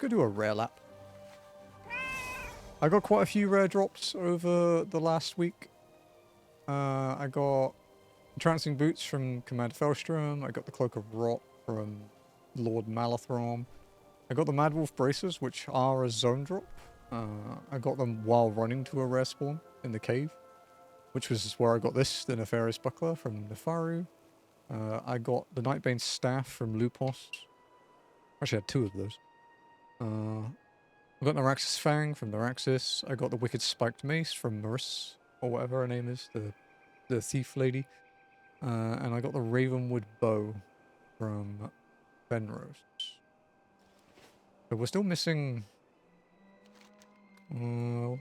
go do a rare lap. I got quite a few rare drops over the last week. I got Entrancing Boots from Commander Felstrom. I got the Cloak of Rot from Lord Malathrom. I got the Mad Wolf Braces, which are a zone drop. I got them while running to a rare spawn in the cave, which was where I got this, the Nefarious Buckler from Nefaru. I got the Nightbane Staff from Lupos. Actually, I had 2 of those. I got Naraxis Fang from Naraxis. I got the Wicked Spiked Mace from Maris, or whatever her name is, the thief lady. And I got the Ravenwood Bow from Fenros. So we're still missing 1,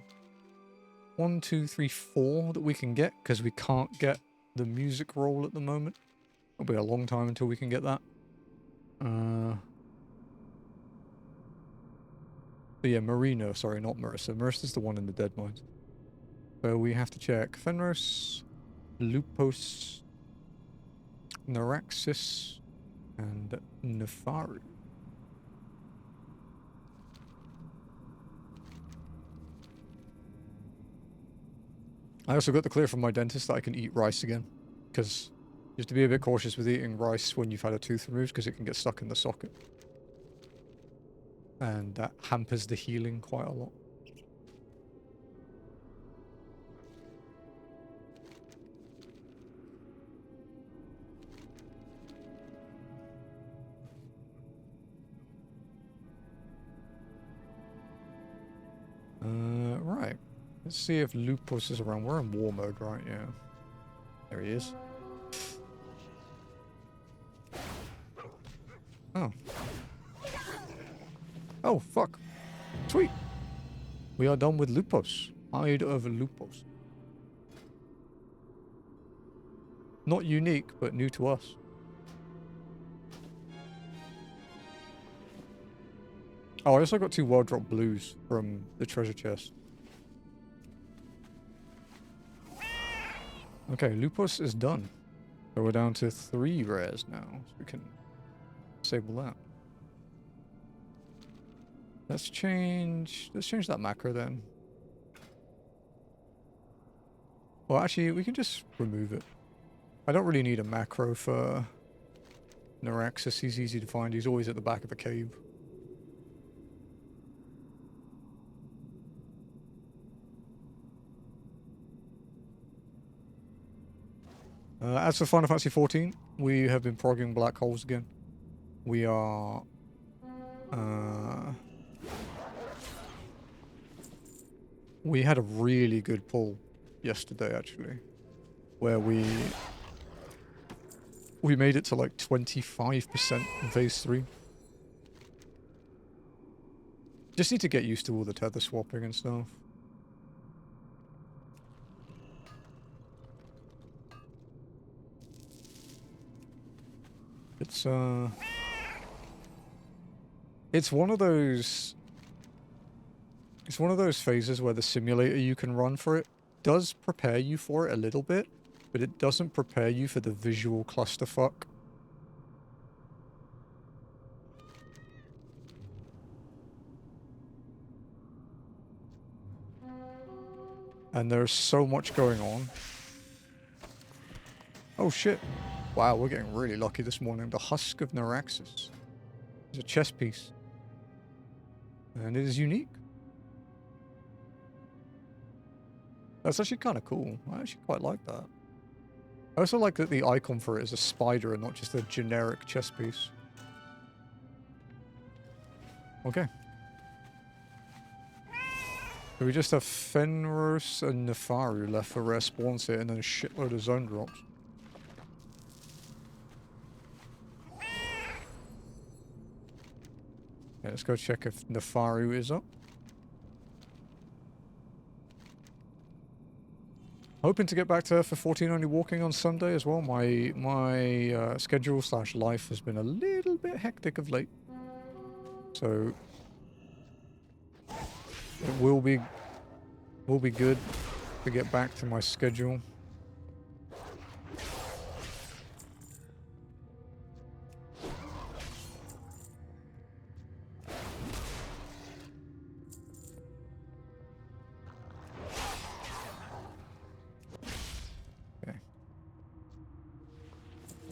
2, 3, 4 that we can get, because we can't get the music roll at the moment. It'll be a long time until we can get that. But yeah, Marino, sorry, not Marissa. Marissa's the one in the Dead Mines. So we have to check Fenris, Lupos, Naraxis, and Nefaru. I also got the clear from my dentist that I can eat rice again, because you have to be a bit cautious with eating rice when you've had a tooth removed, because it can get stuck in the socket. And that hampers the healing quite a lot. Right. Let's see if Lupus is around. We're in war mode, right? Yeah. There he is. Oh. Oh, fuck. Sweet. We are done with Lupus. Hide over Lupus. Not unique, but new to us. Oh, I also got 2 World Drop Blues from the treasure chest. Okay, Lupus is done. So we're down to 3 rares now. So we can disable that. Let's change that macro then. Well, actually, we can just remove it. I don't really need a macro for Naraxis. He's easy to find. He's always at the back of the cave. As for Final Fantasy XIV, we have been progging black holes again. We are... we had a really good pull yesterday, actually, where we made it to like 25% in Phase 3. Just need to get used to all the tether swapping and stuff. It's one of those... It's one of those phases where the simulator you can run for it does prepare you for it a little bit, but it doesn't prepare you for the visual clusterfuck. And there's so much going on. Oh shit. Wow, we're getting really lucky this morning. The Husk of Naraxis. It's a chess piece. And it is unique. That's actually kind of cool. I actually quite like that. I also like that the icon for it is a spider and not just a generic chess piece. Okay. So we just have Fenros and Nefaru left for rare spawns here, and then a shitload of zone drops. Okay, let's go check if Nefaru is up. Hoping to get back to for 14 only walking on Sunday as well. My schedule / life has been a little bit hectic of late, so it will be good to get back to my schedule.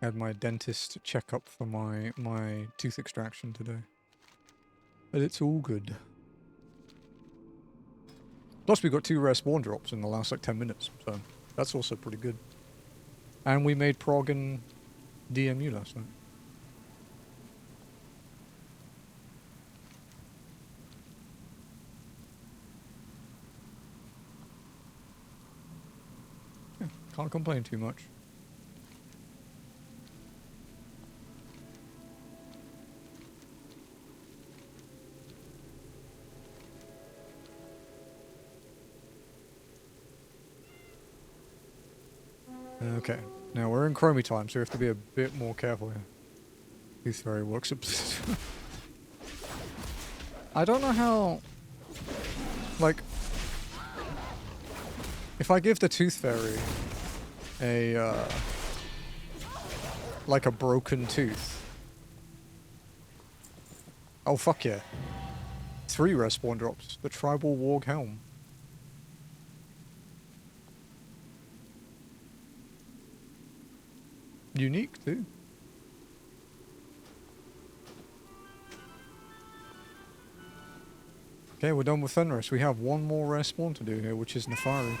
Had my dentist check up for my tooth extraction today. But it's all good. Plus we got 2 rare spawn drops in the last like 10 minutes, so that's also pretty good. And we made prog and DMU last night. Yeah, can't complain too much. Okay, now we're in Chromie time, so we have to be a bit more careful here. Tooth Fairy works up. I don't know how... Like... If I give the Tooth Fairy a, like a broken tooth... Oh, fuck yeah. 3 rare spawn drops. The Tribal Warg Helm. Unique, too. Okay, we're done with Fenris. We have 1 more rare spawn to do here, which is Nefari.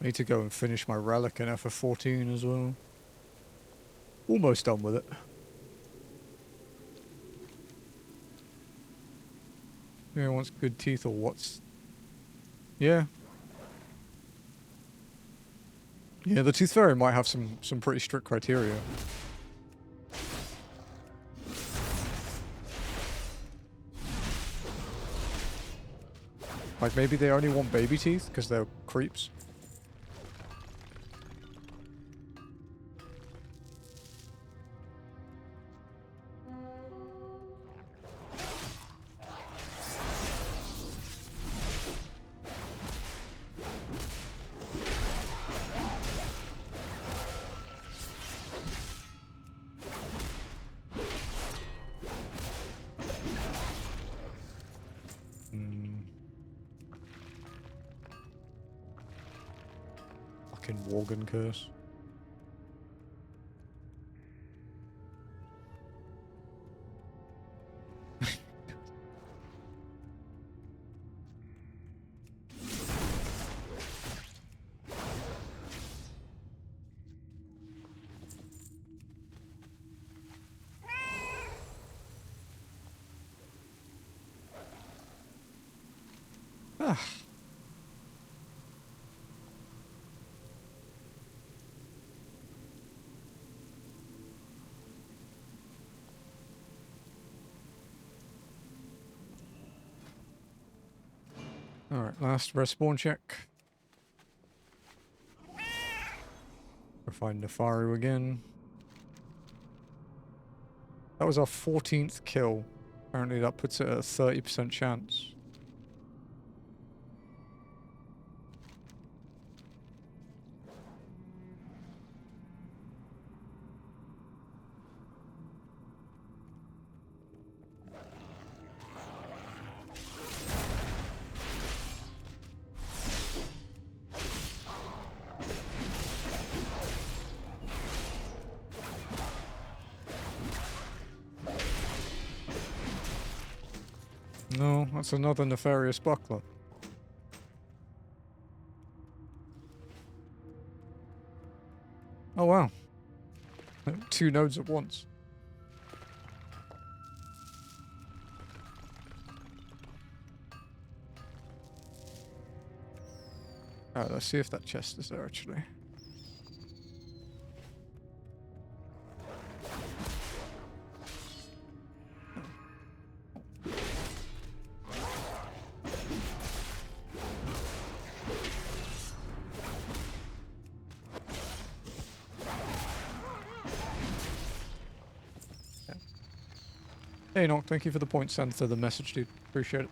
I need to go and finish my relic in FF14 as well. Almost done with it. Yeah, wants good teeth or what's... Yeah. Yeah, the Tooth Fairy might have some pretty strict criteria. Like maybe they only want baby teeth because they're creeps. Fucking Worgen curse. Ah. Alright, last respawn check. We'll find Nefaru again. That was our 14th kill. Apparently that puts it at a 30% chance. No, that's another nefarious buckler. Oh wow. 2 nodes at once. Alright, let's see if that chest is there actually. Hey Nock, thank you for the point sent to the message, dude. Appreciate it.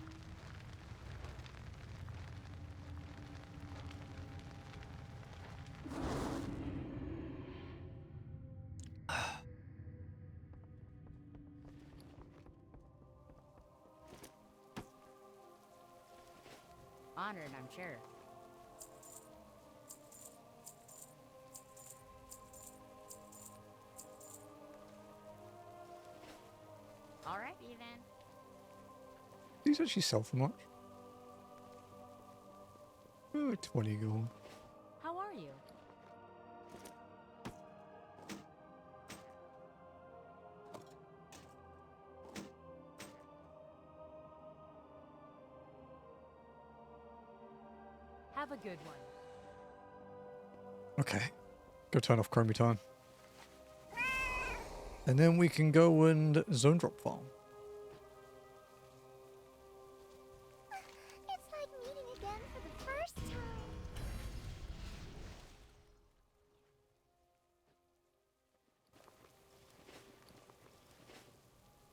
honored, I'm sure. Alrighty then. These actually sell for much. Oh, 20 gold. How are you? Have a good one. Okay. Go turn off Chromie time. And then we can go and zone drop farm. It's like meeting again for the first time.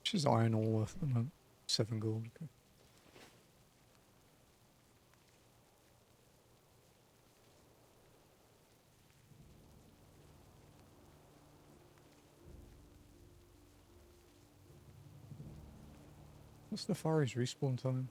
Which is iron ore worth 7 gold. Okay. What's the Fari's respawn time?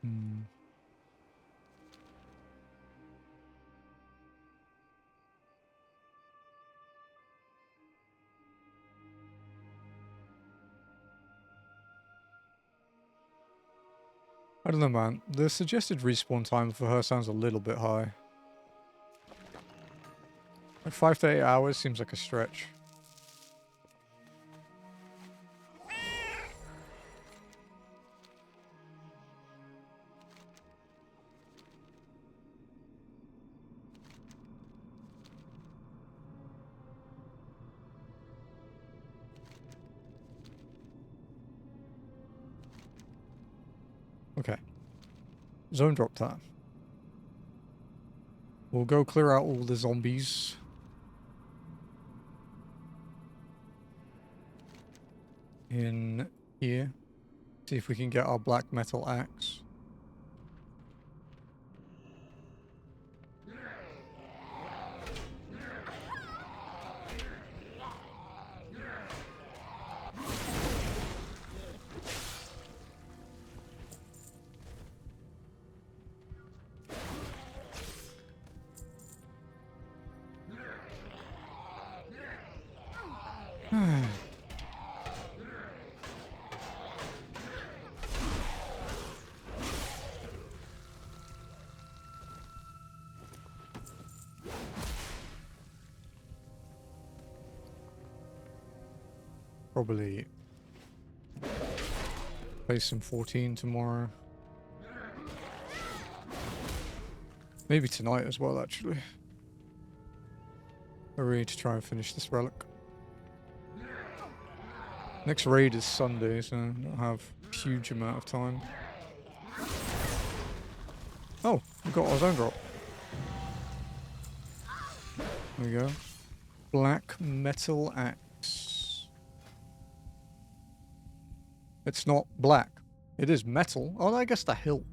Hmm. I don't know, man. The suggested respawn time for her sounds a little bit high. Like 5 to 8 hours seems like a stretch. Okay. Zone drop time. We'll go clear out all the zombies. In here. See if we can get our black metal axe. Probably play some 14 tomorrow. Maybe tonight as well, actually. I'm ready to try and finish this relic. Next raid is Sunday, so I don't have a huge amount of time. Oh, we got our zone drop. There we go. Black metal axe. It's not black. It is metal. Oh, I guess the hilt.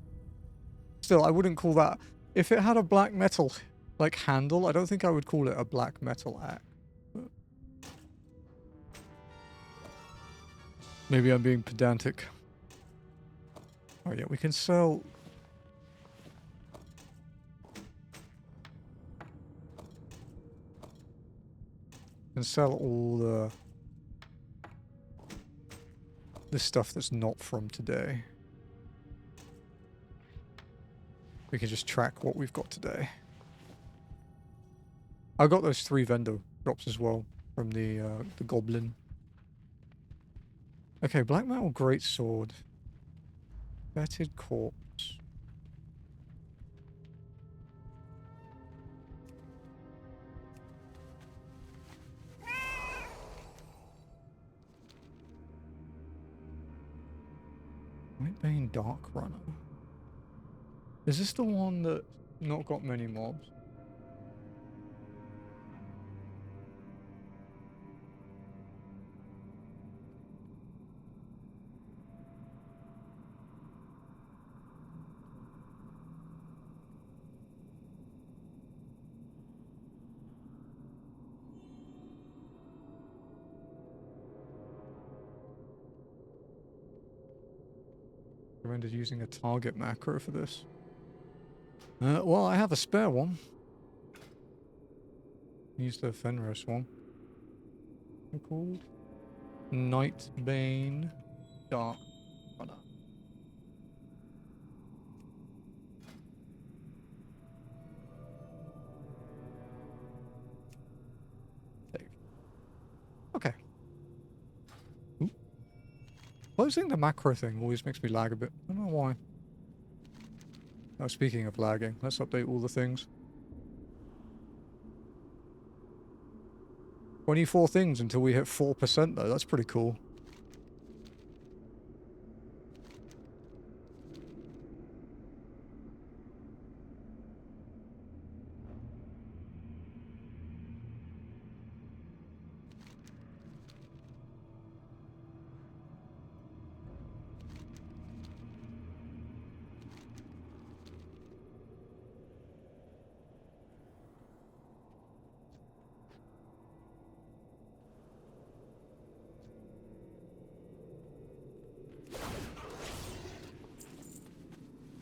Still, I wouldn't call that... If it had a black metal, like, handle, I don't think I would call it a black metal axe. But maybe I'm being pedantic. Oh yeah, we can sell... all the... this stuff that's not from today. We can just track what we've got today. I got those 3 vendor drops as well from the goblin. Okay, black metal greatsword. Fetid corpse. Whitebane Dark Runner. Is this the one that not got many mobs? Recommended using a target macro for this. Well, I have a spare one. Use the Fenris one. What's it called? Nightbane Dark Runner. Save. Okay. Ooh. Closing the macro thing always makes me lag a bit. I don't know why. Oh, speaking of lagging, let's update all the things. 24 things until we hit 4% though. That's pretty cool.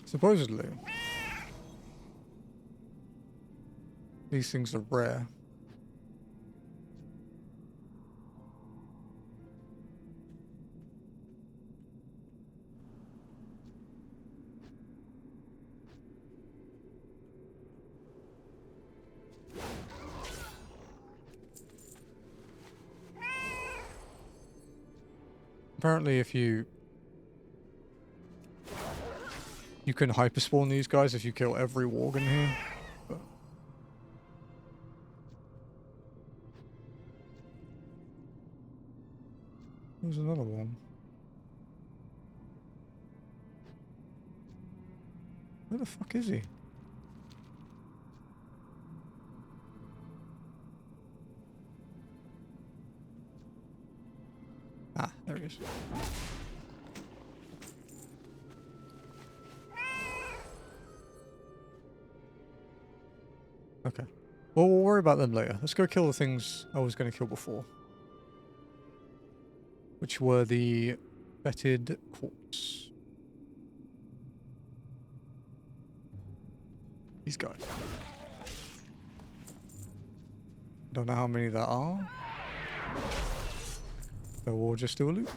Supposedly, these things are rare. Apparently, if you can hyperspawn these guys if you kill every warg in here. But there's another one. Where the fuck is he? Ah, there he is. Okay. Well, we'll worry about them later. Let's go kill the things I was going to kill before. Which were the fetid corpse. These guys. Don't know how many there are. So we'll just do a loop.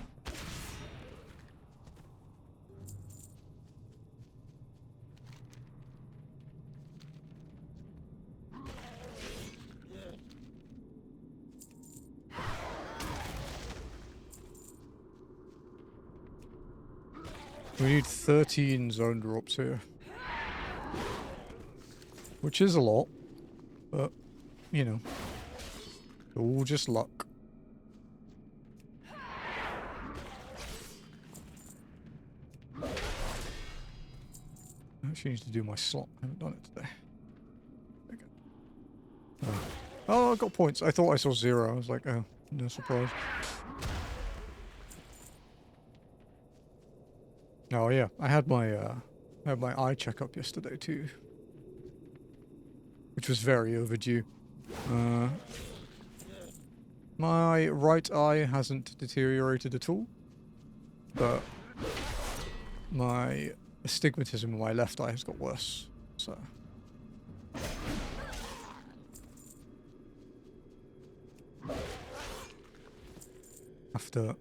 We need 13 zone drops here. Which is a lot. But, you know. All just luck. I actually need to do my slot. I haven't done it today. Okay. Oh, I got points. I thought I saw 0. I was like, oh, no surprise. Oh yeah, I had my eye checkup yesterday too, which was very overdue. My right eye hasn't deteriorated at all, but my astigmatism in my left eye has got worse. So have to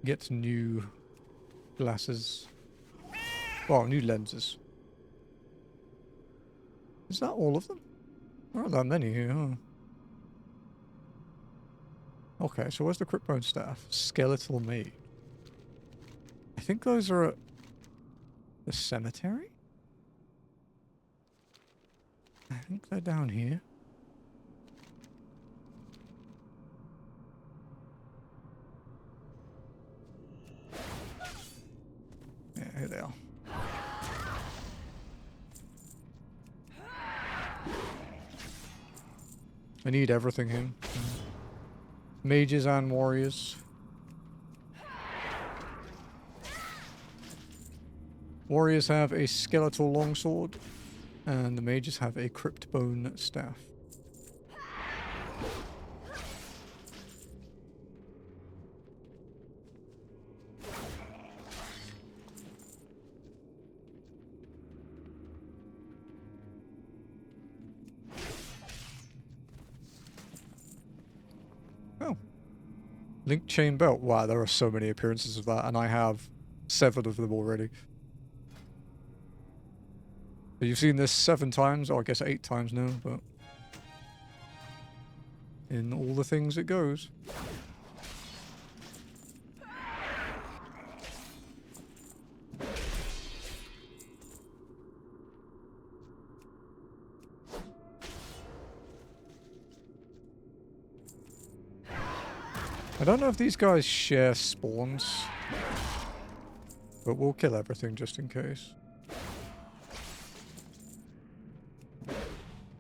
get new glasses. Well, new lenses. Is that all of them? There aren't that many here, huh? Okay, so where's the Cryptbone Staff? Skeletal Maid. I think those are at the cemetery? I think they're down here. Yeah, here they are. I need everything here. Mages and warriors. Warriors have a skeletal longsword, and the mages have a cryptbone staff. Oh. Link chain belt. Wow, there are so many appearances of that, and I have 7 of them already. So you've seen this 7 times, or I guess 8 times now, but in all the things it goes. I don't know if these guys share spawns, but we'll kill everything just in case.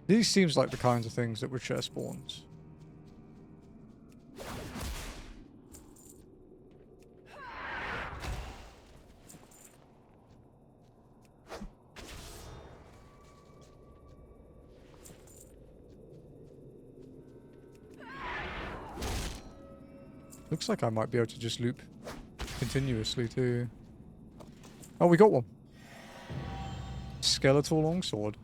These seems like the kinds of things that would share spawns. Looks like I might be able to just loop continuously too. Oh, we got one. Skeletal longsword.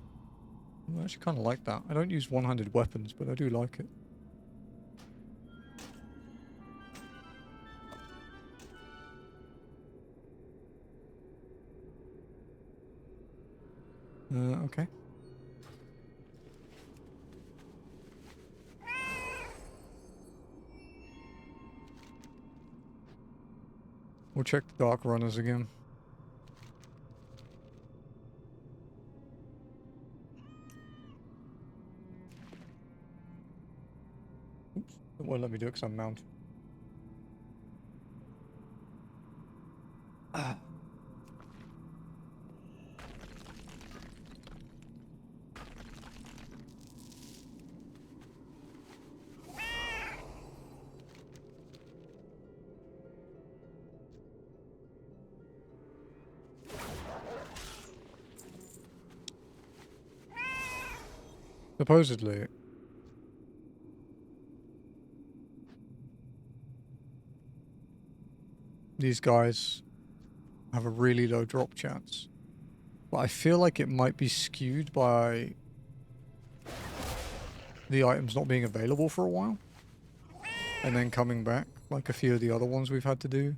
I actually kind of like that. I don't use one-handed weapons, but I do like it. Okay. We'll check the Dark Runners again. Oops. It won't let me do it because I'm mounted. Ah. Supposedly, these guys have a really low drop chance. But I feel like it might be skewed by the items not being available for a while. And then coming back, like a few of the other ones we've had to do.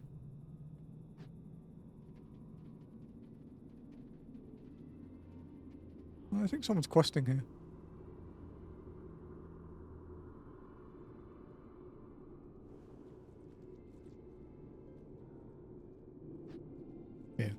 I think someone's questing here. Yeah.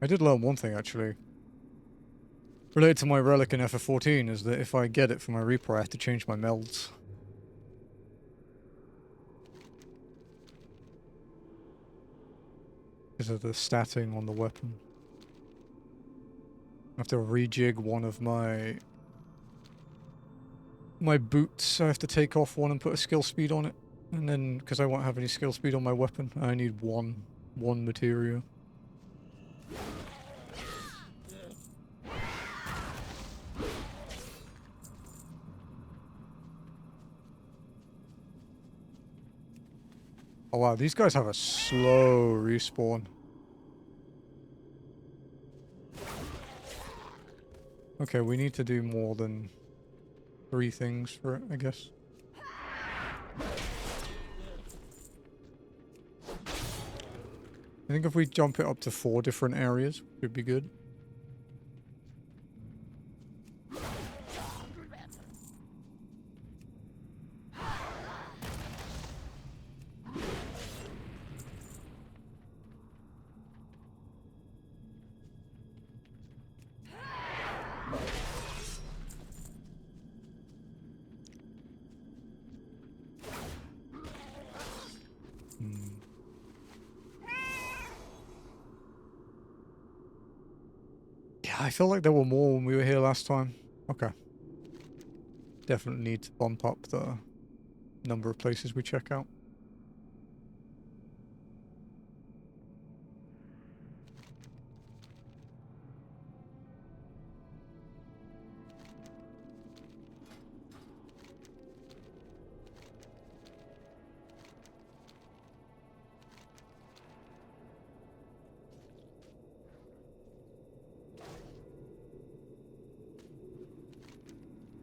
I did learn one thing actually. Related to my relic in FF14 is that if I get it for my Reaper, I have to change my melds. Because of the statting on the weapon. I have to rejig one of my boots. I have to take off one and put a skill speed on it. And then, because I won't have any skill speed on my weapon, I need one material. Oh wow, these guys have a slow respawn. Okay, we need to do more than 3 things for it, I guess. I think if we jump it up to 4 different areas, should be good. Yeah, I feel like there were more when we were here last time. Okay. Definitely need to bump up the number of places we check out.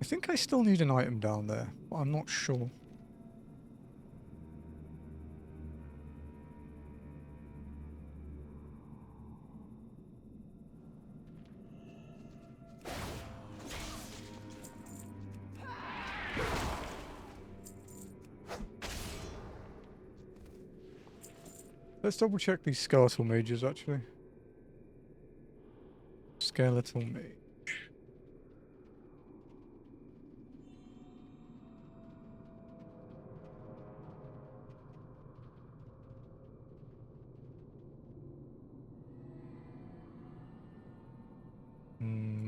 I think I still need an item down there, but I'm not sure. Let's double check these skeletal mages actually. Skeletal mage.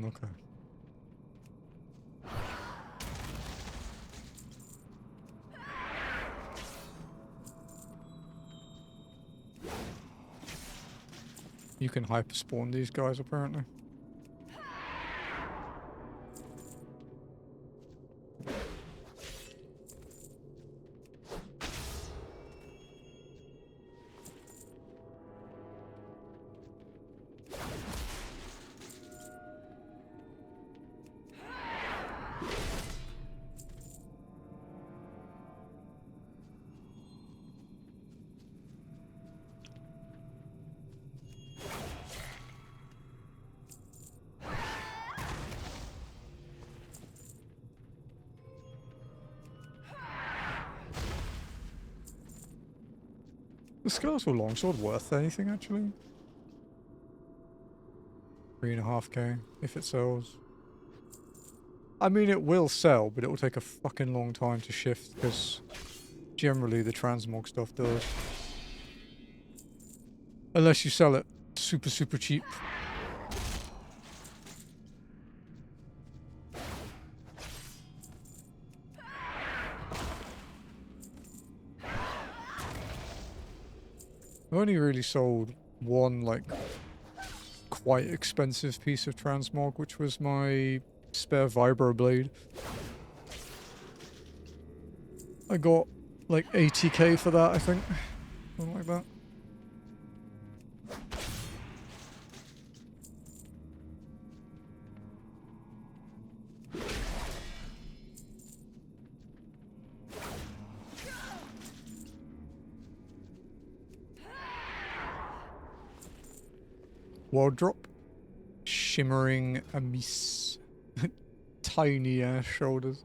Okay. You can hyperspawn these guys apparently. The skeletal longsword worth anything actually? 3.5k if it sells. I mean it will sell, but it will take a fucking long time to shift because generally the transmog stuff does. Unless you sell it super cheap. I only really sold one, like, quite expensive piece of transmog, which was my spare vibro blade. I got, like, 80k for that, I think. Something like that. World drop. Shimmering Amis. Tiny ass shoulders.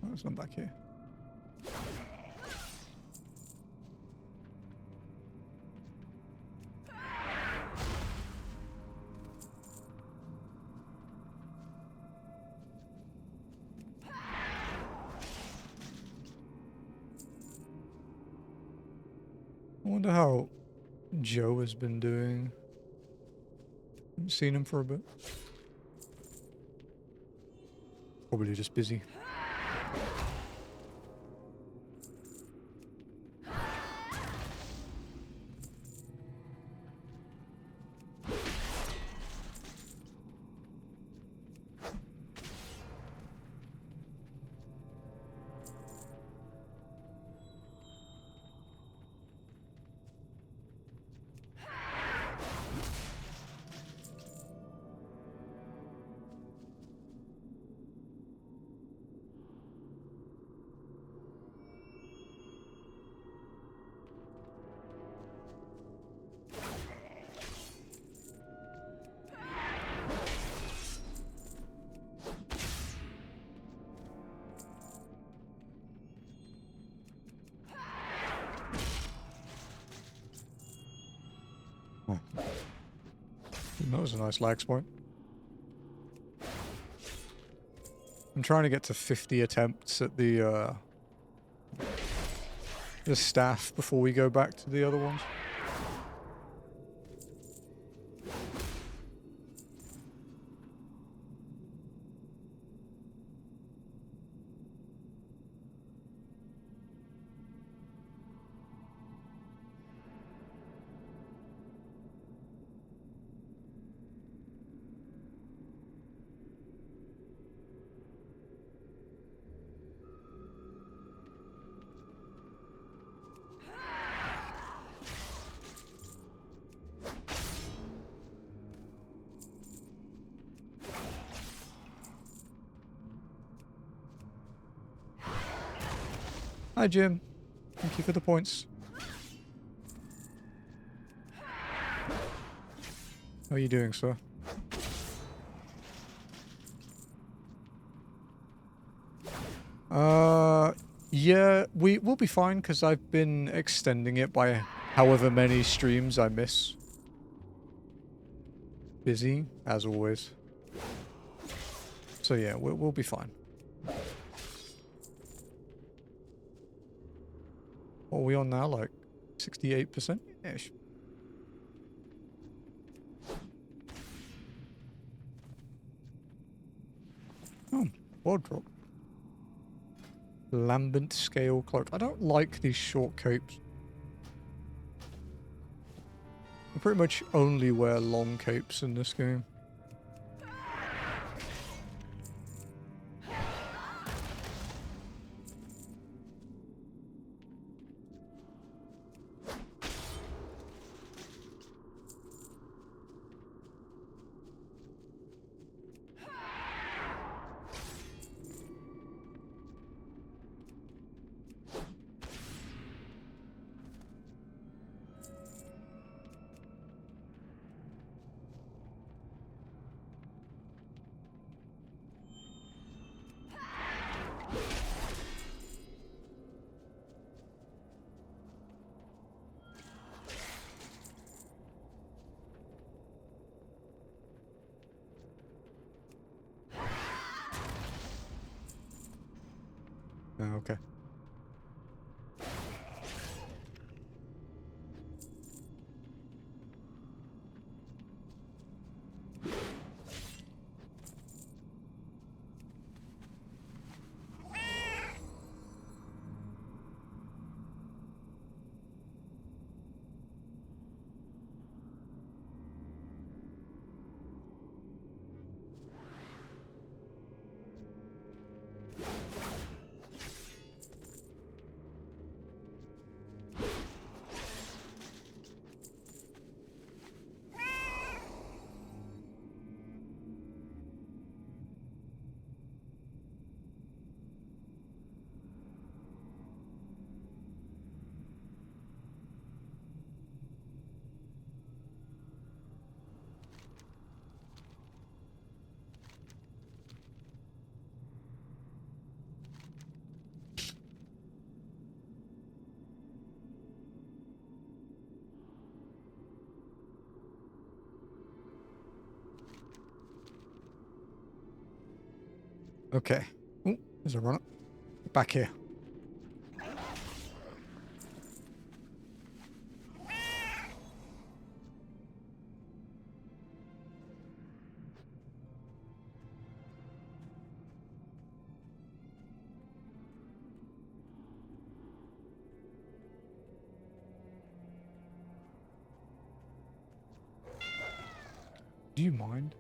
Oh, it's not back here. I wonder how Joe has been doing. Haven't seen him for a bit. Probably just busy. Oh. That was a nice lag spike. I'm trying to get to 50 attempts at the staff before we go back to the other ones. Hi, Jim. Thank you for the points. How are you doing, sir? Yeah, we'll be fine because I've been extending it by however many streams I miss. Busy, as always. So yeah, we'll be fine. What are we on now? Like 68%-ish? Oh, ward drop. Lambent scale cloak. I don't like these short capes. I pretty much only wear long capes in this game. Oh, okay. Okay. Oh, there's a runner. Back here. Do you mind?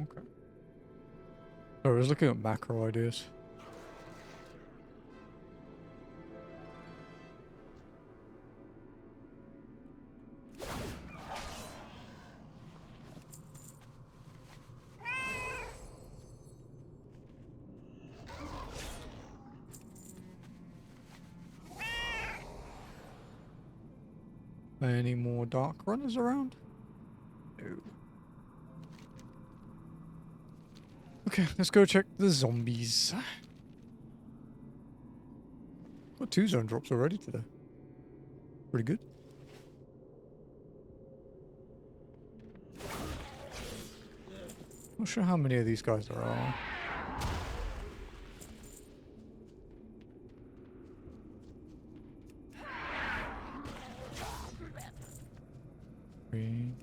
Okay. Oh, I was looking at macro ideas. Any more dark runners around? No. Okay, let's go check the zombies. Got 2 zone drops already today. Pretty good. Not sure how many of these guys there are. Three.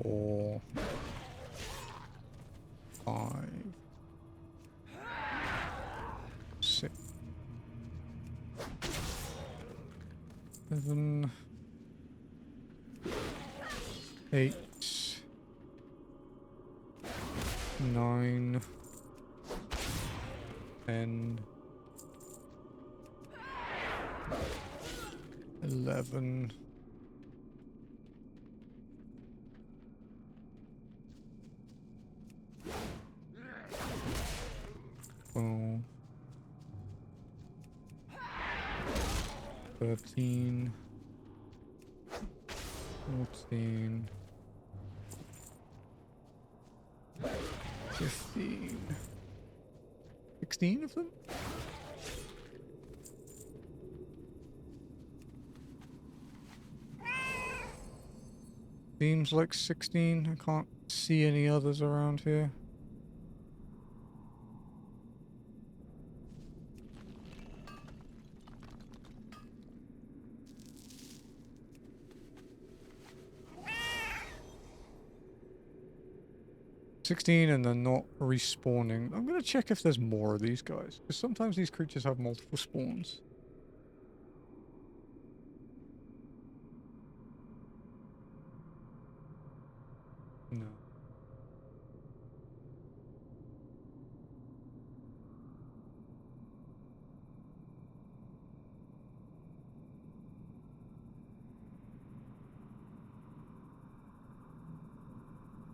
Four. 5. 6. 7. 8. 9. 10. 11. 12. 13. 14. 15. 16 of them? Seems like 16. I can't see any others around here. And they're not respawning. I'm gonna check if there's more of these guys, because sometimes these creatures have multiple spawns. No.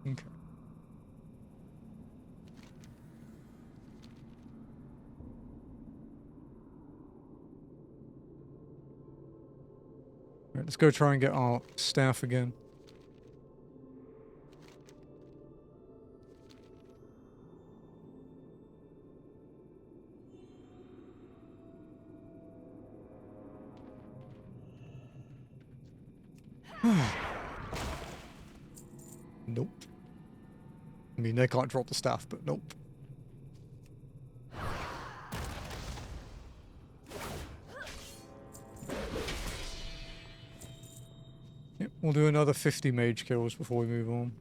Okay. Alright, let's go try and get our staff again. Nope. I mean, they can't drop the staff, but nope. Yep, we'll do another 50 mage kills before we move on.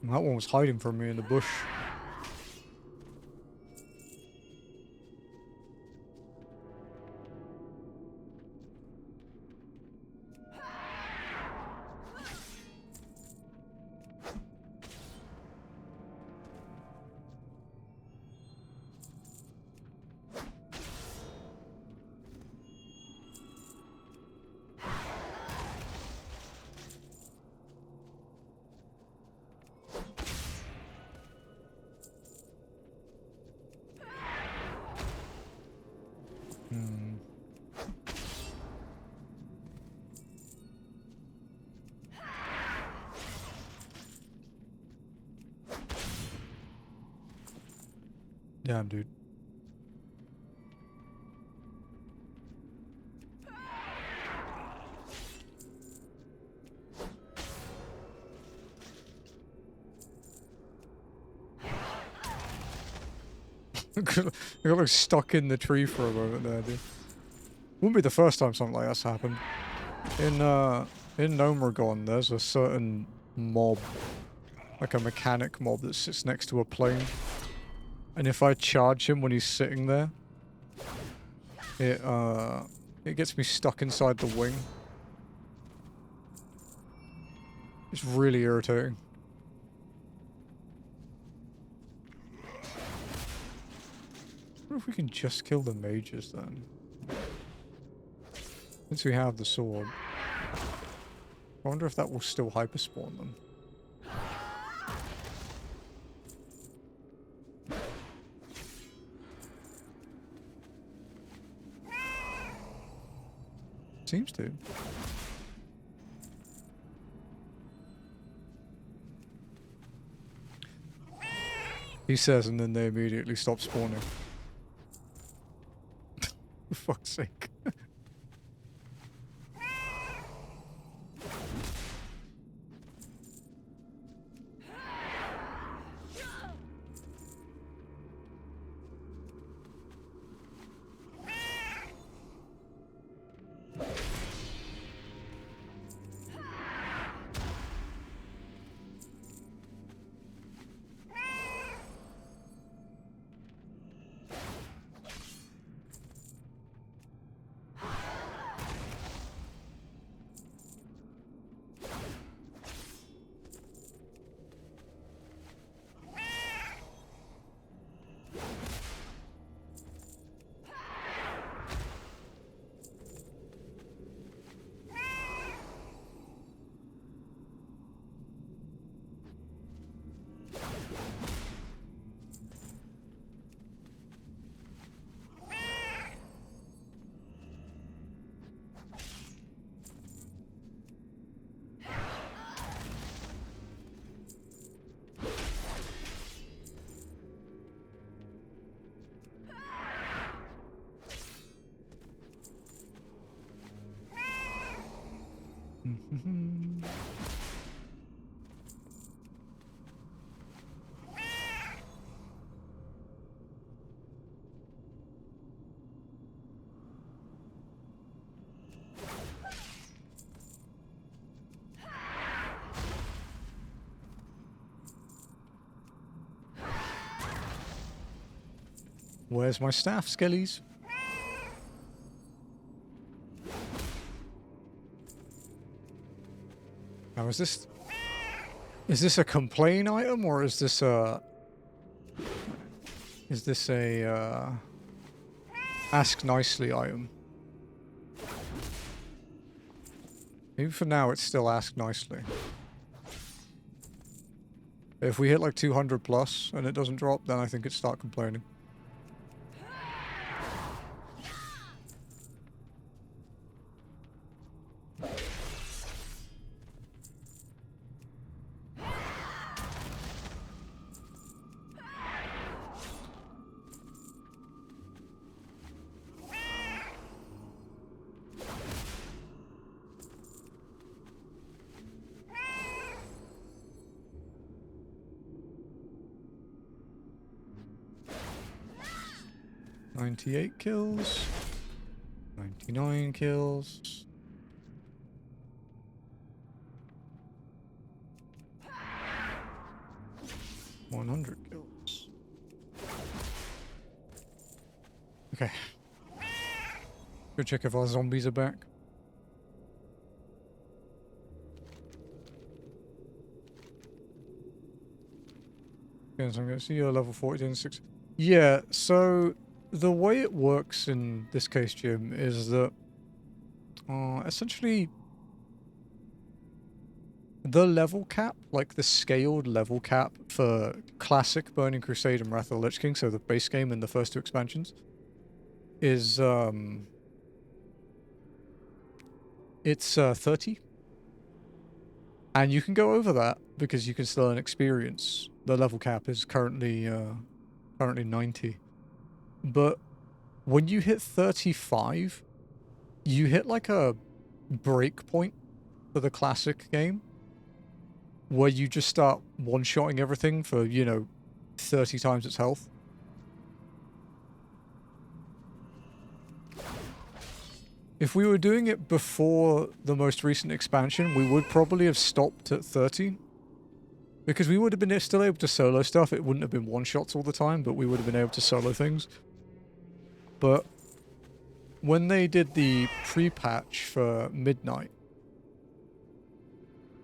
That one was hiding from me in the bush. Damn, dude. I got like stuck in the tree for a moment there, dude. Wouldn't be the first time something like that's happened. In Gnomeregon, there's a certain mob, like a mechanic mob that sits next to a plane. And if I charge him when he's sitting there, it gets me stuck inside the wing. It's really irritating. I wonder if we can just kill the mages then. Since we have the sword. I wonder if that will still hyperspawn them. seems to. He says, and then they immediately stop spawning. For fuck's sake. Where's my staff, Skellies? Now, is this a complain item, or is this a ask nicely item? Maybe for now it's still ask nicely. If we hit like 200 plus and it doesn't drop, then I think it's start complaining. $98 kills, 99 kills. $100 kills. Okay. Go check if our zombies are back. Okay, so I'm going to see you're level 42 Yeah, so the way it works in this case, Jim, is that essentially the level cap, like the scaled level cap for classic Burning Crusade and Wrath of the Lich King, so the base game and the first two expansions, is it's 30. And you can go over that because you can still earn experience. The level cap is currently 90. But when you hit 35, you hit like a break point for the classic game where you just start one-shotting everything for, 30 times its health. If we were doing it before the most recent expansion, we would probably have stopped at 30. Because we would have been still able to solo stuff. It wouldn't have been one-shots all the time, but we would have been able to solo things. But when they did the pre-patch for Midnight,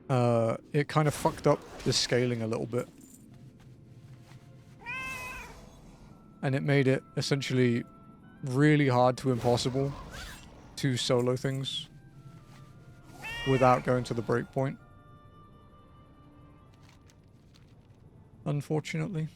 it kind of fucked up the scaling a little bit. And it made it essentially really hard to impossible to solo things without going to the breakpoint. Unfortunately.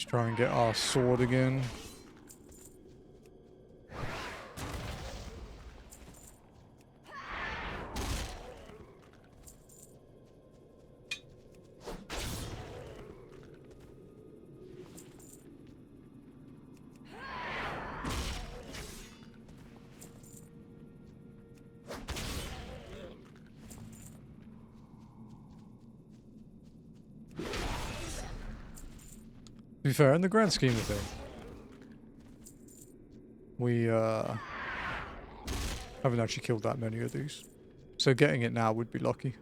Let's try and get our sword again. To be fair, in the grand scheme of things, we haven't actually killed that many of these. So getting it now would be lucky.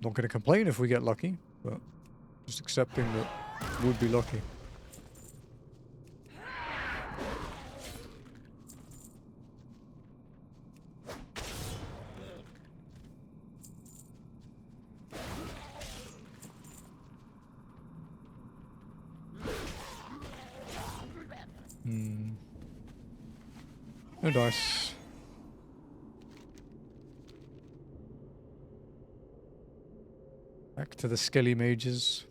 Not going to complain if we get lucky, but just accepting that would be lucky. No dice. Back to the skelly mages.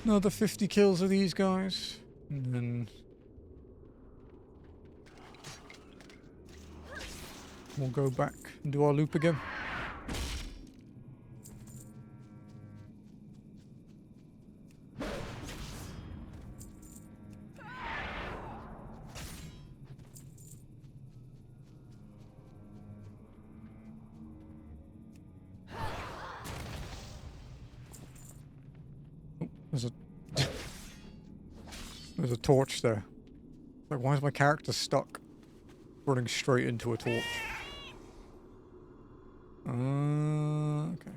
Another 50 kills of these guys, and then we'll go back and do our loop again. There's a torch there. Like, why is my character stuck running straight into a torch? Okay.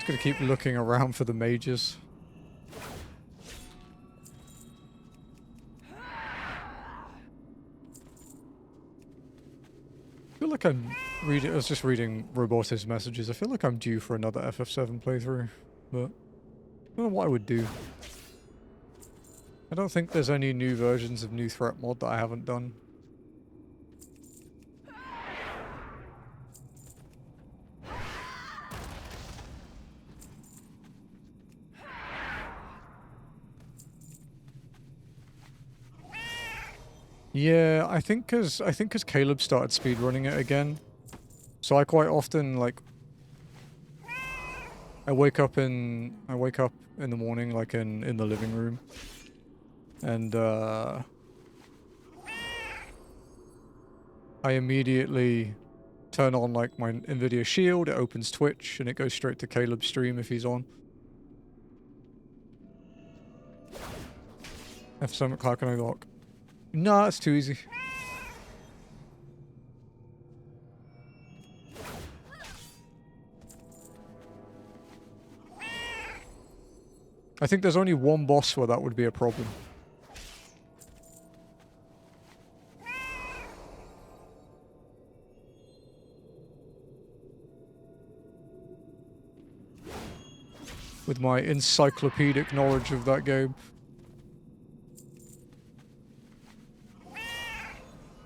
Just gonna keep looking around for the mages. I feel like I'm reading. I was just reading Robotis' messages. I feel like I'm due for another FF7 playthrough, but I don't know what I would do. I don't think there's any new versions of New Threat mod that I haven't done. Yeah, I think cause Caleb started speedrunning it again, so I quite often like I wake up in the morning, like in the living room, and I immediately turn on like my Nvidia Shield, it opens Twitch, and it goes straight to Caleb's stream if he's on. F7 clock and unlock. Nah, it's too easy. I think there's only one boss where that would be a problem. With my encyclopedic knowledge of that game.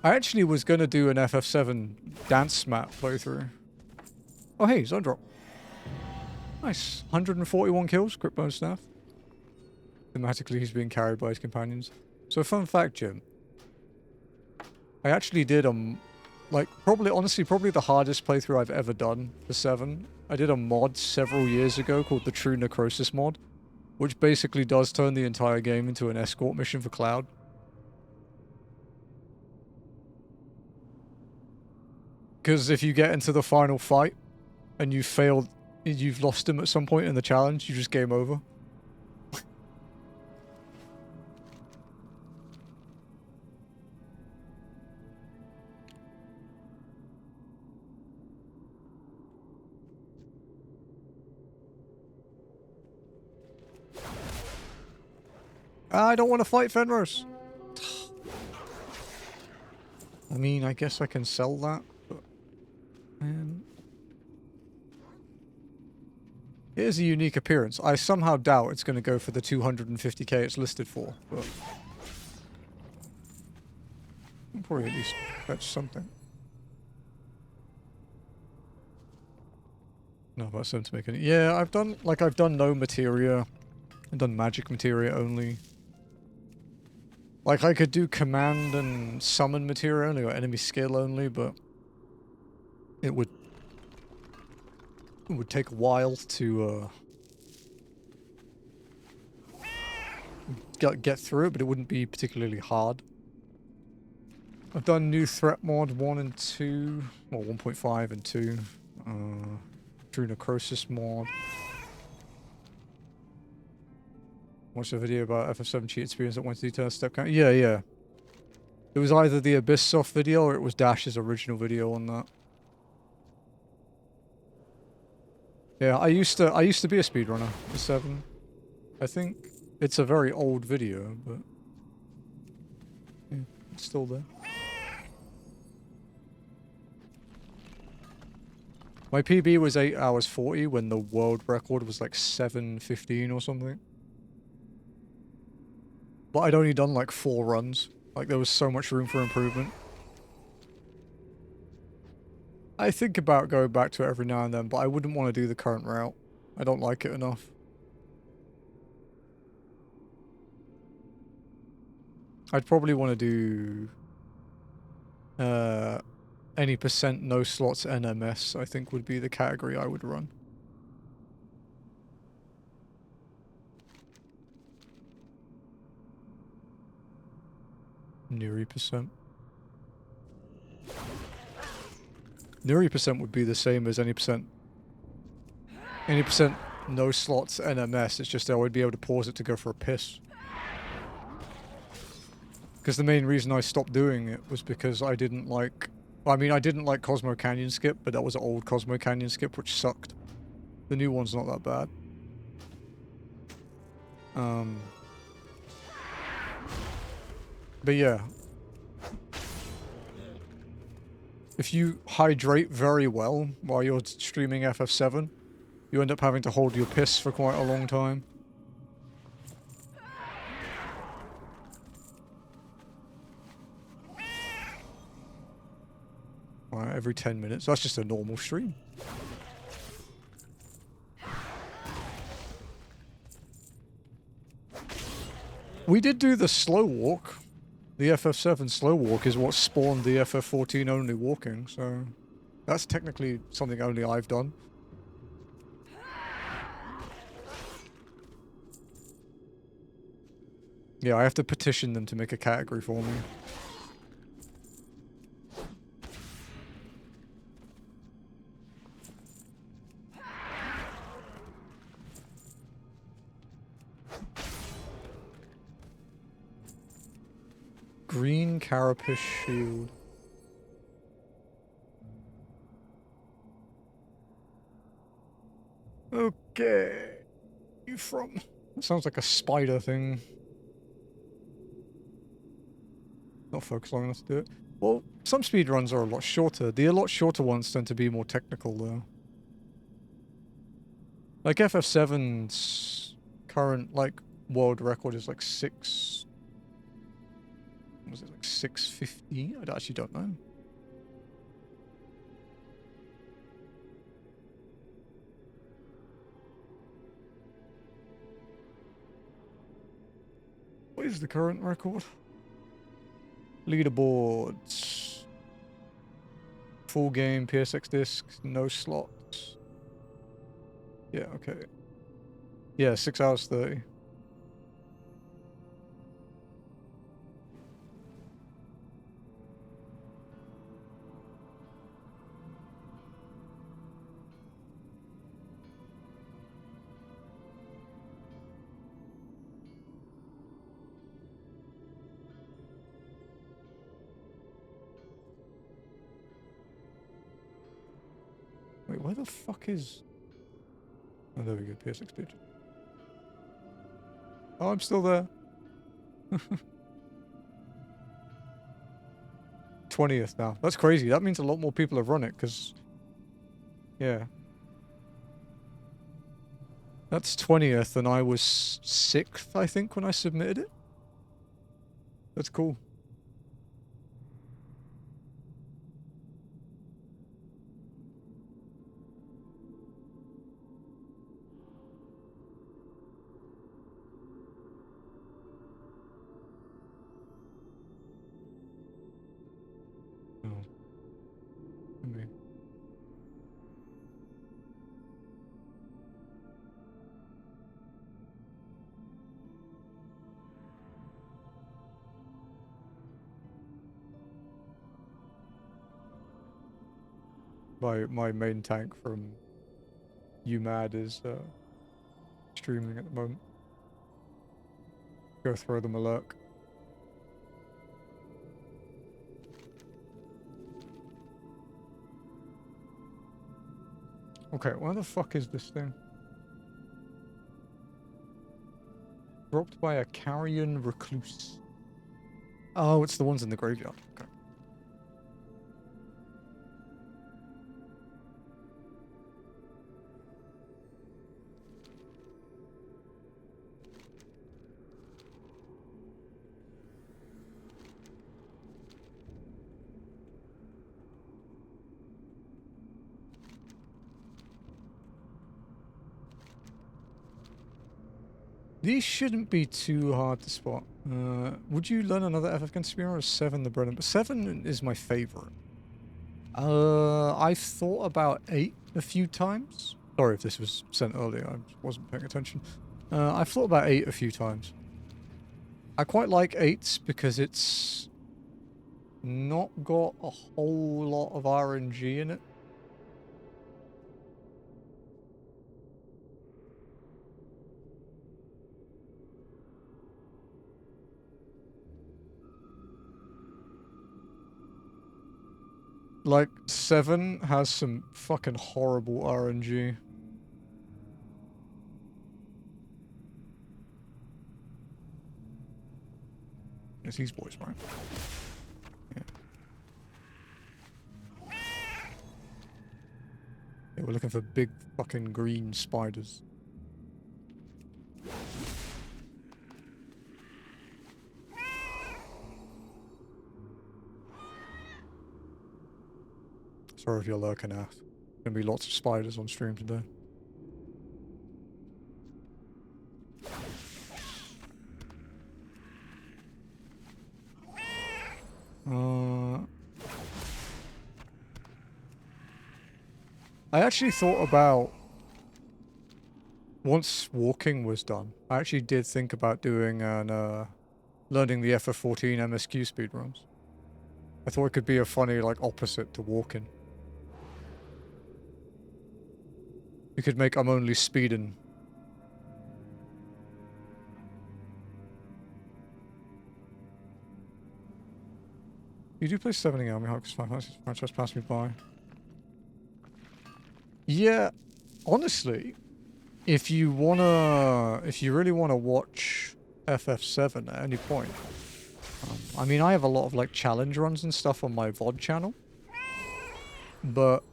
I actually was going to do an FF7 dance map playthrough. Oh hey, zone drop. Nice. 141 kills, crit bonus staff. Thematically, he's being carried by his companions. So, fun fact, Jim. I actually did, like, honestly, probably the hardest playthrough I've ever done for 7. I did a mod several years ago called the True Necrosis mod, which basically does turn the entire game into an escort mission for Cloud. Because if you get into the final fight, and you failed, you've lost him at some point in the challenge, you just game over. I don't want to fight Fenris. I mean, I guess I can sell that, but... It is a unique appearance. I somehow doubt it's going to go for the 250k it's listed for, but... I'll probably at least fetch something. No, about 7 to make any... Yeah, I've done no materia. I've done magic materia only. Like, I could do command and summon materia only, or enemy skill only, but... It would take a while to, get through it, but it wouldn't be particularly hard. I've done new threat mod 1 and 2, well, 1.5 and 2. True Necrosis mod. Watched a video about FF7 cheat experience that went into detail step count. Yeah, yeah. It was either the Abysssoft video or it was Dash's original video on that. Yeah, I used to be a speedrunner for 7. I think it's a very old video, but yeah, it's still there. My PB was 8 hours 40 when the world record was like 7:15 or something. But I'd only done like 4 runs. Like there was so much room for improvement. I think about going back to it every now and then, but I wouldn't want to do the current route. I don't like it enough. I'd probably want to do... any percent no slots NMS, I think would be the category I would run. Niri percent. Niri percent would be the same as any percent no slots NMS. It's just I would be able to pause it to go for a piss. Because the main reason I stopped doing it was because I didn't like... I mean, I didn't like Cosmo Canyon Skip, but that was an old Cosmo Canyon Skip, which sucked. The new one's not that bad. But yeah. If you hydrate very well while you're streaming FF7, you end up having to hold your piss for quite a long time. Alright, every 10 minutes. That's just a normal stream. We did do the slow walk. The FF7 slow walk is what spawned the FF14 only walking, so... That's technically something only I've done. Yeah, I have to petition them to make a category for me. Green carapace shield. Okay. You from? That sounds like a spider thing. Not focused long enough to do it. Well, some speedruns are a lot shorter. The a lot shorter ones tend to be more technical, though. Like FF7's current, like, world record is like 6... What was it, like 6:15? I actually don't know. What is the current record? Leaderboards. Full game, PSX discs, no slots. Yeah, okay. Yeah, 6 hours 30. Wait, where the fuck is... Oh, there we go, PSX page. Oh, I'm still there. 20th now. That's crazy. That means a lot more people have run it, because... Yeah. That's 20th, and I was 6th, I think, when I submitted it. That's cool. Oh. Okay. My main tank from UMAD is streaming at the moment. Go throw them a lurk. Okay, where the fuck is this thing? Dropped by a carrion recluse. Oh, it's the ones in the graveyard. Okay. These shouldn't be too hard to spot. Would you learn another FF Conspirator or 7 the bread and... But 7 is my favorite. I've thought about 8 a few times. Sorry if this was sent earlier, I wasn't paying attention. I've thought about 8 a few times. I quite like 8 because it's not got a whole lot of RNG in it. Like, 7 has some fucking horrible RNG. It's these boys, right? Yeah. Yeah, we're looking for big fucking green spiders. Sorry if you're lurking out. Gonna be lots of spiders on stream today. I actually thought about, once walking was done, I actually did think about doing an, learning the FF14 MSQ speedruns. I thought it could be a funny, like, opposite to walking. You could make I'm only speeding. You do play 70 Army Hawks, franchise passed me by. Yeah, honestly, if you really wanna watch FF7 at any point, I mean, I have a lot of like challenge runs and stuff on my VOD channel, but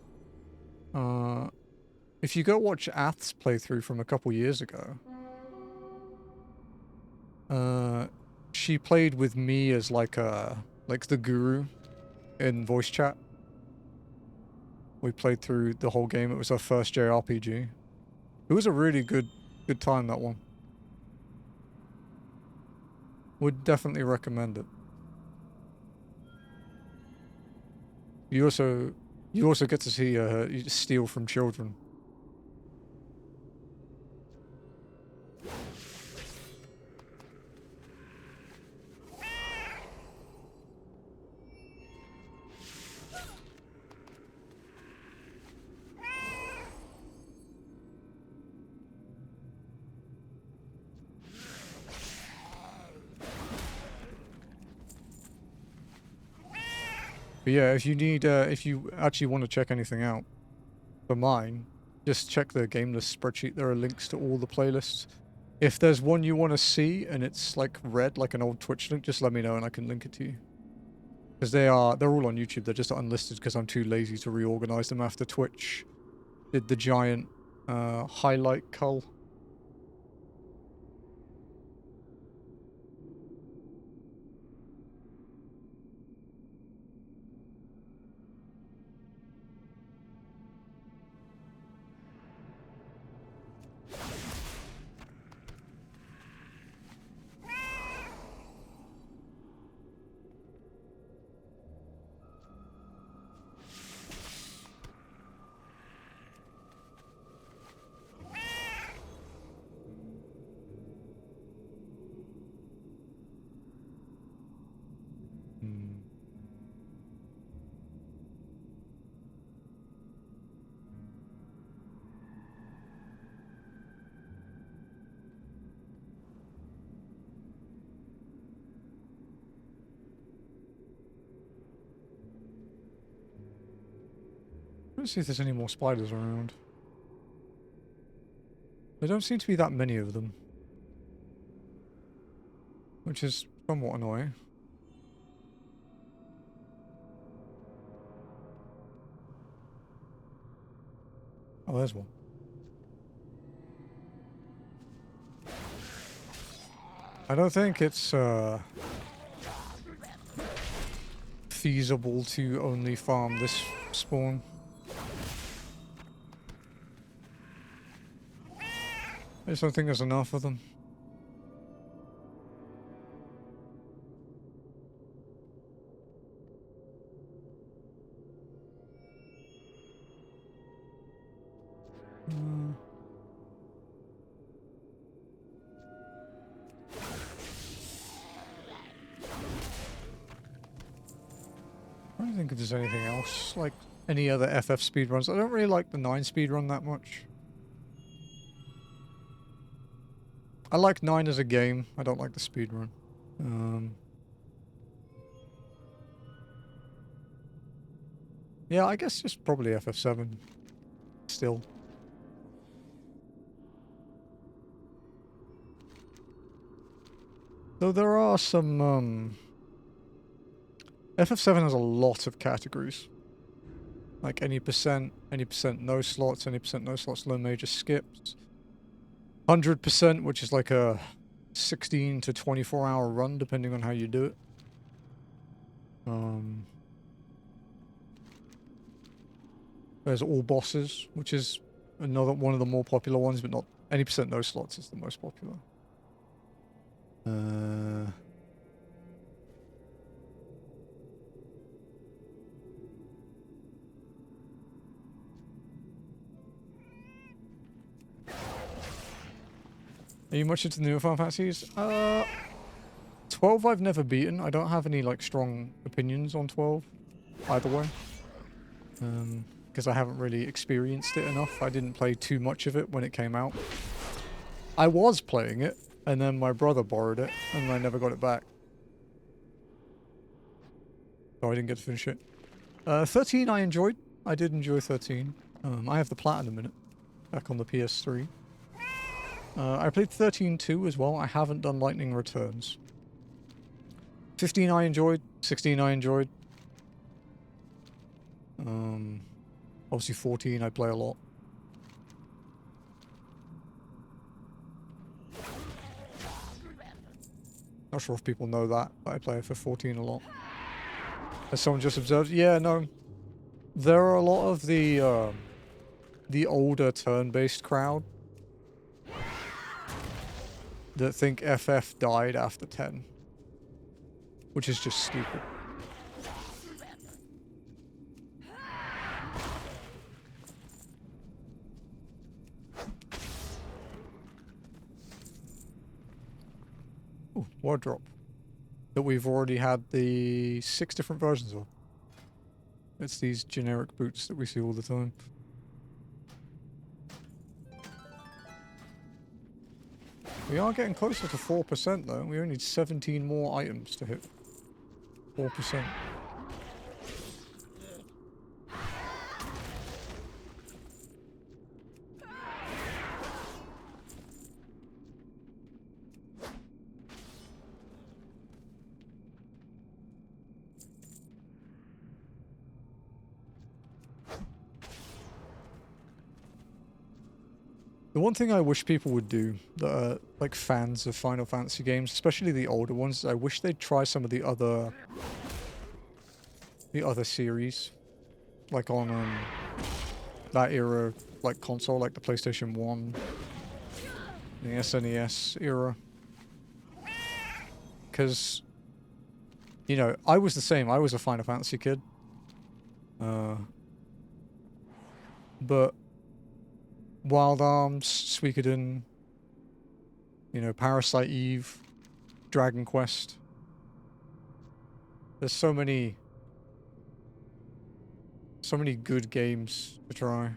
if you go watch Ath's playthrough from a couple years ago, she played with me as like the guru in voice chat. We played through the whole game. It was our first JRPG. It was a really good time, that one. Would definitely recommend it. You also get to see you steal from children. But yeah, if you actually want to check anything out, for mine, just check the game list spreadsheet. There are links to all the playlists. If there's one you want to see and it's like red, like an old Twitch link, just let me know and I can link it to you. Because they're all on YouTube. They're just unlisted because I'm too lazy to reorganize them after Twitch did the giant highlight cull. Let's see if there's any more spiders around. There don't seem to be that many of them, which is somewhat annoying. Oh, there's one. I don't think it's feasible to only farm this spawn. I just don't think there's enough of them. I don't think if there's anything else, like any other FF speedruns. I don't really like the 9 speedrun that much. I like 9 as a game. I don't like the speedrun. Yeah, I guess just probably FF7 still. Though there are some, FF7 has a lot of categories. Like any percent no slots, any percent no slots, low major skips. 100%, which is like a 16 to 24 hour run, depending on how you do it. There's all bosses, which is another one of the more popular ones, but not any percent no slots is the most popular. Are you much into the newer Final Fantasies? 12 I've never beaten. I don't have any like strong opinions on 12 either way. Because I haven't really experienced it enough. I didn't play too much of it when it came out. I was playing it, and then my brother borrowed it, and I never got it back. So I didn't get to finish it. 13 I enjoyed. I did enjoy 13. I have the platinum in it. Back on the PS3. I played 13 too as well. I haven't done Lightning Returns. 15 I enjoyed. 16 I enjoyed. Obviously 14 I play a lot. Not sure if people know that, but I play FF14 a lot. As someone just observed, yeah, no. There are a lot of the older turn-based crowd that think FF died after 10. Which is just stupid. Ooh, wardrobe. That we've already had the 6 different versions of. It's these generic boots that we see all the time. We are getting closer to 4% though. We only need 17 more items to hit 4%. The one thing I wish people would do that are like fans of Final Fantasy games, especially the older ones, is I wish they'd try some of the other series, like on that era, like console, like the PlayStation 1, the SNES era. Because, you know, I was the same. I was a Final Fantasy kid. But Wild Arms, Suikoden, you know, Parasite Eve, Dragon Quest. There's so many good games to try.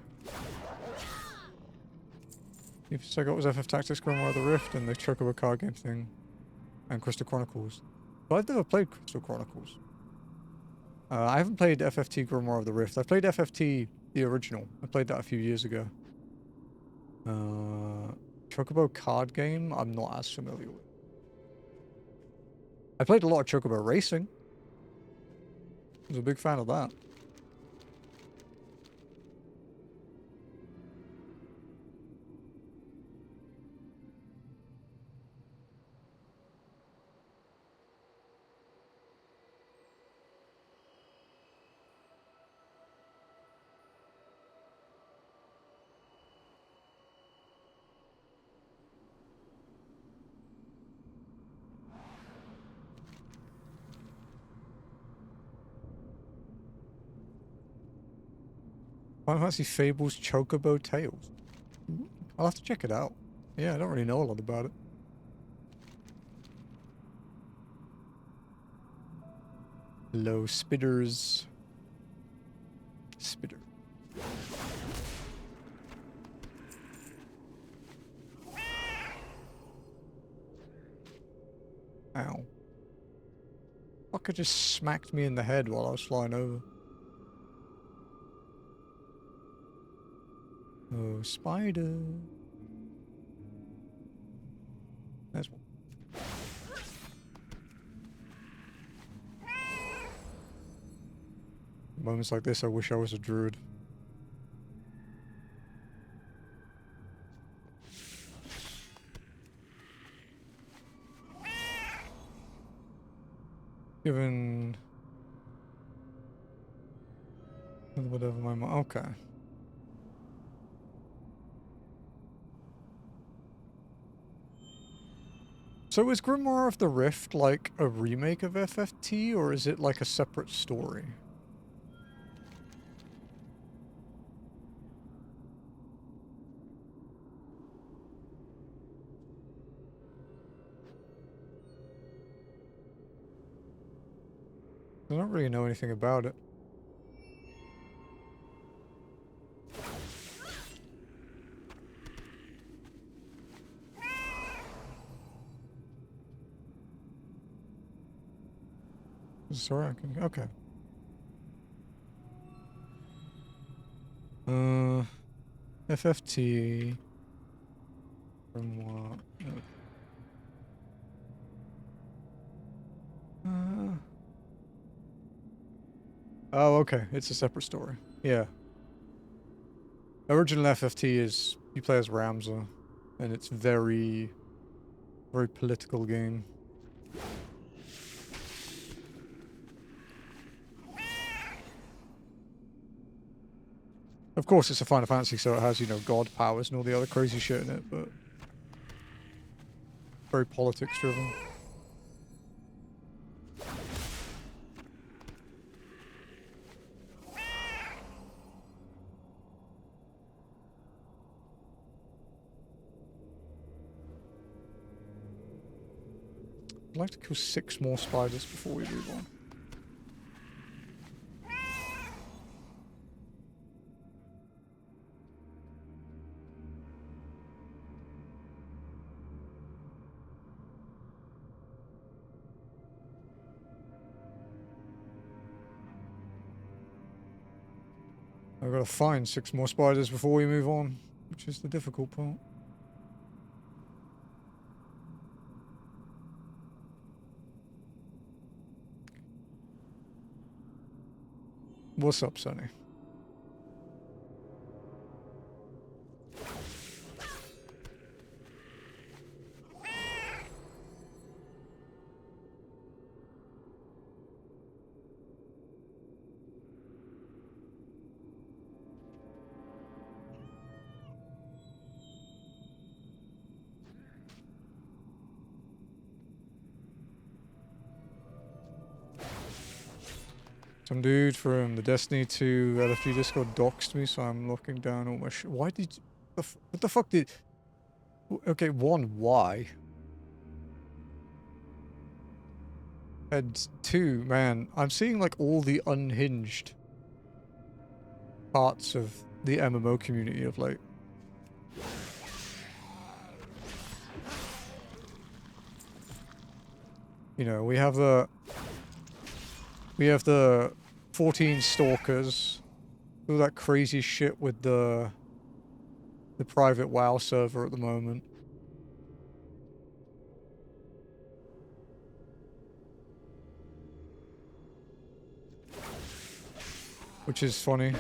So I got was FF Tactics, Grimoire of the Rift, and the Chocobo card game thing, and Crystal Chronicles. But I've never played Crystal Chronicles. I haven't played FFT Grimoire of the Rift. I played FFT, the original. I played that a few years ago. Chocobo card game, I'm not as familiar with. I played a lot of Chocobo Racing. I was a big fan of that. Final Fantasy Fables Chocobo Tales. I'll have to check it out. Yeah, I don't really know a lot about it. Hello, Spitters. Spitter. Ow. Fucker just smacked me in the head while I was flying over. Oh, spider. There's one. Moments like this, I wish I was a druid. Given... whatever my... okay. So is Grimoire of the Rift like a remake of FFT, or is it like a separate story? I don't really know anything about it. Sorry, I can... okay. FFT. From what? Oh, okay. It's a separate story. Yeah. Original FFT is you play as Ramza, and it's very political game. Of course, it's a Final Fantasy, so it has, you know, god powers and all the other crazy shit in it, but very politics driven. I'd like to kill 6 more spiders before we move on. I've got to find 6 more spiders before we move on, which is the difficult part. What's up, Sonny? Some dude from the Destiny 2 LFG Discord doxed me, so I'm locking down all my shit. Why did you... What the fuck did... Okay, one, why? And 2, man, I'm seeing like all the unhinged parts of the MMO community of like... You know, we have the 14 stalkers, all that crazy shit with the private WoW server at the moment. Which is funny.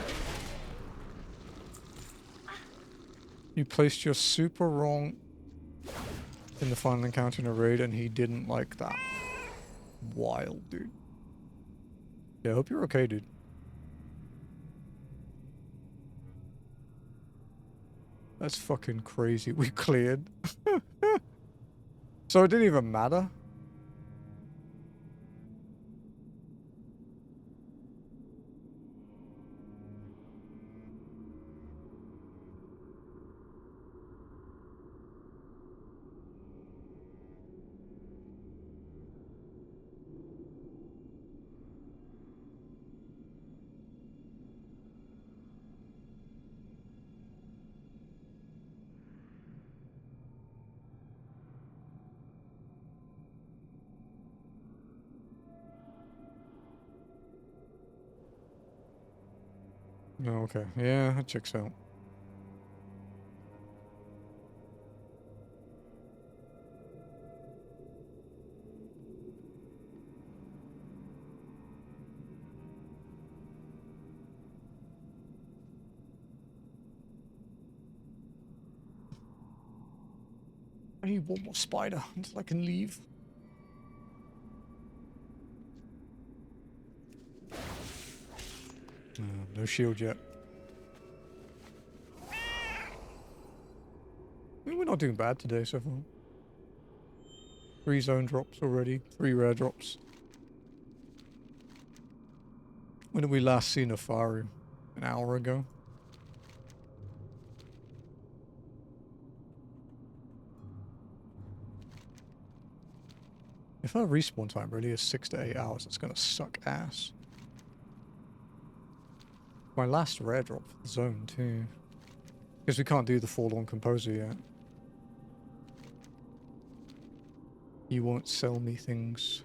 You placed your super wrong in the final encounter in a raid and he didn't like that. Wild, dude. Yeah, I hope you're okay, dude. That's fucking crazy. We cleared. So it didn't even matter? No, okay. Yeah, that checks out. I need one more spider until I can leave. No shield yet. I mean, we're not doing bad today so far. 3 zone drops already. 3 rare drops. When did we last see Nefaru? An hour ago? If our respawn time really is 6 to 8 hours, it's gonna suck ass. My last rare drop for the zone too. Because we can't do the Forlorn Composer yet. You won't sell me things.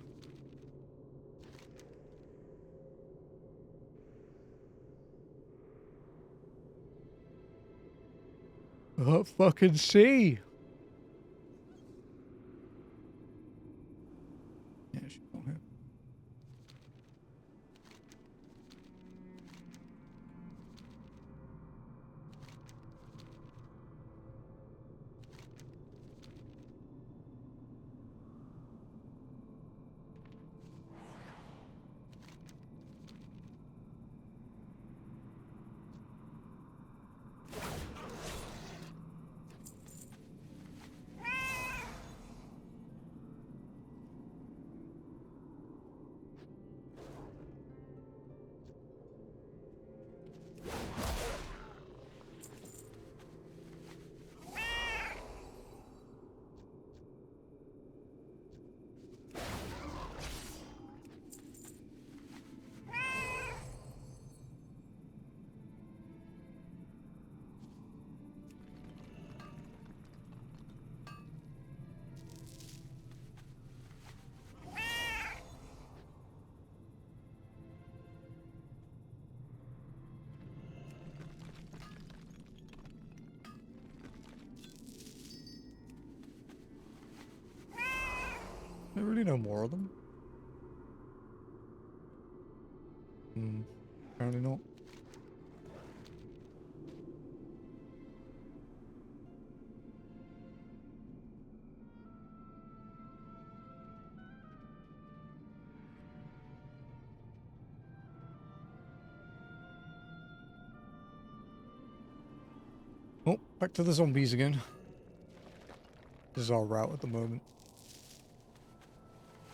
fucking see. Yeah, she's not here. There really no more of them. Apparently not. Oh, back to the zombies again. This is our route at the moment.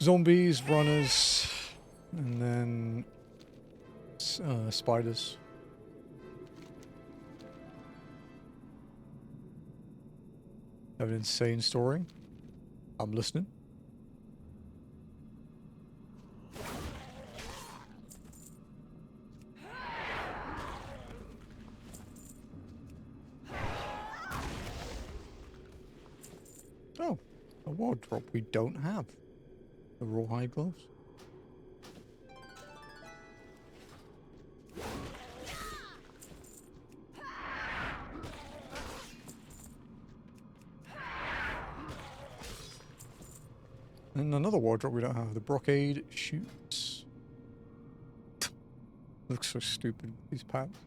Zombies, runners, and then spiders. Have an insane story. I'm listening. Oh, a wardrobe we don't have. The rawhide gloves. And another wardrobe we don't have. The brocade shoes. Looks so stupid, these pants.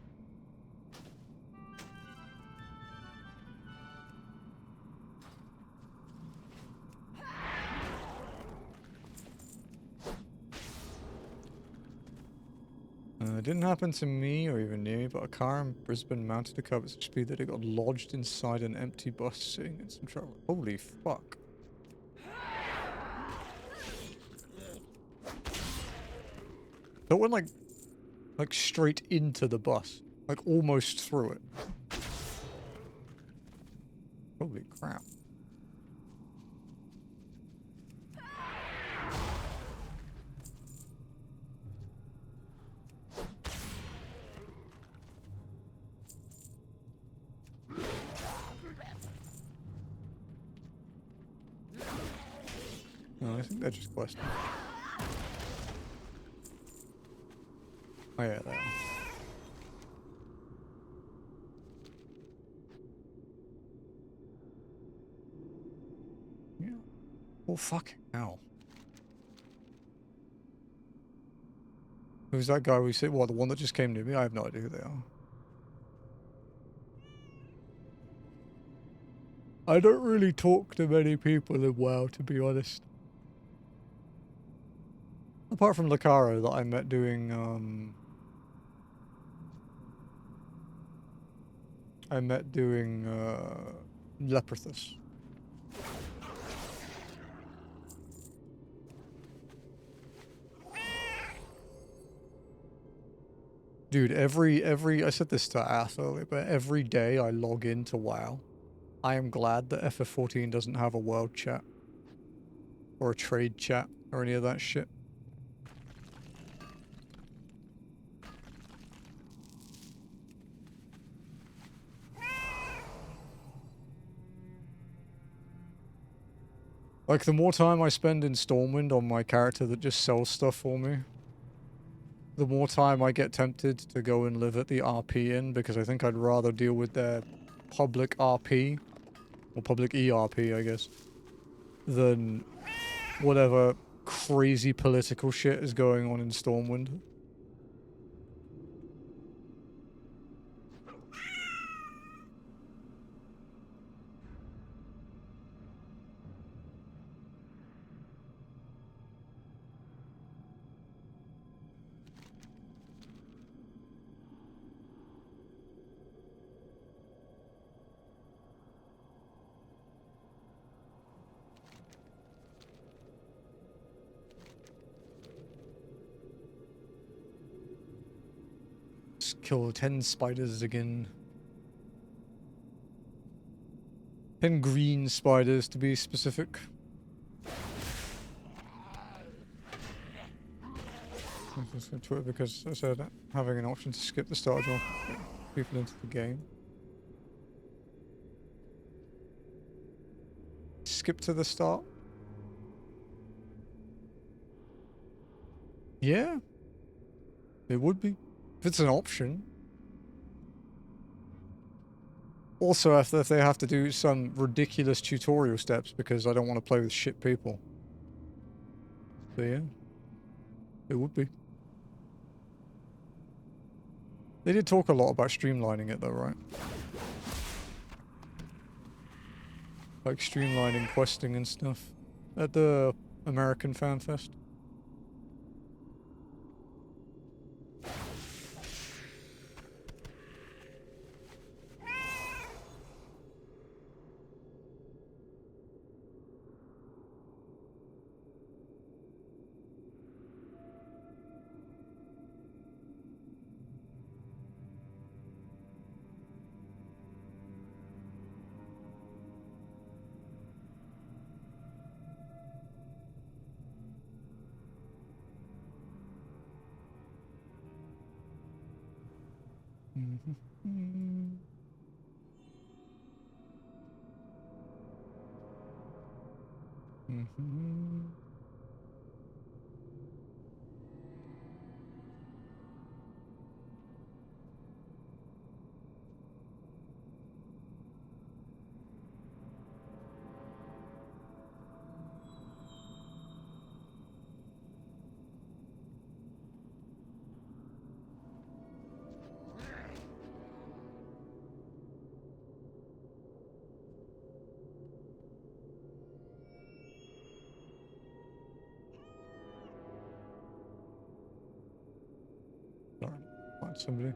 It didn't happen to me or even near me, but a car in Brisbane mounted a curb at such speed that it got lodged inside an empty bus sitting in some trouble. Holy fuck. That went like straight into the bus. Like almost through it. Holy crap. No, I think they're just questing. Oh yeah, they are. Yeah. Oh fucking hell. Who's that guy we see? What, the one that just came near me? I have no idea who they are. I don't really talk to many people in WoW, to be honest. Apart from Lucaro that I met doing, Leprithus. Dude, I said this to Ath earlier, but every day I log into WoW, I am glad that FF14 doesn't have a world chat. Or a trade chat, or any of that shit. Like, the more time I spend in Stormwind on my character that just sells stuff for me, the more time I get tempted to go and live at the RP Inn, because I think I'd rather deal with their public RP, or public ERP, I guess, than whatever crazy political shit is going on in Stormwind. Just kill 10 spiders again. 10 green spiders to be specific. I'm just going to Twitter because I said having an option to skip the start will get people into the game. Skip to the start? Yeah. It would be. If it's an option. Also, if they have to do some ridiculous tutorial steps because I don't want to play with shit people. So yeah. It would be. They did talk a lot about streamlining it though, right? Like streamlining questing and stuff at the American Fan Fest. Sorry, find somebody.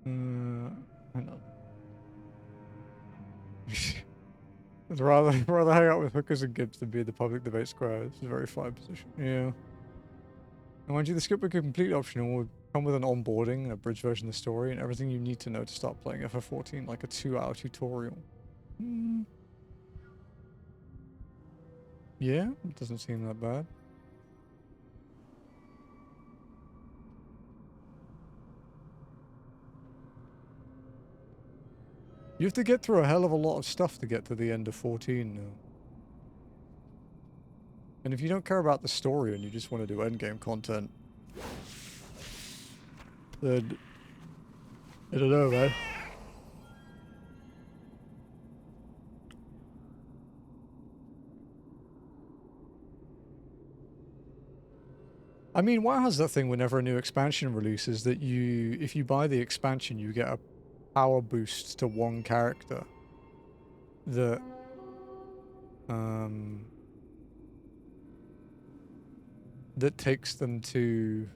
Hang on. I'd rather hang out with hookers and gibbs than be in the public debate square. It's a very fine position. Yeah. And mind you, the skip will be completely optional. Will come with an onboarding and a bridge version of the story and everything you need to know to start playing FF14, like a 2-hour tutorial. Yeah, it doesn't seem that bad. You have to get through a hell of a lot of stuff to get to the end of 14 now. And if you don't care about the story and you just want to do endgame content, then I don't know, man. I mean, WoW has that thing whenever a new expansion releases that if you buy the expansion, you get a power boost to one character that that takes them to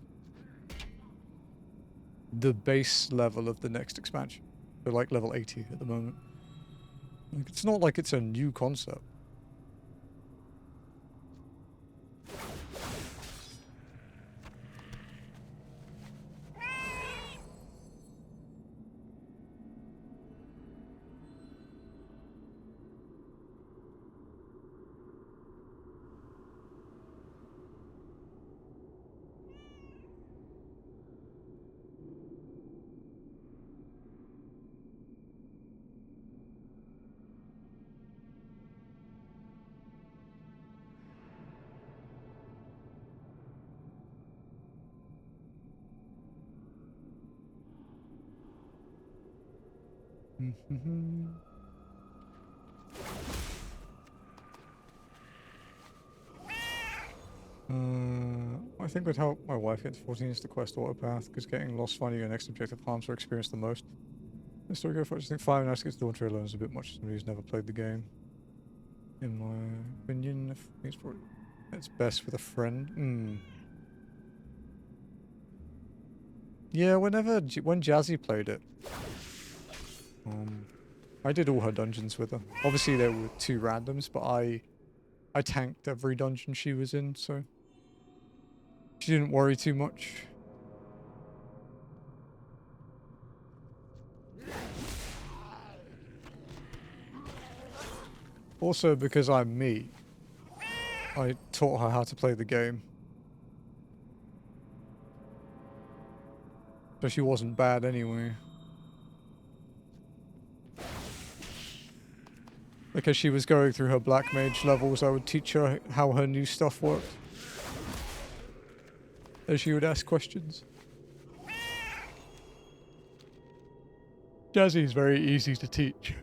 the base level of the next expansion. They're like level 80 at the moment. Like, it's not like it's a new concept. I think would help my wife get to 14 is the quest autopath, because getting lost finding your next objective harms her experience the most. Let's still go for it. I just think 5 nights gets Dawn Trail alone is a bit much for somebody who's never played the game. In my opinion, it's best with a friend. Yeah, when Jazzy played it, I did all her dungeons with her. Obviously there were 2 randoms, but I tanked every dungeon she was in, so she didn't worry too much. Also, because I'm me, I taught her how to play the game. So she wasn't bad anyway. Because she was going through her Black Mage levels, I would teach her how her new stuff worked. And she would ask questions. Jazzy is very easy to teach.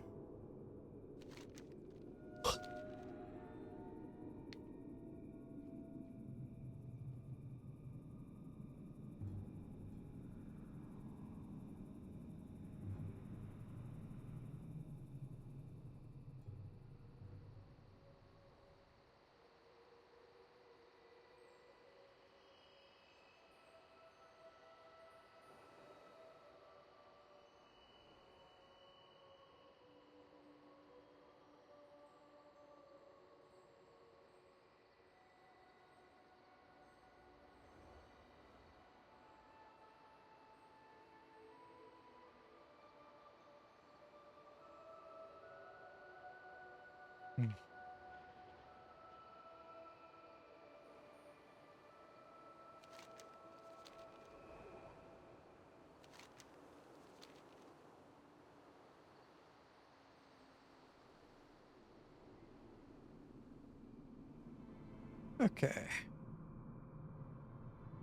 Okay.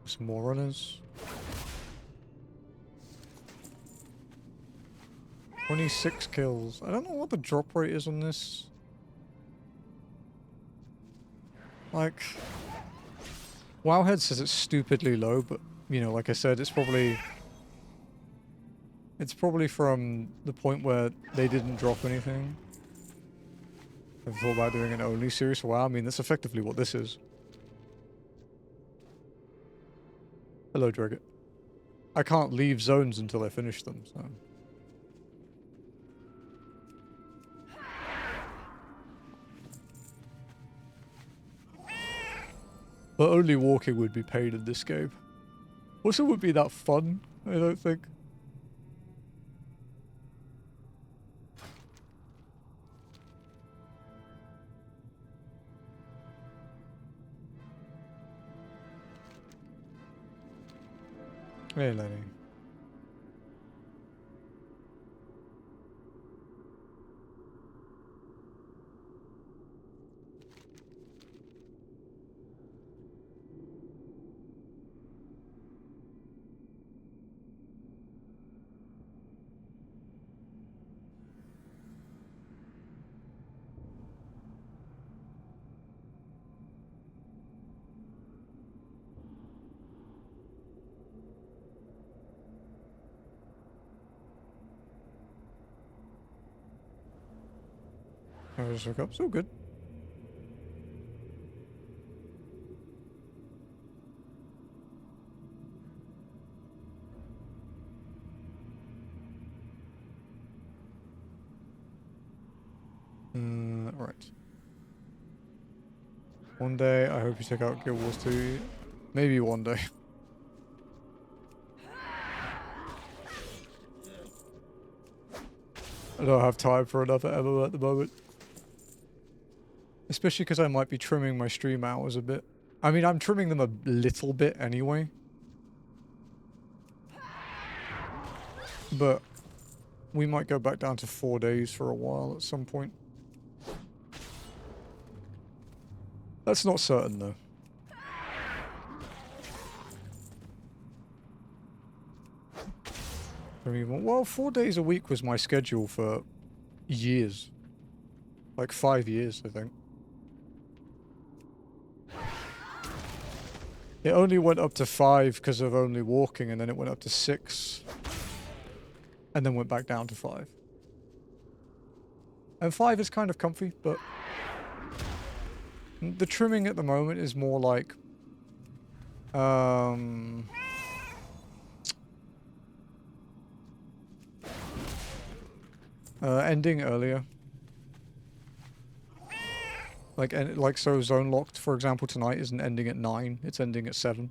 Some more runners. 26 kills. I don't know what the drop rate is on this. Like, Wowhead says it's stupidly low, but, you know, like I said, it's probably from the point where they didn't drop anything. I've thought about doing an only series for WoW. I mean, that's effectively what this is. Hello, Dragget. I can't leave zones until I finish them, so... But only walking would be paid in this game. Also, would be that fun, I don't think. Hey, Lenny. I just woke up. So good. Right. One day, I hope you check out Guild Wars 2. Maybe one day. I don't have time for another MMO at the moment. Especially because I might be trimming my stream hours a bit. I mean, I'm trimming them a little bit anyway. But we might go back down to 4 days for a while at some point. That's not certain though. I mean, well, 4 days a week was my schedule for years. Like 5 years, I think. It only went up to 5 because of only walking, and then it went up to 6. And then went back down to 5. And 5 is kind of comfy, but the trimming at the moment is more like ending earlier. Like so Zonelocked, for example, tonight isn't ending at 9, it's ending at 7.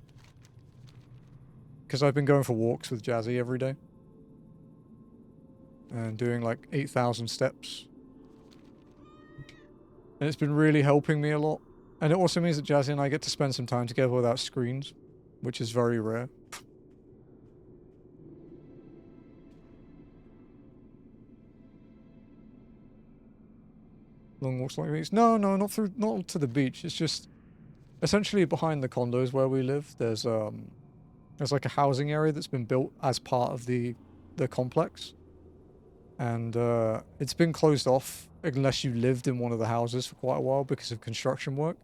Because I've been going for walks with Jazzy every day. And doing like 8,000 steps. And it's been really helping me a lot. And it also means that Jazzy and I get to spend some time together without screens, which is very rare. Long walks like these? No, not to the beach. It's just essentially behind the condos where we live. There's like a housing area that's been built as part of the complex. And it's been closed off unless you lived in one of the houses for quite a while because of construction work.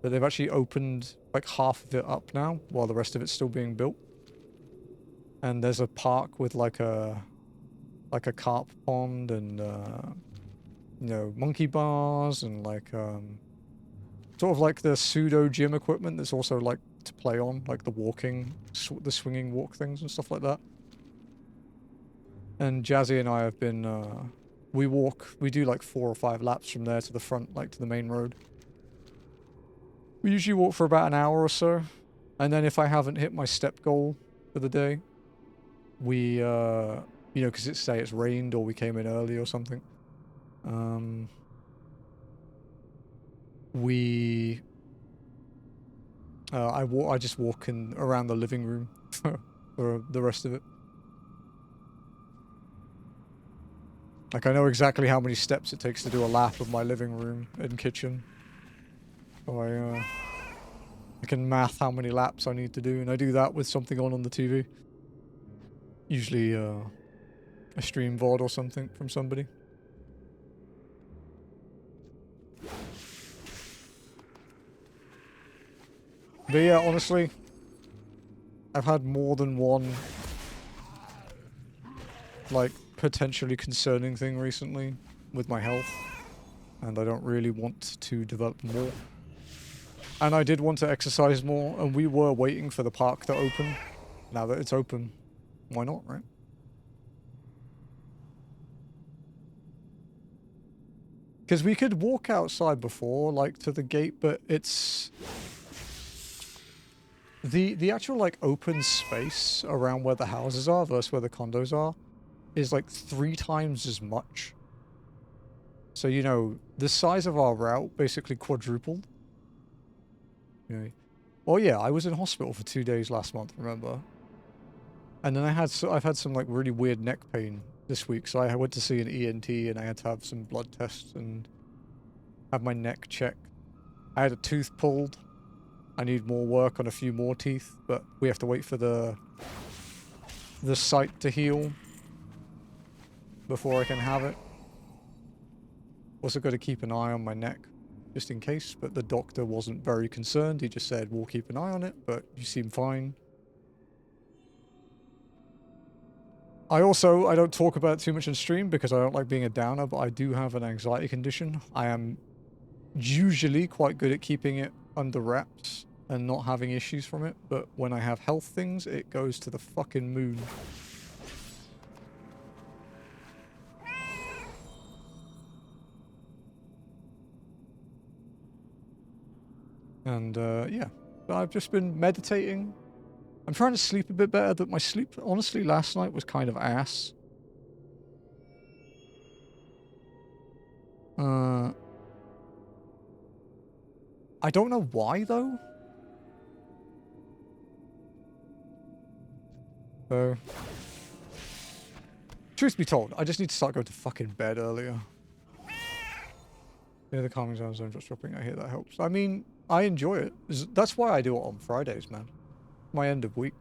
But they've actually opened like half of it up now while the rest of it's still being built. And there's a park with like a carp pond and you know, monkey bars and like sort of like the pseudo gym equipment that's also like to play on, like the swinging walk things and stuff like that. And Jazzy and I have been, we do like 4 or 5 laps from there to the front, like to the main road. We usually walk for about an hour or so. And then if I haven't hit my step goal for the day, we, you know, because it's rained or we came in early or something. I just walk around the living room for the rest of it. Like, I know exactly how many steps it takes to do a lap of my living room and kitchen. So I can math how many laps I need to do, and I do that with something on the TV. Usually, a stream VOD or something from somebody. But yeah, honestly, I've had more than one, like, potentially concerning thing recently with my health, and I don't really want to develop more. And I did want to exercise more, and we were waiting for the park to open. Now that it's open, why not, right? Because we could walk outside before, like, to the gate, but it's... The actual, like, open space around where the houses are versus where the condos are is, like, 3 times as much. So, you know, the size of our route basically quadrupled. You know, well, yeah, I was in hospital for 2 days last month, remember? And then I've had some, like, really weird neck pain this week, so I went to see an ENT and I had to have some blood tests and have my neck checked. I had a tooth pulled. I need more work on a few more teeth, but we have to wait for the site to heal before I can have it. Also got to keep an eye on my neck, just in case, but the doctor wasn't very concerned. He just said, we'll keep an eye on it, but you seem fine. I don't talk about it too much on stream because I don't like being a downer, but I do have an anxiety condition. I am usually quite good at keeping it under wraps and not having issues from it, but when I have health things, it goes to the fucking moon. And yeah, but I've just been meditating. I'm trying to sleep a bit better, but my sleep, honestly, last night was kind of ass. I don't know why, though. So, truth be told, I just need to start going to fucking bed earlier. Yeah, the calming sounds I'm just dropping. I hear that helps. I mean, I enjoy it. That's why I do it on Fridays, man. My end of week.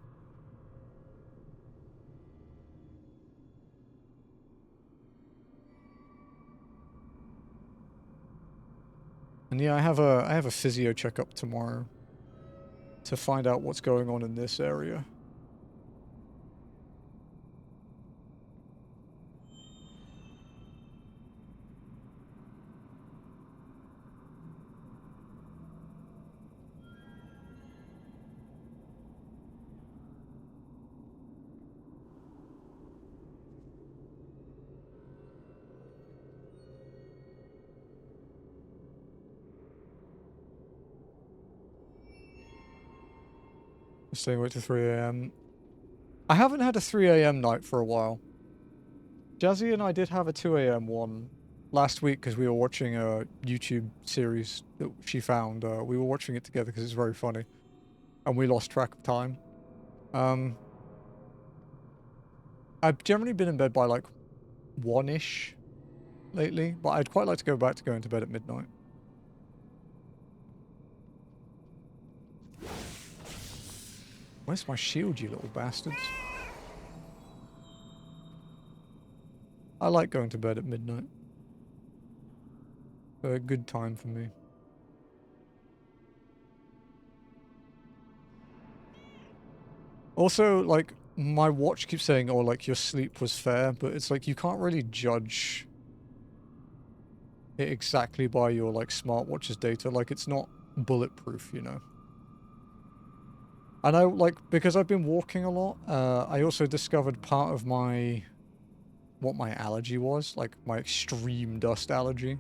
And yeah, I have a physio checkup tomorrow to find out what's going on in this area. Staying awake to 3 a.m. I haven't had a 3 a.m. night for a while. Jazzy and I did have a 2 a.m. one last week because we were watching a YouTube series that she found. We were watching it together because it's very funny. And we lost track of time. I've generally been in bed by like 1-ish lately, but I'd quite like to go back to going to bed at midnight. Where's my shield, you little bastards? I like going to bed at midnight. A good time for me. Also, like, my watch keeps saying, oh, like, your sleep was fair, but it's like, you can't really judge it exactly by your, like, smartwatch's data. Like, it's not bulletproof, you know? And I, like, because I've been walking a lot, I also discovered part of what my allergy was, like, my extreme dust allergy.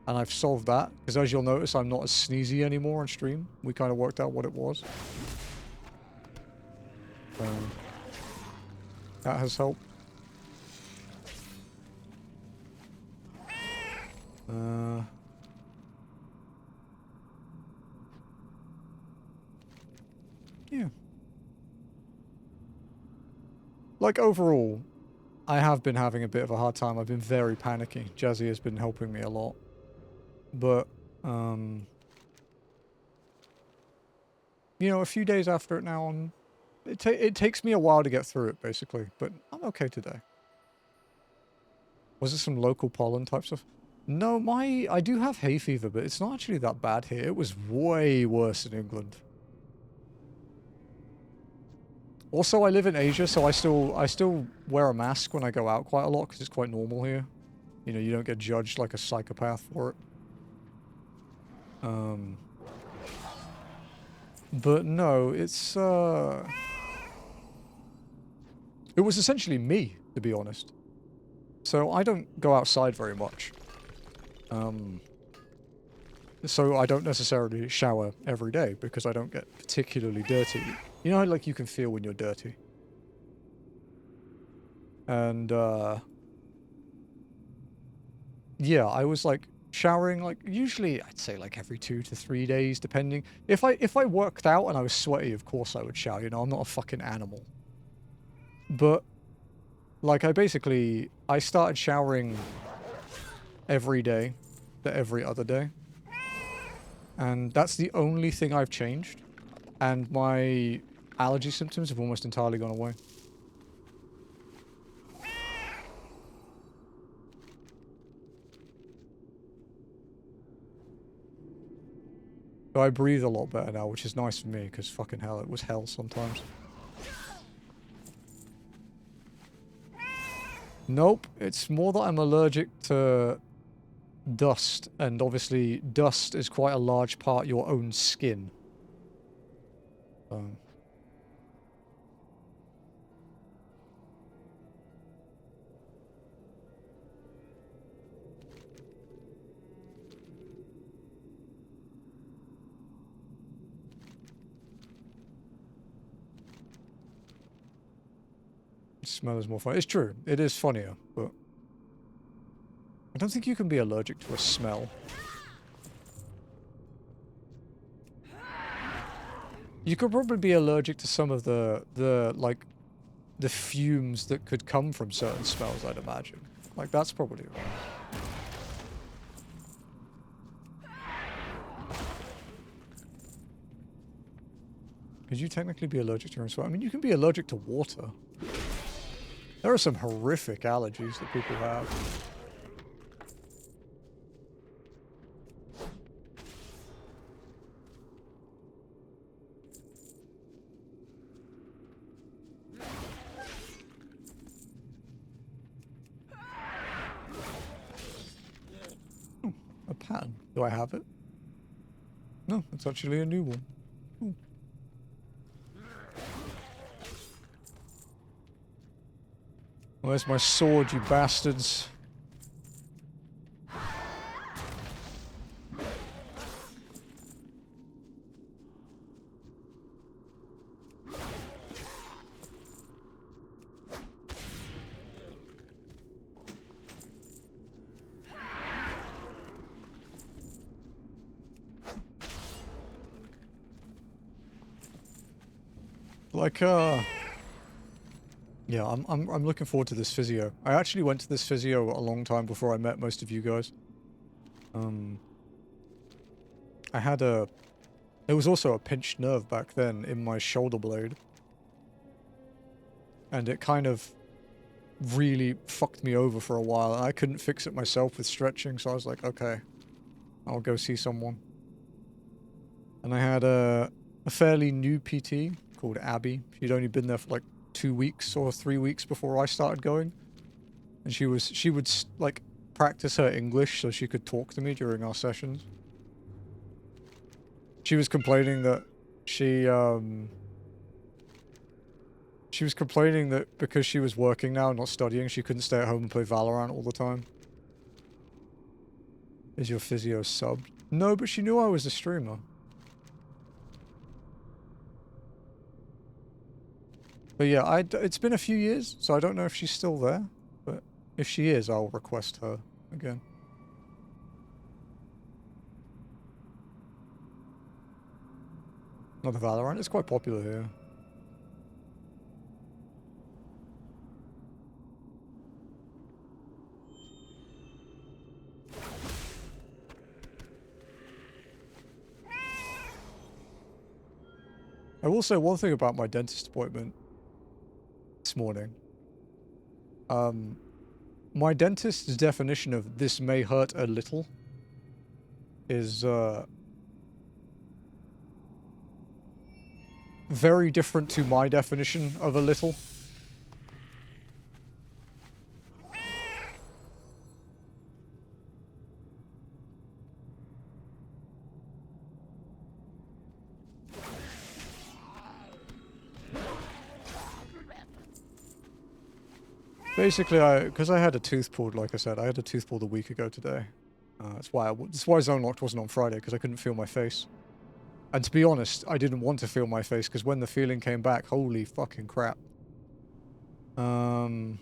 And I've solved that, because as you'll notice, I'm not as sneezy anymore on stream. We kind of worked out what it was. That has helped. Yeah. Like, overall, I have been having a bit of a hard time. I've been very panicky. Jazzy has been helping me a lot. But, you know, a few days after it now, it takes me a while to get through it, basically. But I'm okay today. Was it some local pollen type stuff? No, I do have hay fever, but it's not actually that bad here. It was way worse in England. Also, I live in Asia, so I still wear a mask when I go out quite a lot, because it's quite normal here. You know, you don't get judged like a psychopath for it. But no, it's, it was essentially me, to be honest. So I don't go outside very much. So I don't necessarily shower every day, because I don't get particularly dirty. You know how, like, you can feel when you're dirty? And, yeah, I was, like, showering, like, usually, I'd say, like, every 2 to 3 days, depending. If I worked out and I was sweaty, of course I would shower, you know? I'm not a fucking animal. But, like, I started showering every day to every other day. And that's the only thing I've changed. And my allergy symptoms have almost entirely gone away. So I breathe a lot better now, which is nice for me, because fucking hell, it was hell sometimes. Nope, it's more that I'm allergic to dust, and obviously dust is quite a large part of your own skin. Smell is more fun. It's true. It is funnier, but I don't think you can be allergic to a smell. You could probably be allergic to some of the fumes that could come from certain smells, I'd imagine. Like, that's probably right. Could you technically be allergic to your own sweat? I mean, you can be allergic to water. There are some horrific allergies that people have. Oh, a pattern. Do I have it? No, it's actually a new one. Ooh. Where's my sword, you bastards? Like, yeah, I'm looking forward to this physio. I actually went to this physio a long time before I met most of you guys. I had a... There was also a pinched nerve back then in my shoulder blade. And it kind of really fucked me over for a while. And I couldn't fix it myself with stretching, so I was like, okay, I'll go see someone. And I had a fairly new PT called Abby. She'd only been there for like 2 weeks or 3 weeks before I started going. And she would like practice her English so she could talk to me during our sessions. She was complaining that she was complaining that because she was working now and not studying, she couldn't stay at home and play Valorant all the time. Is your physio subbed? No, but she knew I was a streamer. But yeah, it's been a few years, so I don't know if she's still there. But if she is, I'll request her again. Not the Valorant, it's quite popular here. I will say one thing about my dentist appointment this morning. My dentist's definition of "this may hurt a little" is very different to my definition of a little. Basically, because I had a tooth pulled, like I said, I had a tooth pulled a week ago today. That's why Zonelocked wasn't on Friday, because I couldn't feel my face. And to be honest, I didn't want to feel my face, because when the feeling came back, holy fucking crap. But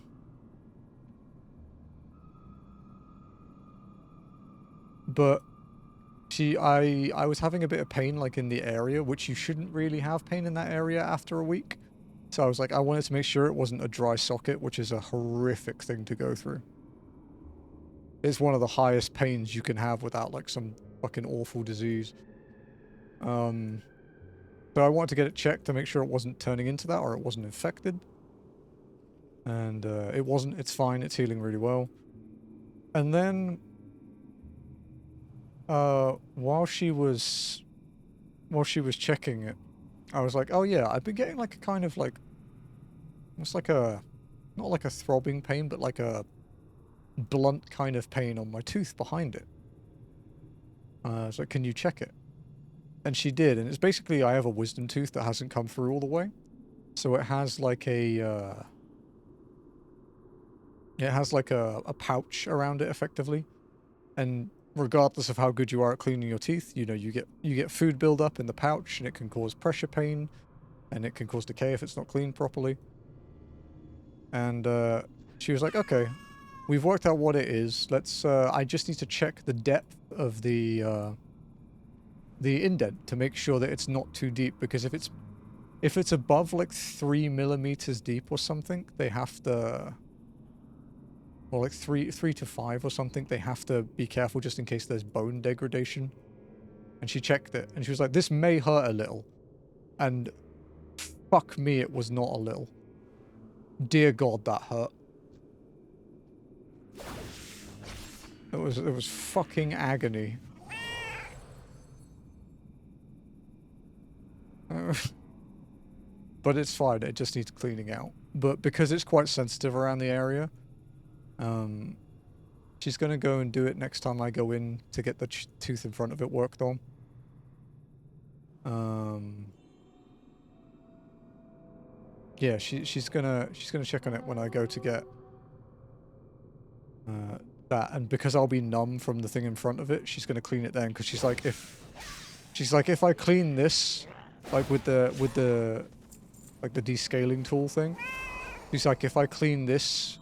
I was having a bit of pain, like, in the area, which you shouldn't really have pain in that area after a week. So I was like, I wanted to make sure it wasn't a dry socket, which is a horrific thing to go through. It's one of the highest pains you can have without, like, some fucking awful disease. So I wanted to get it checked to make sure it wasn't turning into that, or it wasn't infected. And it wasn't. It's fine. It's healing really well. And then while she was checking it, I was like, oh yeah, I've been getting like a kind of like, it's like a, not like a throbbing pain, but like a blunt kind of pain on my tooth behind it. I was like, can you check it? And she did, and it's basically, I have a wisdom tooth that hasn't come through all the way. So it has like a, a pouch around it effectively. And regardless of how good you are at cleaning your teeth, you know, you get food buildup in the pouch, and it can cause pressure pain, and it can cause decay if it's not cleaned properly. And she was like, okay, we've worked out what it is. Let's, I just need to check the depth of the indent to make sure that it's not too deep, because if it's above like 3 millimeters deep or something, they have to, or like 3 to 5 or something, they have to be careful just in case there's bone degradation. And she checked it, and she was like, this may hurt a little. And fuck me, it was not a little. Dear God, that hurt. It was fucking agony. But it's fine, it just needs cleaning out. But because it's quite sensitive around the area, she's gonna go and do it next time I go in to get the tooth in front of it worked on. Yeah, she's gonna check on it when I go to get that, and because I'll be numb from the thing in front of it, she's gonna clean it then, because she's like, if I clean this, like with the like the descaling tool thing, she's like, if I clean this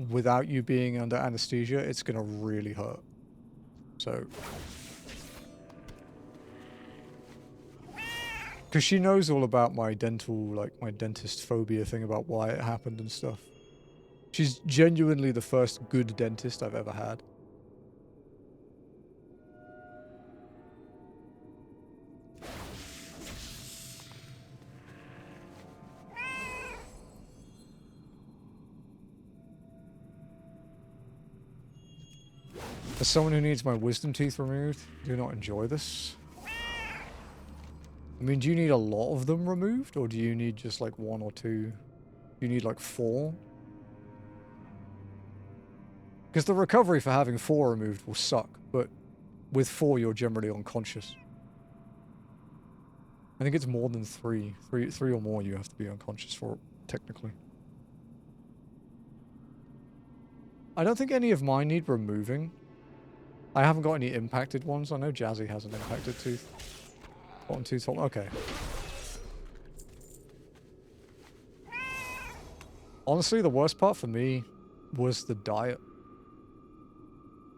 without you being under anesthesia, it's gonna really hurt. So, because she knows all about my dental, like my dentist phobia thing about why it happened and stuff. She's genuinely the first good dentist I've ever had. As someone who needs my wisdom teeth removed, do not enjoy this. I mean, do you need a lot of them removed, or do you need just like 1 or 2? Do you need like 4? Because the recovery for having 4 removed will suck, but with 4 you're generally unconscious. I think it's more than 3. 3 or more you have to be unconscious for, technically. I don't think any of mine need removing. I haven't got any impacted ones. I know Jazzy has an impacted tooth. Bottom tooth, okay. Honestly, the worst part for me was the diet.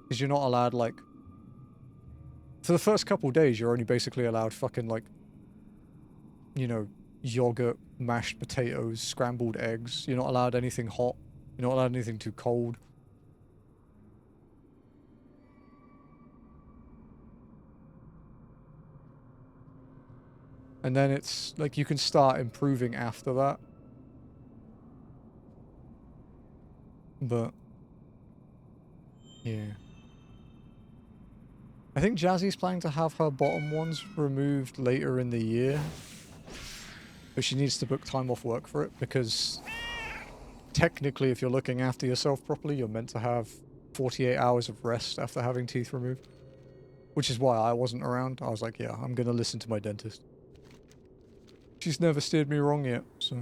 Because you're not allowed, like... For the first couple days, you're only basically allowed fucking, like... You know, yogurt, mashed potatoes, scrambled eggs. You're not allowed anything hot. You're not allowed anything too cold. And then it's, like, you can start improving after that. But... yeah. I think Jazzy's planning to have her bottom ones removed later in the year. But she needs to book time off work for it, because... technically, if you're looking after yourself properly, you're meant to have 48 hours of rest after having teeth removed. Which is why I wasn't around. I was like, yeah, I'm gonna listen to my dentist. She's never steered me wrong yet, so...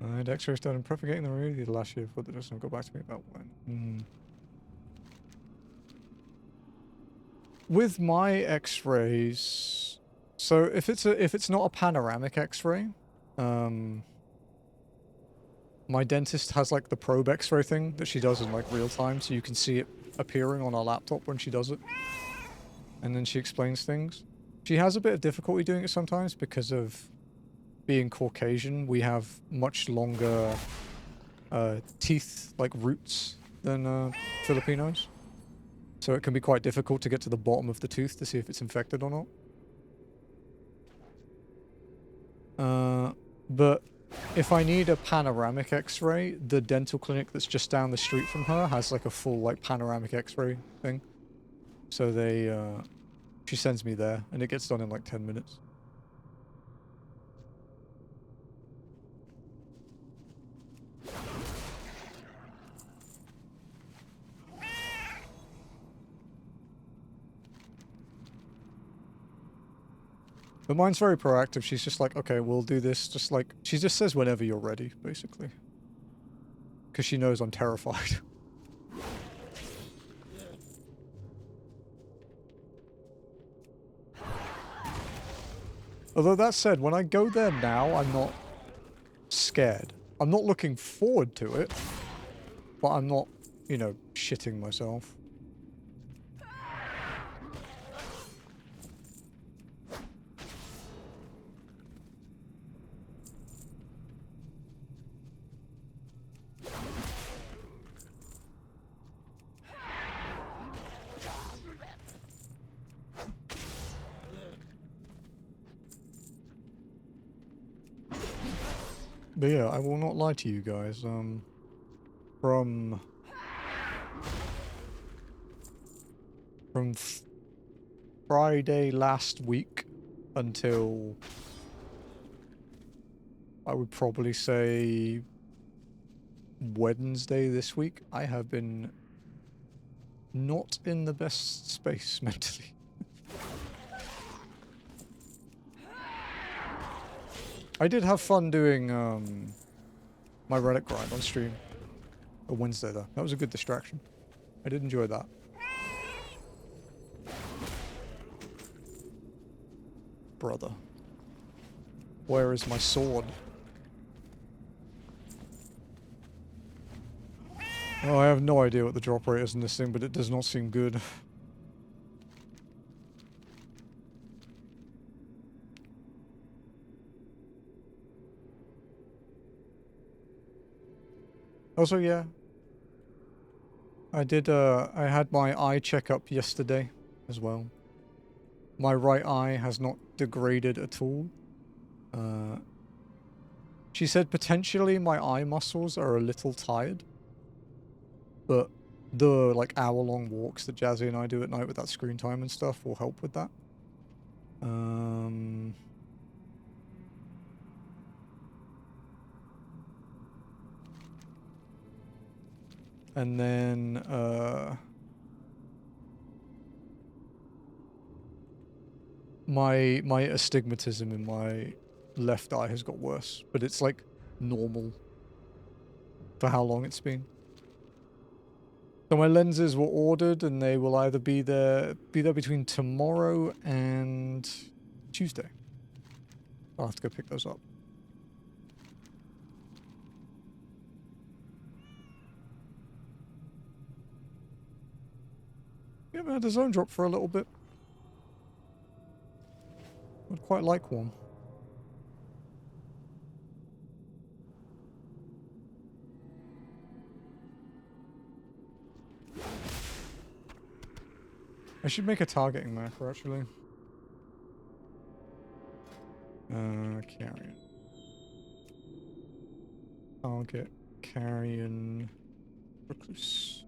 And X-rays done in propagating the remedy the last year before the doesn't go back to me about when. With my X-rays, so if it's not a panoramic X-ray, my dentist has like the probe X-ray thing that she does in like real time, so you can see it appearing on our laptop when she does it, and then she explains things. She has a bit of difficulty doing it sometimes because of being Caucasian. We have much longer teeth, like roots, than Filipinos. So it can be quite difficult to get to the bottom of the tooth to see if it's infected or not. But if I need a panoramic x-ray, the dental clinic that's just down the street from her has like a full like panoramic x-ray thing. So she sends me there and it gets done in like 10 minutes. But mine's very proactive. She's just like, okay, we'll do this. Just like, she just says whenever you're ready, basically. Because she knows I'm terrified. Although that said, when I go there now, I'm not scared. I'm not looking forward to it. But I'm not, you know, shitting myself. But yeah, I will not lie to you guys. From Friday last week until I would probably say Wednesday this week, I have been not in the best space mentally. I did have fun doing my Reddit grind on stream. On Wednesday though. That was a good distraction. I did enjoy that. Brother. Where is my sword? Oh, I have no idea what the drop rate is in this thing, but it does not seem good. Also, yeah. I had my eye checkup yesterday as well. My right eye has not degraded at all. She said potentially my eye muscles are a little tired. But the, like, hour-long walks that Jazzy and I do at night with that screen time and stuff will help with that. And then, my astigmatism in my left eye has got worse, but it's like normal for how long it's been. So my lenses were ordered and they will either be there between tomorrow and Tuesday. I'll have to go pick those up. We haven't had a zone drop for a little bit. I'd quite like one. I should make a targeting macro, actually. Carrion. Target, carrion, recluse.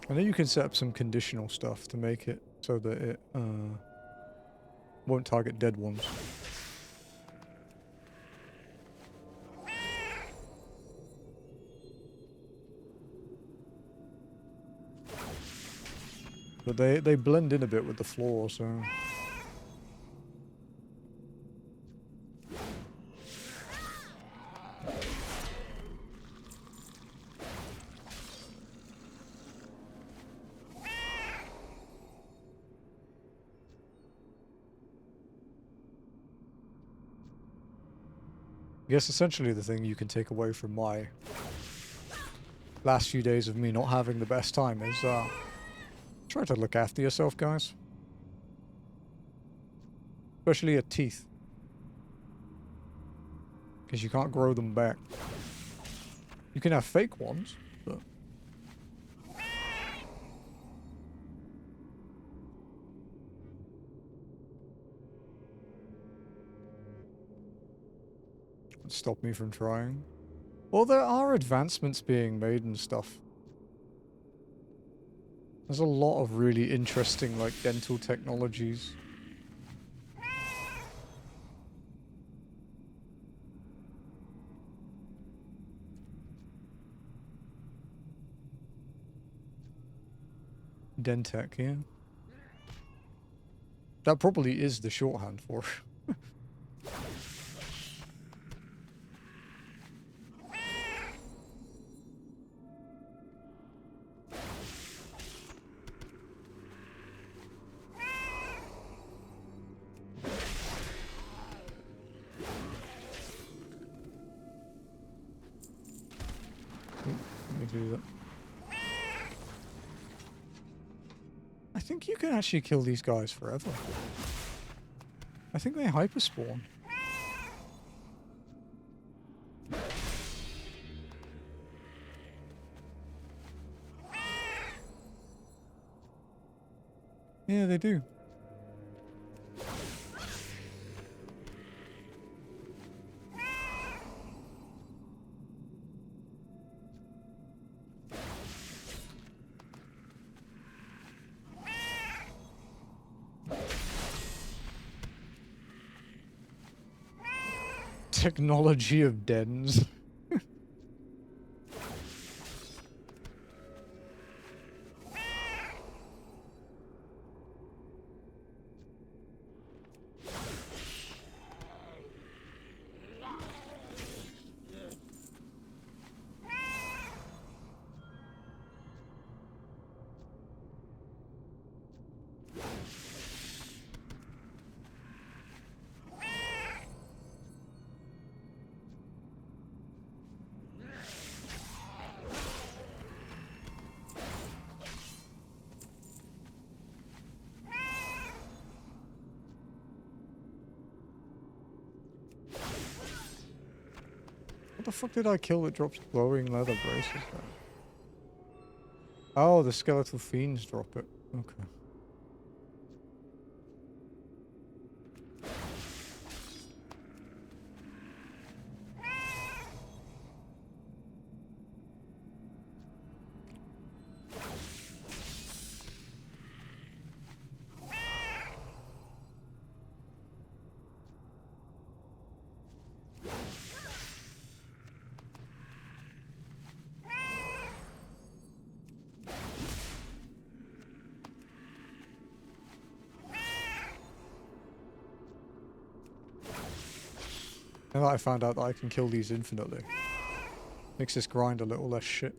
I know you can set up some conditional stuff to make it so that it won't target dead ones. But they blend in a bit with the floor, so... I guess essentially the thing you can take away from my last few days of me not having the best time is, try to look after yourself, guys. Especially your teeth. Because you can't grow them back. You can have fake ones, but stop me from trying. Well, there are advancements being made and stuff. There's a lot of really interesting, like, dental technologies. Dentech, yeah. That probably is the shorthand for it. Let me do that. I think you can actually kill these guys forever. I think they hyperspawn. Yeah, they do. Technology of dens. What the fuck did I kill that drops glowing leather braces then? Oh, the skeletal fiends drop it. Okay. Now that I found out that I can kill these infinitely, makes this grind a little less shit.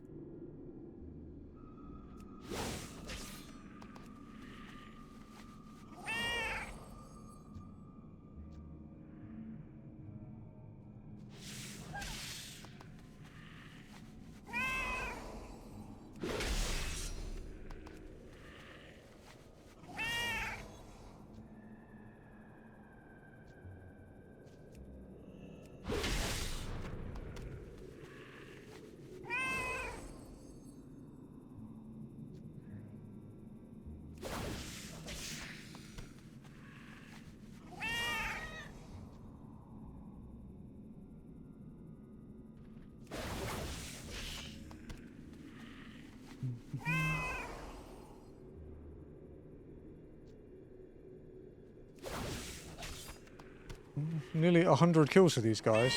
Nearly 100 kills for these guys,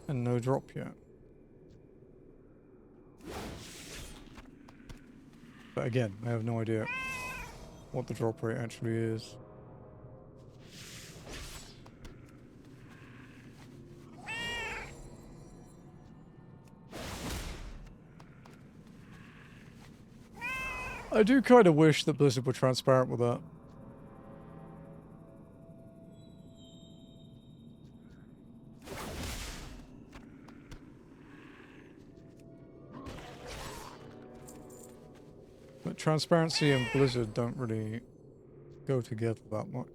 and no drop yet. But again, I have no idea what the drop rate actually is. I do kind of wish that Blizzard were transparent with that. But transparency and Blizzard don't really go together that much.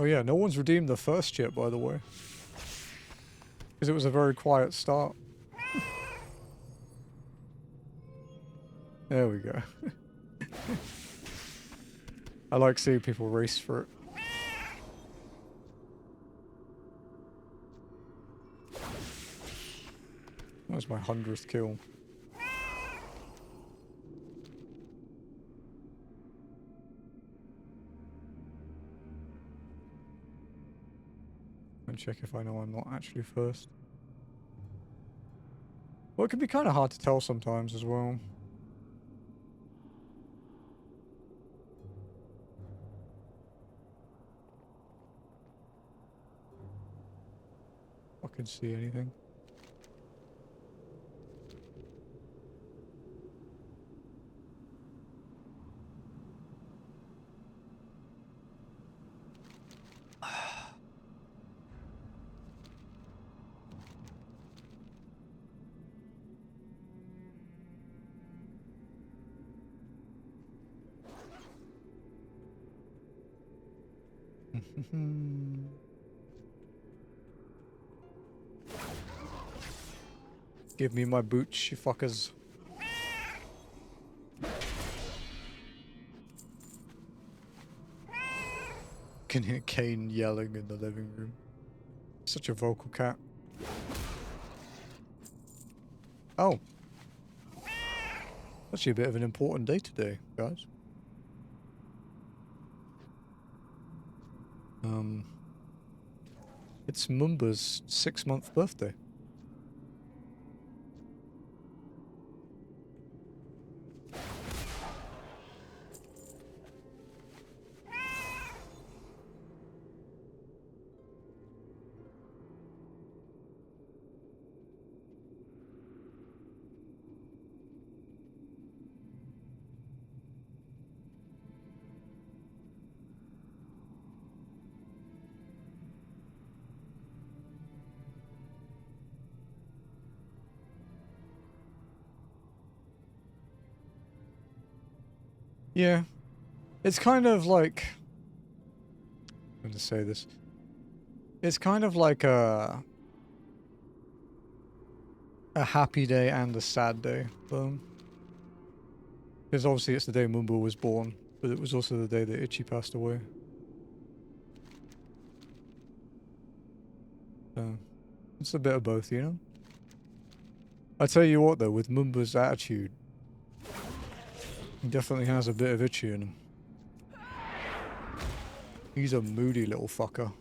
Oh yeah, no one's redeemed the first yet, by the way. Because it was a very quiet start. There we go. I like seeing people race for it. That was my 100th kill. And check if I know I'm not actually first. Well, it can be kind of hard to tell sometimes as well. I can see anything. Give me my boots, you fuckers. Can hear Kane yelling in the living room. Such a vocal cat. Oh. Actually a bit of an important day today, guys. It's Mumba's 6-month birthday. Yeah. It's kind of like... I'm going to say this. It's kind of like a happy day and a sad day for them. Because obviously it's the day Mumba was born, but it was also the day that Itchy passed away. So, it's a bit of both, you know? I tell you what though, with Mumba's attitude, he definitely has a bit of Itchy in him. He's a moody little fucker.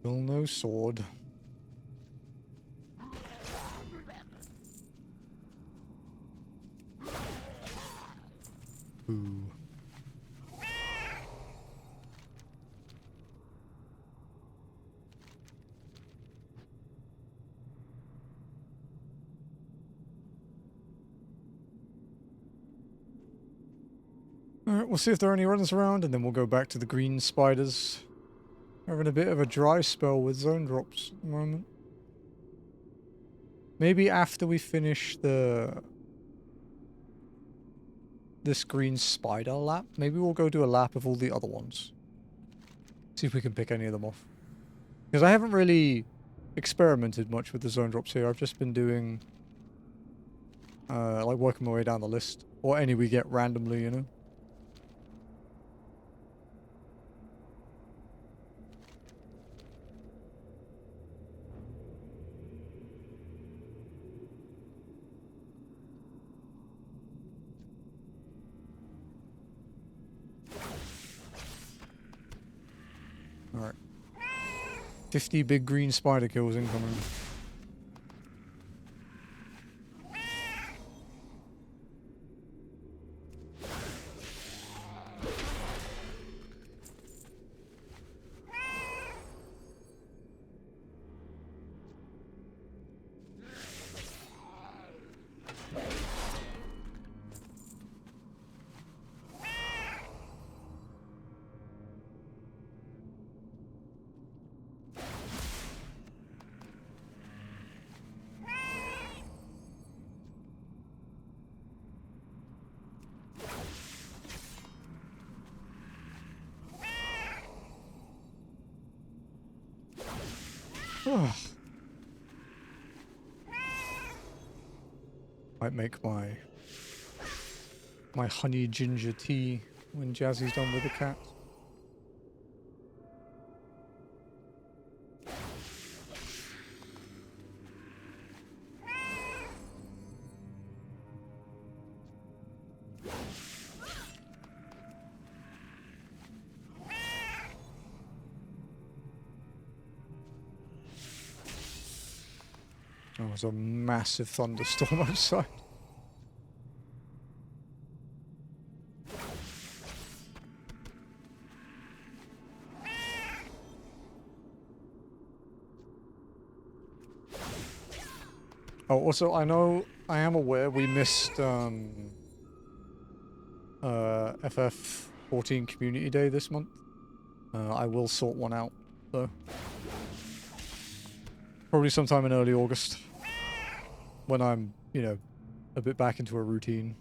Still no sword. Ooh. Alright, we'll see if there are any runners around, and then we'll go back to the green spiders. Having a bit of a dry spell with zone drops at the moment. Maybe after we finish this green spider lap, maybe we'll go do a lap of all the other ones. See if we can pick any of them off. Because I haven't really experimented much with the zone drops here. I've just been doing, like working my way down the list. Or any we get randomly, you know? Alright. 50 big green spider kills incoming. Might make my honey ginger tea when Jazzy's done with the cat. Oh, there's a massive thunderstorm outside. Oh, also, I am aware we missed FF14 Community Day this month. I will sort one out, though. Probably sometime in early August. When I'm, you know, a bit back into a routine.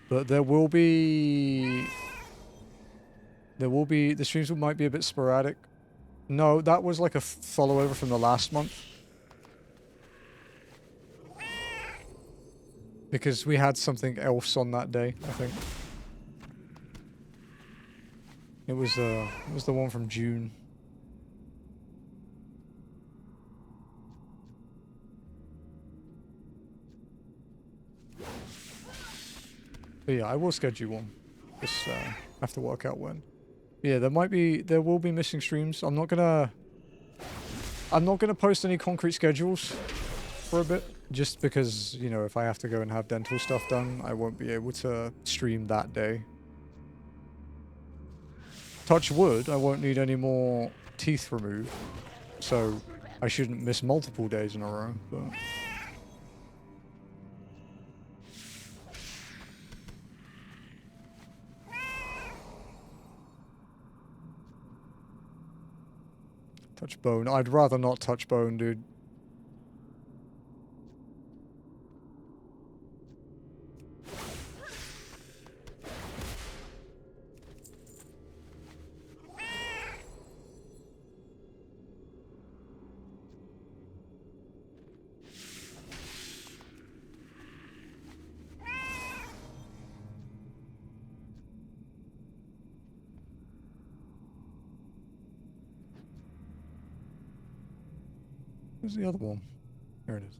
But there will be... The streams might be a bit sporadic. No, that was like a follow over from the last month. Because we had something else on that day, I think. It was the one from June. But yeah, I will schedule one. Just have to work out when. Yeah, there will be missing streams. I'm not gonna post any concrete schedules for a bit, just because, you know, if I have to go and have dental stuff done, I won't be able to stream that day. Touch wood, I won't need any more teeth removed, so I shouldn't miss multiple days in a row, but... Touch bone. I'd rather not touch bone, dude. Where's the other one? There it is.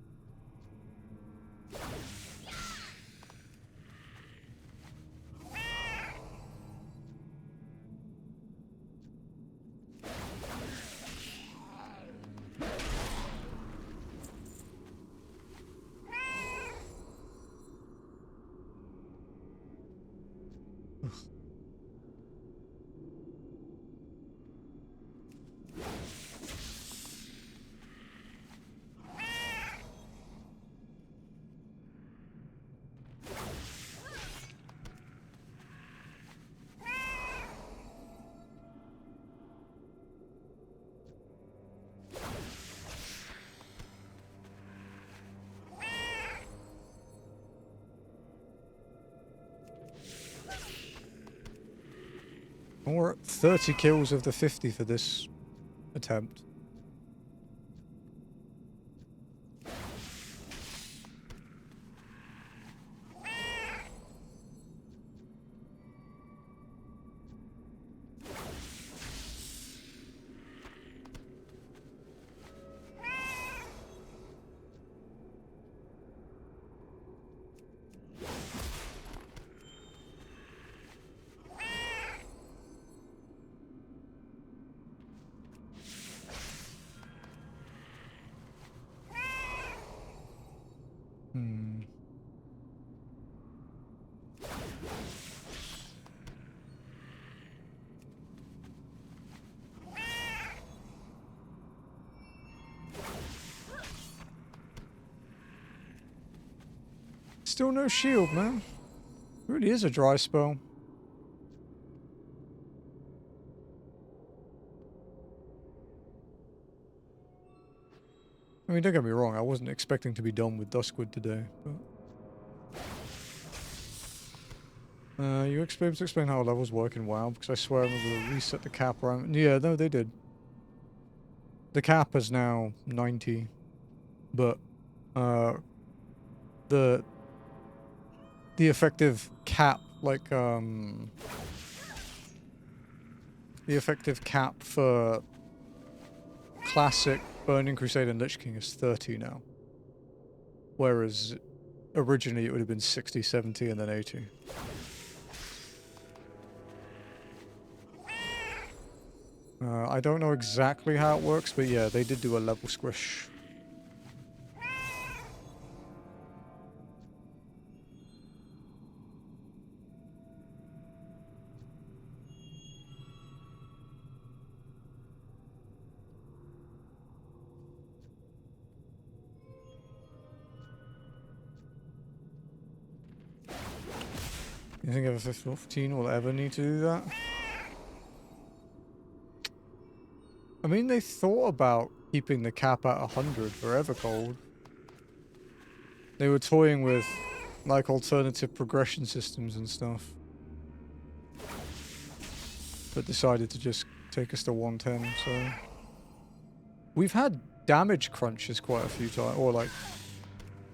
We're at 30 kills of the 50 for this attempt. Hmm. Still no shield, man. It really is a dry spell. I mean, don't get me wrong, I wasn't expecting to be done with Duskwood today, but... you able to explain how levels work in WoW? Because I swear I remember reset the cap around... Yeah, no, they did. The cap is now 90, but, the effective cap, like, the effective cap for classic Burning Crusade and Lich King is 30 now. Whereas originally it would have been 60, 70, and then 80. I don't know exactly how it works, but yeah, they did do a level squish. You think ever 15 will ever need to do that? I mean, they thought about keeping the cap at 100 for Evercold. They were toying with, like, alternative progression systems and stuff. But decided to just take us to 110, so... We've had damage crunches quite a few times, or like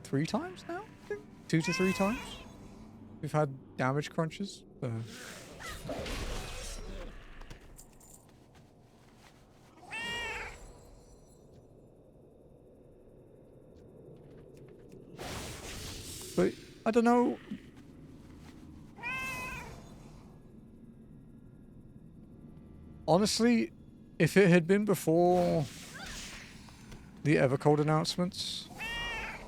3 times now, I think? 2 to 3 times? We've had damage crunches, so... But, I don't know... Honestly, if it had been before the Evercold announcements,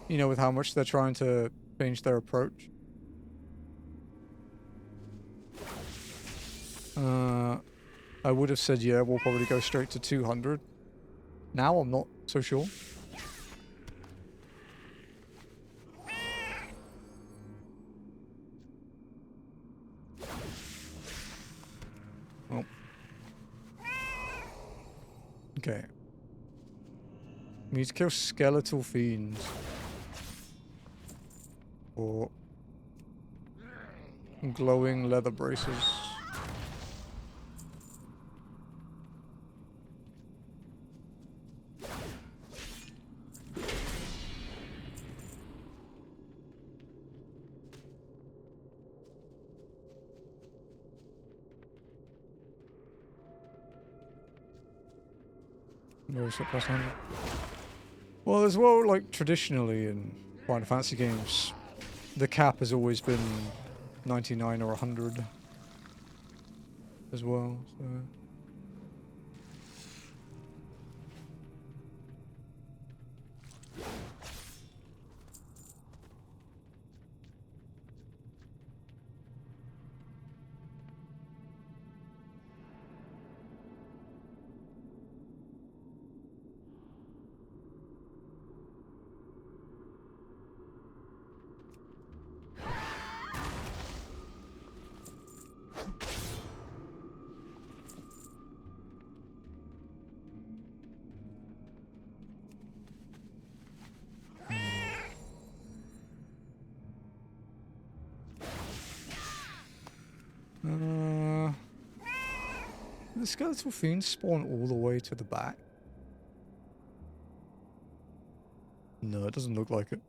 you know, with how much they're trying to change their approach, I would have said, yeah, we'll probably go straight to 200. Now I'm not so sure. Oh. Okay. We need to kill skeletal fiends. Or glowing leather braces. Well, as well, like, traditionally in Final Fantasy games, the cap has always been 99 or 100 as well, so... The skeletal fiends spawn all the way to the back? No, it doesn't look like it.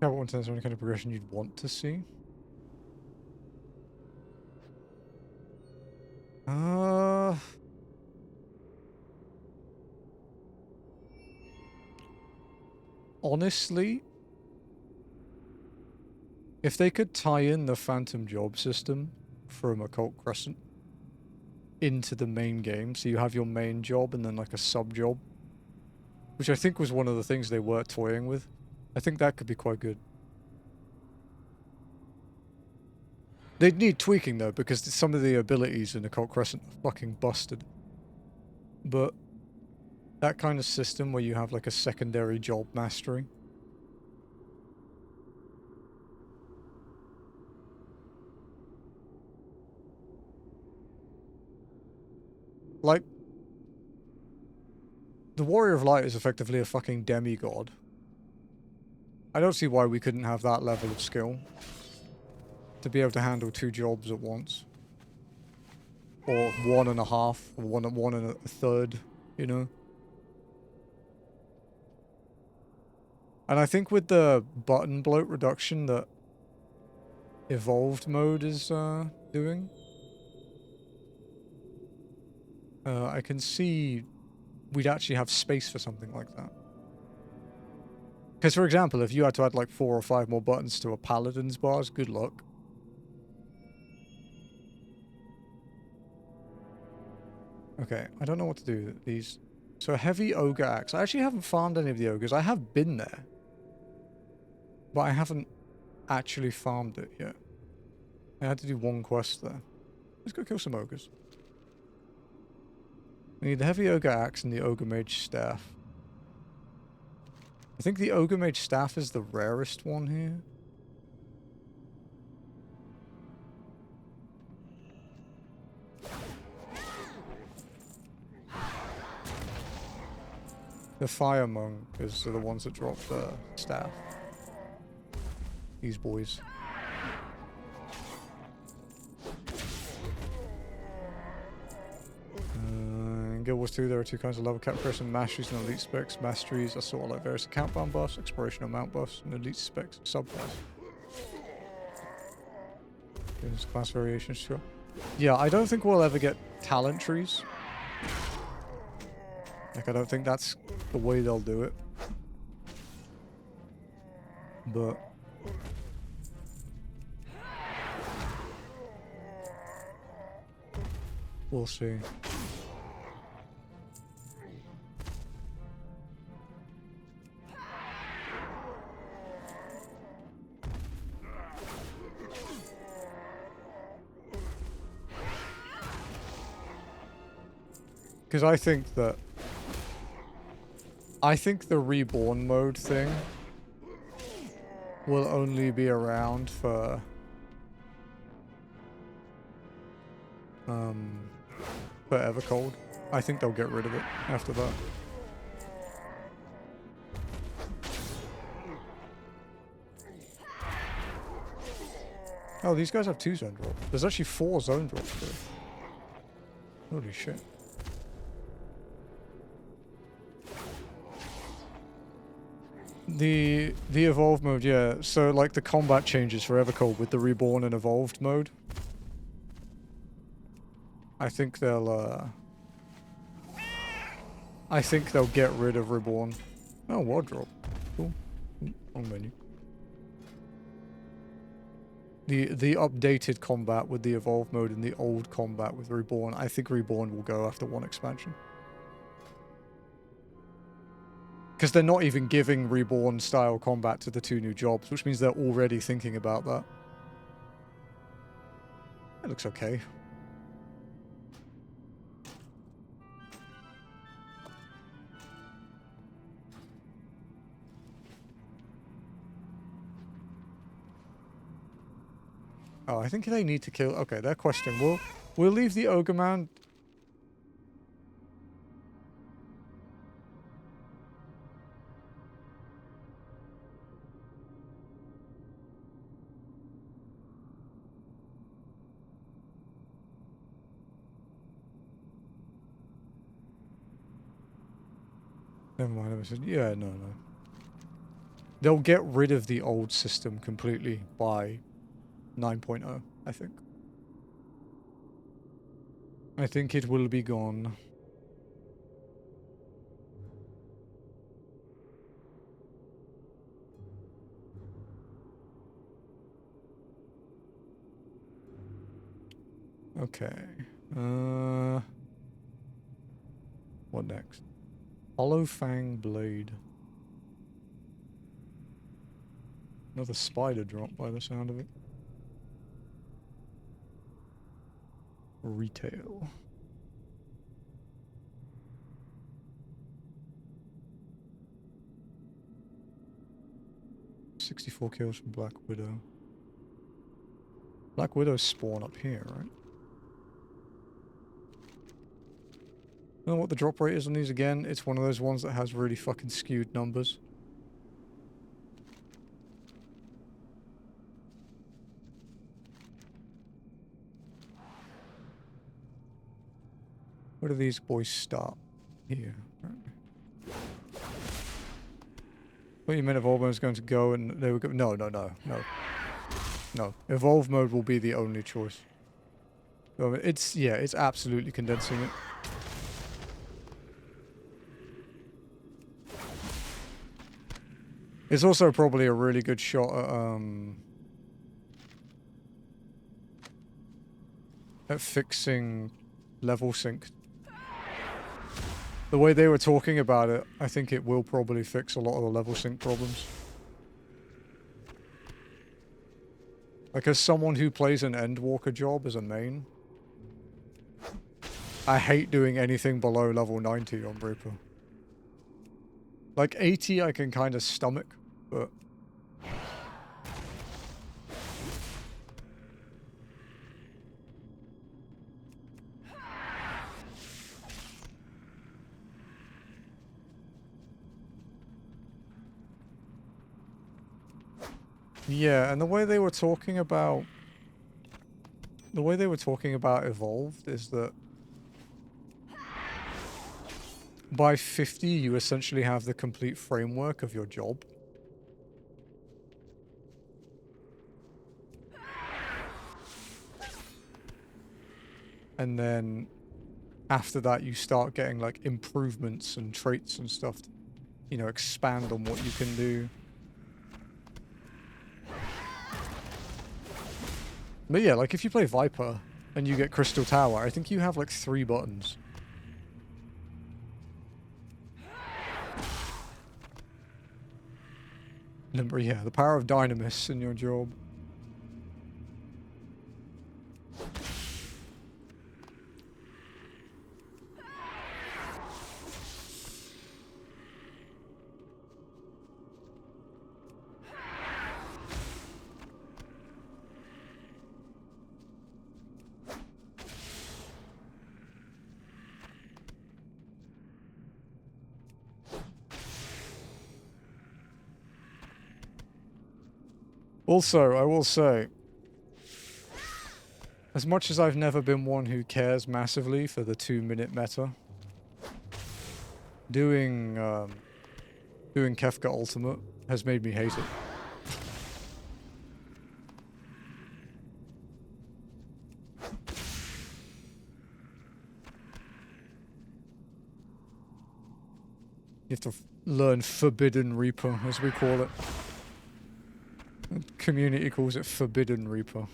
Yeah, what sense or any kind of progression you'd want to see? Honestly, if they could tie in the phantom job system from Occult Crescent into the main game, so you have your main job and then like a sub job, which I think was one of the things they were toying with. I think that could be quite good. They'd need tweaking though, because some of the abilities in Occult Crescent are fucking busted. But that kind of system where you have like a secondary job mastery. Like, the Warrior of Light is effectively a fucking demigod. I don't see why we couldn't have that level of skill to be able to handle 2 jobs at once. Or 1.5, or 1.1 1/3, you know? And I think with the button bloat reduction that Evolved mode is doing, I can see we'd actually have space for something like that. Because, for example, if you had to add like 4 or 5 more buttons to a Paladin's bars, good luck. Okay, I don't know what to do with these. So a heavy ogre axe. I actually haven't farmed any of the ogres. I have been there. But I haven't actually farmed it yet. I had to do 1 quest there. Let's go kill some ogres. We need the heavy ogre axe and the Ogremage staff. I think the Ogremage staff is the rarest one here. The fire monks are the ones that drop the staff. These boys. In Guild Wars 2, there are 2 kinds of level cap person: masteries and elite specs. Masteries are sort of like various account bound buffs, exploration or mount buffs, and elite specs sub buffs. There's class variations, sure. Yeah, I don't think we'll ever get talent trees. Like, I don't think that's the way they'll do it. But we'll see. Because I think the reborn mode thing will only be around for Evercold. I think they'll get rid of it after that. Oh, these guys have 2 zone drops. There's actually 4 zone drops here. Holy shit. The evolved mode, yeah. So like the combat changes for Evercold with the reborn and evolved mode. I think they'll get rid of reborn. Oh, wardrobe. Cool. Wrong menu. The updated combat with the evolved mode and the old combat with reborn. I think reborn will go after 1 expansion. Because they're not even giving reborn style combat to the 2 new jobs, which means they're already thinking about that. It looks okay. Oh, I think they need to kill... Okay, they're questioning. We'll leave the ogre man... Never mind. I said, yeah, no. They'll get rid of the old system completely by 9.0, I think. I think it will be gone. Okay. What next? Hollow Fang Blade. Another spider drop by the sound of it. Retail. $64 kills from Black Widow. Black Widows spawn up here, right? You know what the drop rate is on these again? It's one of those ones that has really fucking skewed numbers. Where do these boys start? Here. Right. What you meant Evolve mode is going to go and they were go. No. No. Evolve mode will be the only choice. So it's absolutely condensing it. It's also probably a really good shot at fixing level sync. The way they were talking about it, I think it will probably fix a lot of the level sync problems. Like, as someone who plays an Endwalker job as a main, I hate doing anything below level 90 on Reaper. Like, 80 I can kind of stomach, but... Yeah, and the way they were talking about... The way they were talking about Evolved is that by 50 you essentially have the complete framework of your job. And then after that you start getting like improvements and traits and stuff to, you know, expand on what you can do. But yeah, like if you play Viper and you get Crystal Tower, I think you have like 3 buttons. Yeah, the power of Dynamis in your job. Also, I will say, as much as I've never been one who cares massively for the 2-minute meta, doing Kefka Ultimate has made me hate it. You have to learn Forbidden Reaper, as we call it. The community calls it Forbidden Reaper.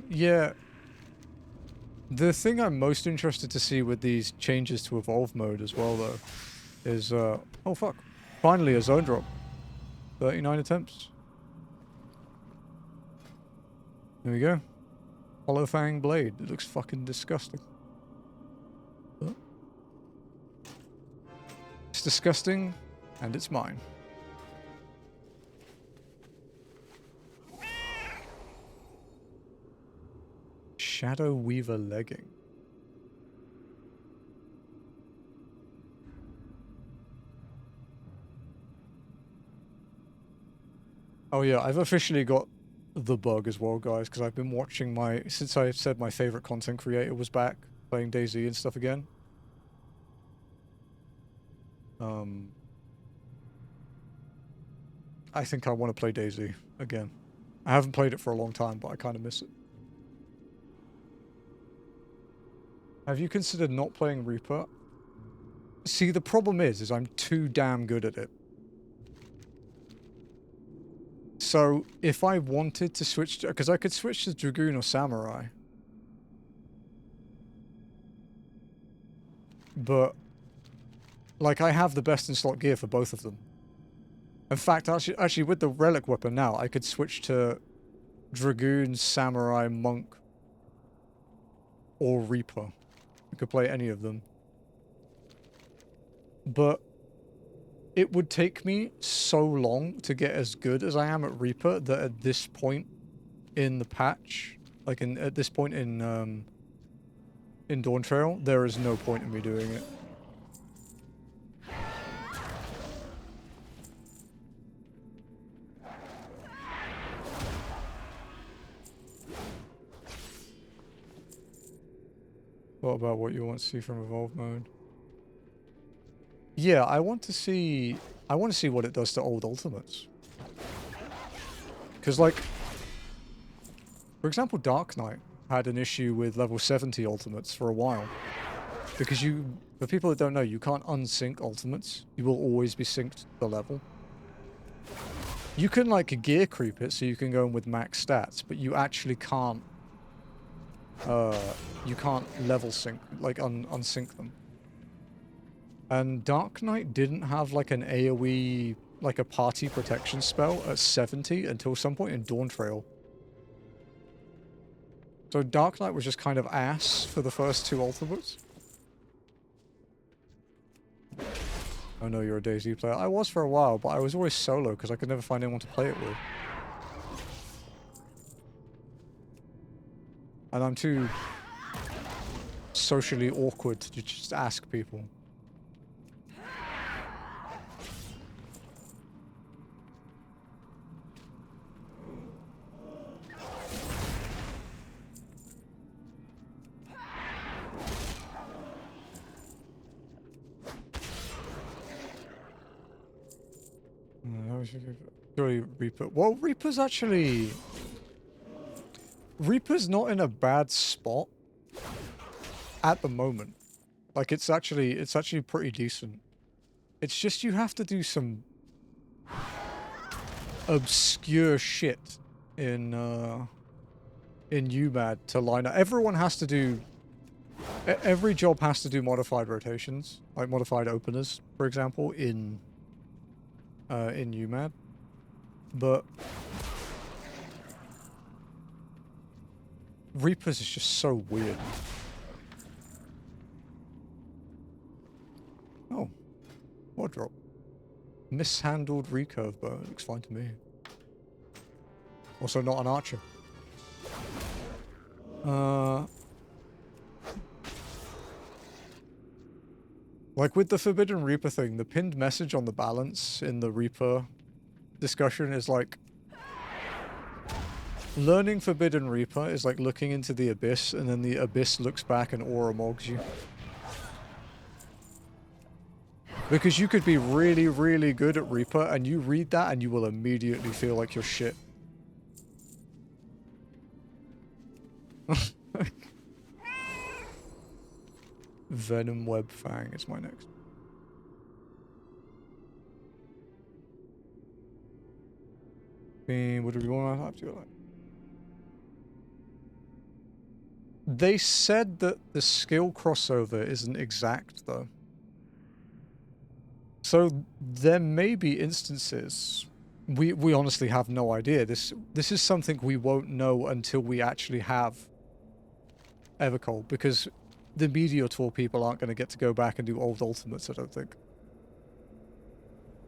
Yeah. The thing I'm most interested to see with these changes to Evolve mode as well, though, is, oh fuck, finally a zone drop. 39 attempts. There we go. Hollow Fang Blade. It looks fucking disgusting. Huh? It's disgusting, and it's mine. Shadow Weaver legging. Oh yeah, I've officially got the bug as well, guys, because I've been watching since I said my favorite content creator was back playing DayZ and stuff again. I think I want to play DayZ again. I haven't played it for a long time, but I kind of miss it. Have you considered not playing Reaper? See, the problem is I'm too damn good at it. So, if I wanted to switch to... Because I could switch to Dragoon or Samurai. But... Like, I have the best in slot gear for both of them. In fact, actually with the Relic weapon now, I could switch to Dragoon, Samurai, Monk, or Reaper. I could play any of them. But... It would take me so long to get as good as I am at Reaper that at this point in the patch, like at this point in Dawn Trail, there is no point in me doing it. What about what you want to see from Evolve mode? Yeah, I want to see what it does to old ultimates. Because, like, for example, Dark Knight had an issue with level 70 ultimates for a while. Because for people that don't know, you can't unsync ultimates. You will always be synced to the level. You can, like, gear creep it so you can go in with max stats, but you actually can't, you can't level sync, like, unsync them. And Dark Knight didn't have, like, an AoE, like a party protection spell at 70 until some point in Dawn Trail. So Dark Knight was just kind of ass for the first two ultimates. Oh no, you're a DayZ player. I was for a while, but I was always solo because I could never find anyone to play it with. And I'm too socially awkward to just ask people. Surely Reaper. Well, Reaper's actually... Reaper's not in a bad spot at the moment. Like, it's actually pretty decent. It's just you have to do some obscure shit in UMAD to line up. Everyone has to do... Every job has to do modified rotations, like modified openers, for example, in UMAD. But Reaper's is just so weird. Oh. What drop? Mishandled recurve bow. Looks fine to me. Also not an archer. Like with the Forbidden Reaper thing, the pinned message on the balance in the Reaper discussion is like, learning Forbidden Reaper is like looking into the abyss, and then the abyss looks back and aura mogs you. Because you could be really, really good at Reaper, and you read that and you will immediately feel like you're shit. Venom Web Fang is my next. What do we want to have? They said that the skill crossover isn't exact, though. So there may be instances We honestly have no idea. This is something we won't know until we actually have Evercold, because the Meteor Tour people aren't going to get to go back and do old Ultimates, I don't think.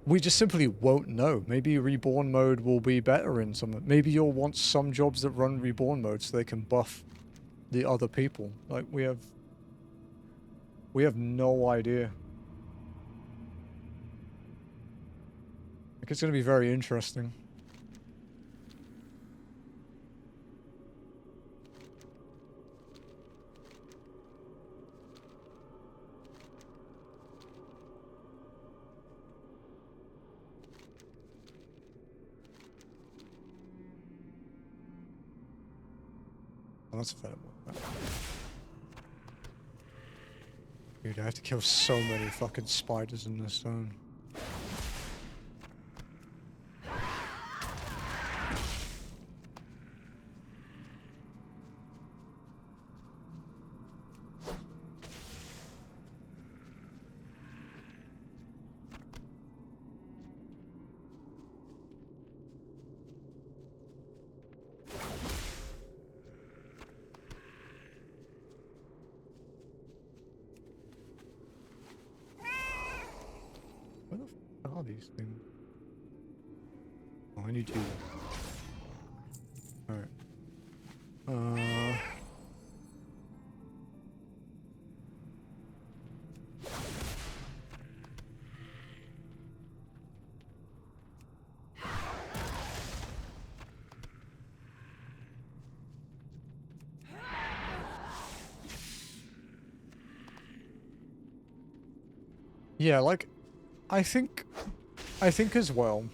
We just simply won't know. Maybe Reborn mode will be better in some... Maybe you'll want some jobs that run Reborn mode so they can buff the other people. Like, we have no idea. Like, it's going to be very interesting. Oh, that's a fair one. Dude, I have to kill so many fucking spiders in this zone. Where the fuck are these things? Oh, I need you. Alright. Yeah, like, I think as well,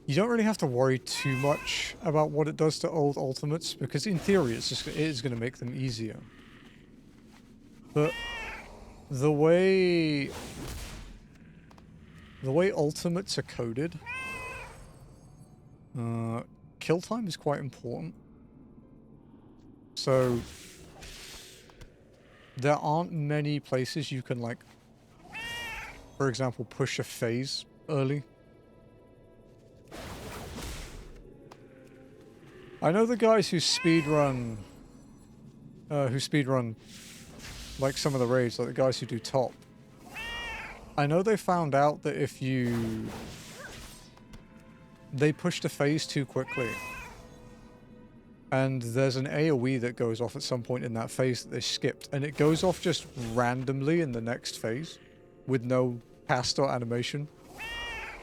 you don't really have to worry too much about what it does to old ultimates, because in theory it is going to make them easier. But the way ultimates are coded, kill time is quite important. So there aren't many places you can, like, for example, push a phase early. I know the guys who speedrun, like, some of the raids, like the guys who do top. I know they found out that if they pushed a phase too quickly, and there's an AoE that goes off at some point in that phase that they skipped, and it goes off just randomly in the next phase with no cast or animation.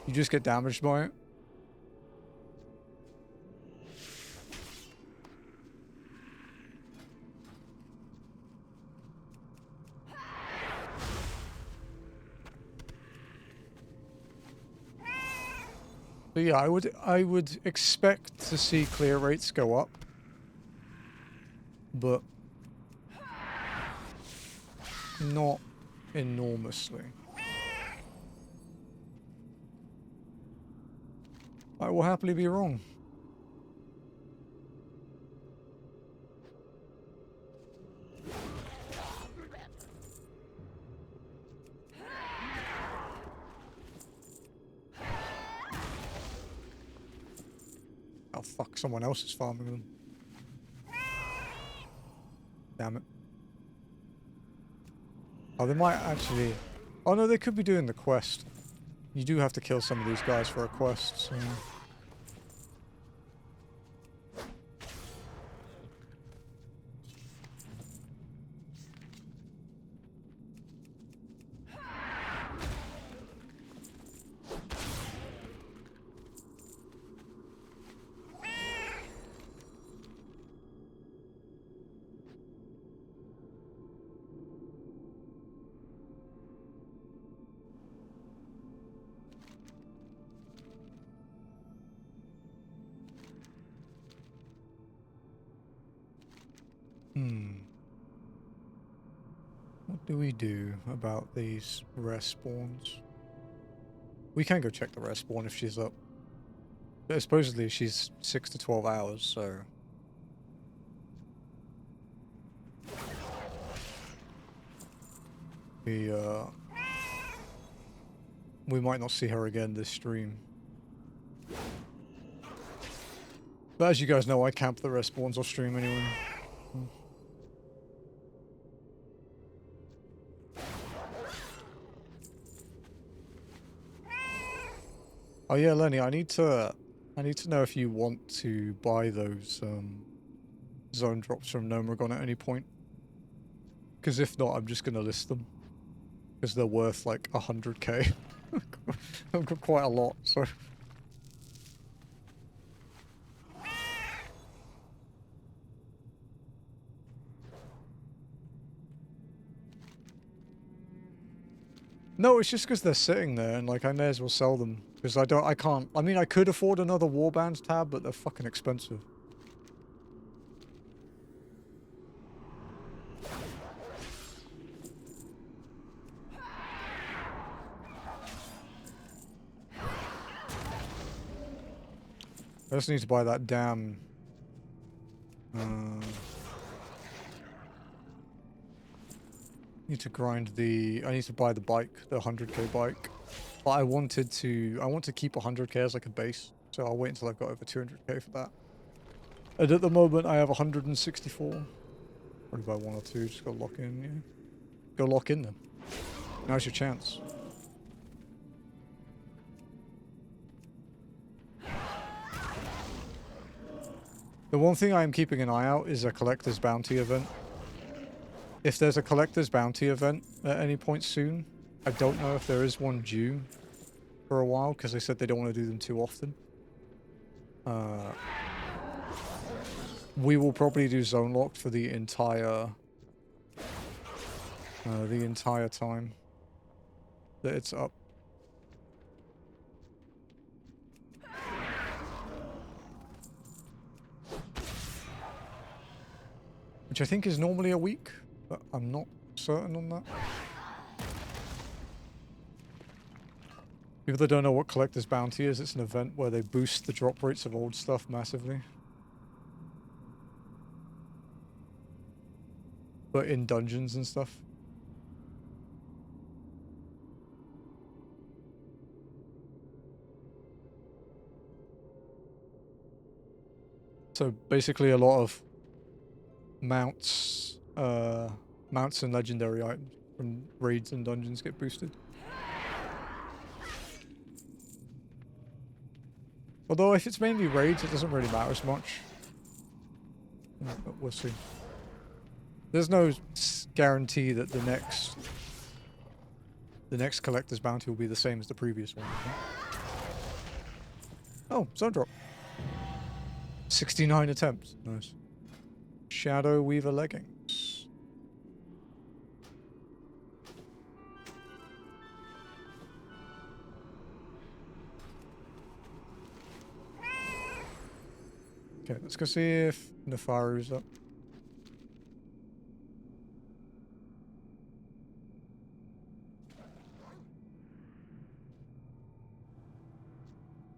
You just get damaged by it. So yeah, I would expect to see clear rates go up, but not enormously. I will happily be wrong. Oh fuck, someone else is farming them. Damn it. Oh, they might actually... Oh no, they could be doing the quest. You do have to kill some of these guys for a quest, so... What do we do about these respawns? We can go check the respawn if she's up. But supposedly she's 6 to 12 hours, so... we might not see her again this stream. But as you guys know, I camp the respawns off stream anyway. Oh yeah, Lenny, I need to know if you want to buy those zone drops from Nomagon at any point. Because if not, I'm just gonna list them. Because they're worth like 100k. I've got quite a lot, so. No, it's just because they're sitting there and like I may as well sell them. Because I can't, I mean I could afford another Warbands tab, but they're fucking expensive. I just need to buy that damn... need to grind the... I need to buy the bike, the 100k bike. But I want to keep 100k as like a base. So I'll wait until I've got over 200k for that. And at the moment I have 164. Probably buy one or two, just go lock in, yeah. Go lock in then. Now's your chance. The one thing I am keeping an eye out is a collector's bounty event. If there's a collector's bounty event at any point soon, I don't know if there is one due for a while, because they said they don't want to do them too often. We will probably do Zonelocked for the entire time that it's up. Which I think is normally a week, but I'm not certain on that. People that don't know what Collector's Bounty is, it's an event where they boost the drop rates of old stuff massively. But in dungeons and stuff. So basically a lot of mounts and legendary items from raids and dungeons get boosted. Although if it's mainly raids, it doesn't really matter as much. But we'll see. There's no guarantee that the next collector's bounty will be the same as the previous one. Oh, zone drop. 69 attempts. Nice. Shadow Weaver leggings. Okay, let's go see if Nefaru's up.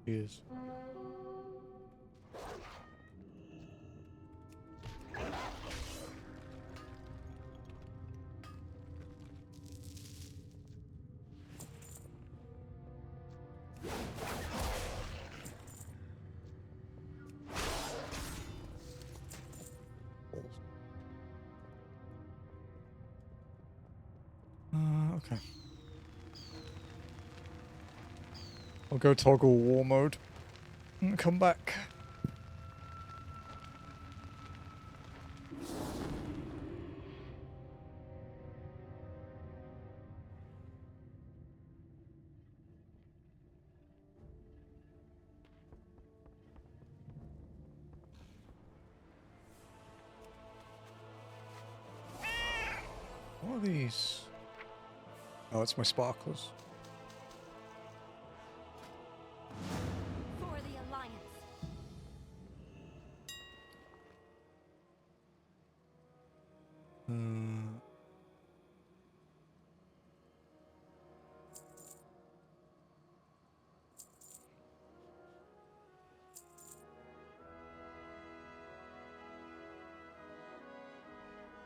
He is. Okay. I'll go toggle war mode and come back. What are these? Oh, it's my sparklers. For the Alliance.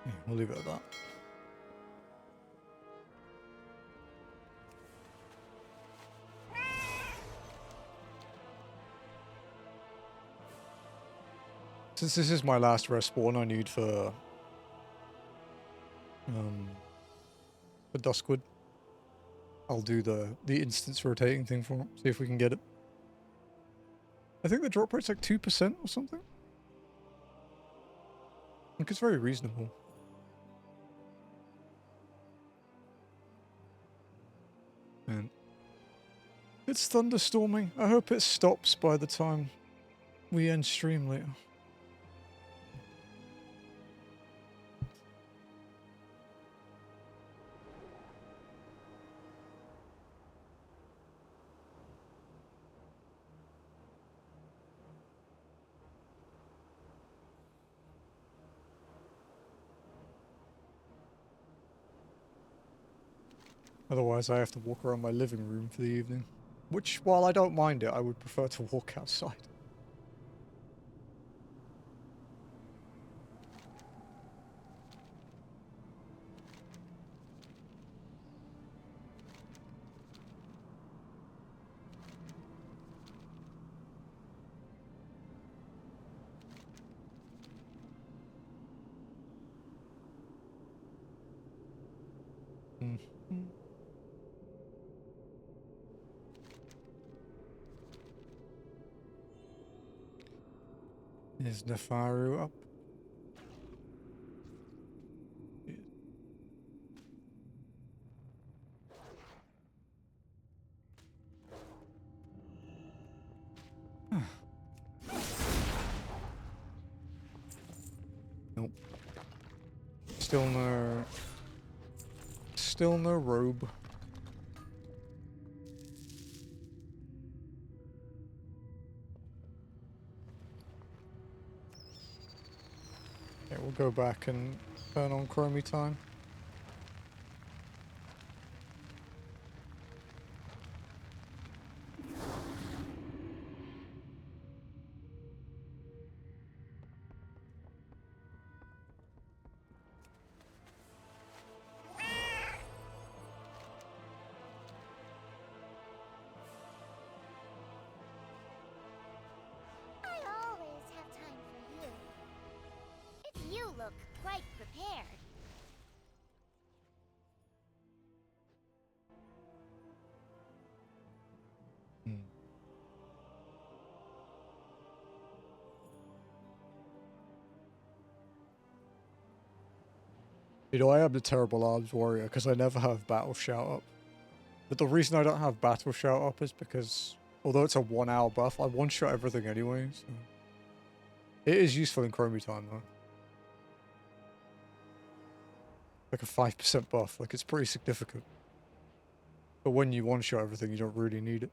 Yeah, we'll leave it at that. Since this is my last respawn I need for Duskwood, I'll do the instance rotating thing for him, see if we can get it. I think the drop rate's like 2% or something. I think it's very reasonable. Man. It's thunderstorming. I hope it stops by the time we end stream later. Otherwise I have to walk around my living room for the evening. Which, while I don't mind it, I would prefer to walk outside. Is Nefaru up? Nope. Still no robe. Okay, we'll go back and turn on Chromie time. I always have time for you. If you look quite prepared. You know, I am the terrible arms warrior because I never have battle shout up. But the reason I don't have battle shout up is because, although it's a 1 hour buff, I one shot everything anyway. So. It is useful in Chromie time though. Like a 5% buff, like it's pretty significant. But when you one shot everything, you don't really need it.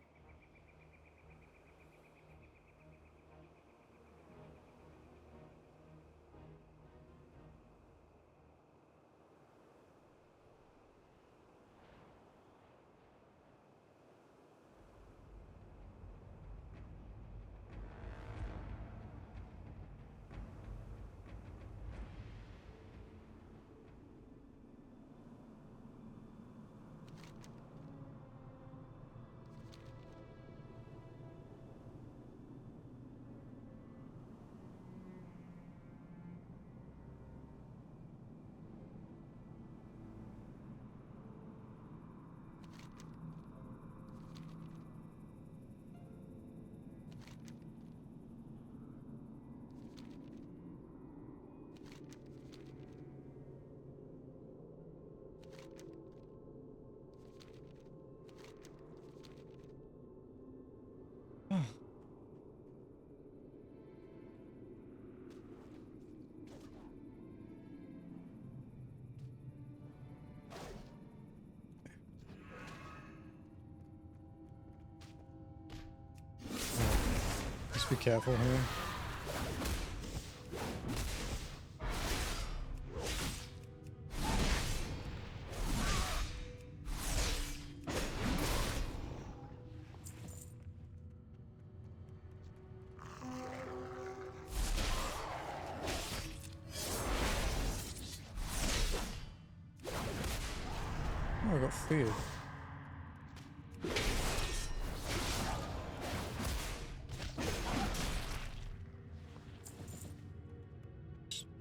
Just be careful here. Oh, I got feared.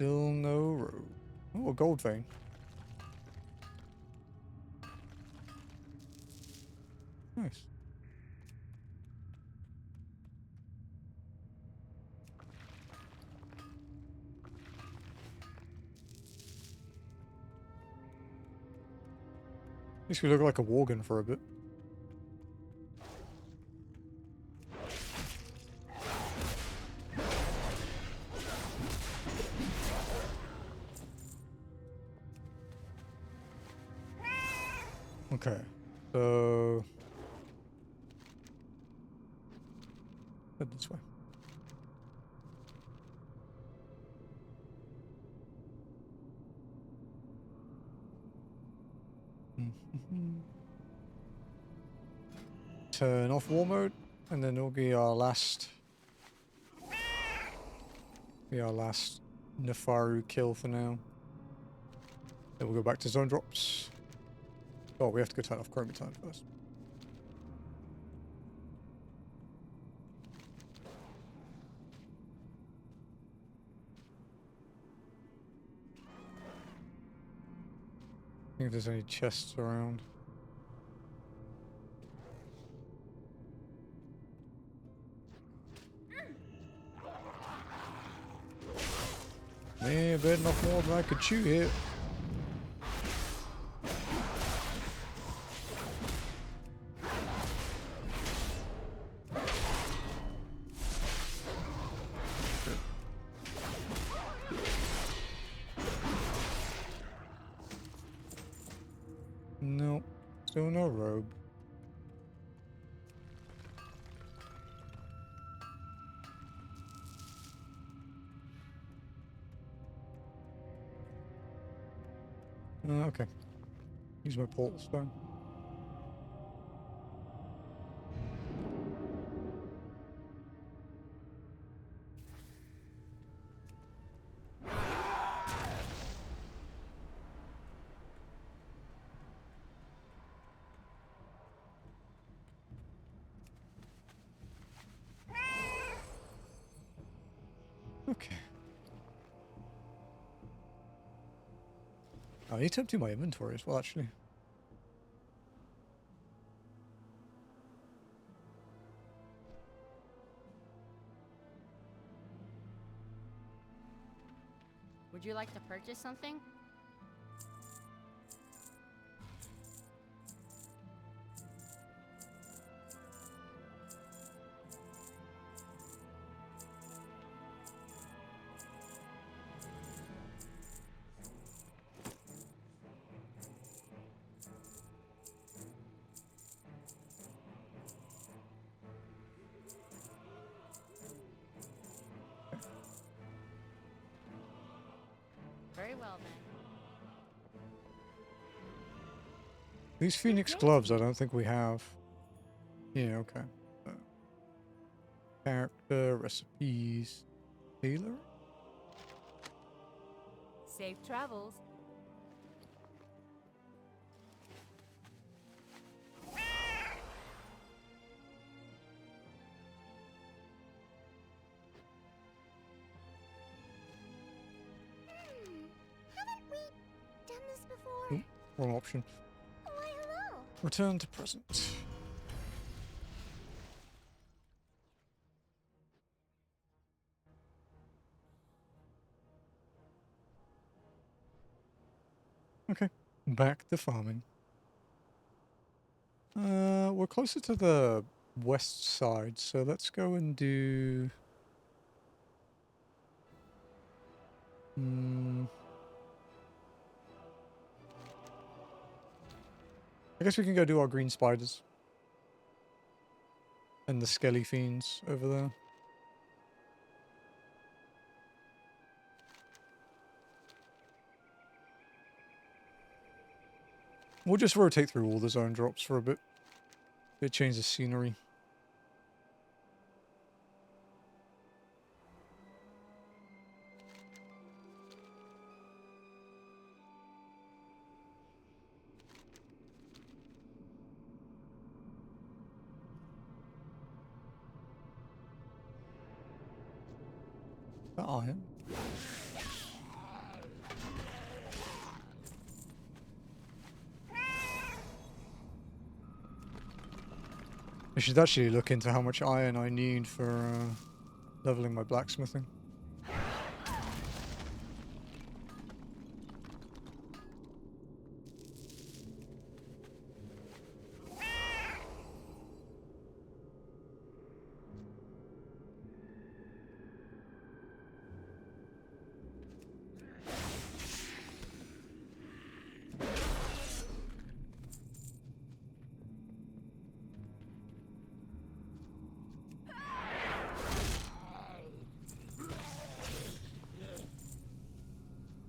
Still no road. Oh, a gold vein. Nice. Makes me look like a Worgen for a bit. Okay, so head this way. Turn off war mode, and then it'll be our last. Nefaru kill for now. Then we'll go back to zone drops. Oh, we have to go turn off Chromatine first. See if there's any chests around. Man, bit enough more than I could chew here. Nope, still no robe. Okay. Use my portal stone. Okay. I need to empty my inventory as well, actually. Would you like to purchase something? Very well then. These Phoenix gloves, I don't think we have. Yeah, okay. Character, recipes, healer? Safe travels. Haven't we done this before? Ooh, wrong option. Why, hello. Return to present. Okay, back to farming. We're closer to the west side, so let's go and do... I guess we can go do our green spiders. And the skelly fiends over there. We'll just rotate through all the zone drops for a bit. It changes scenery. Iron. I should actually look into how much iron I need for leveling my blacksmithing.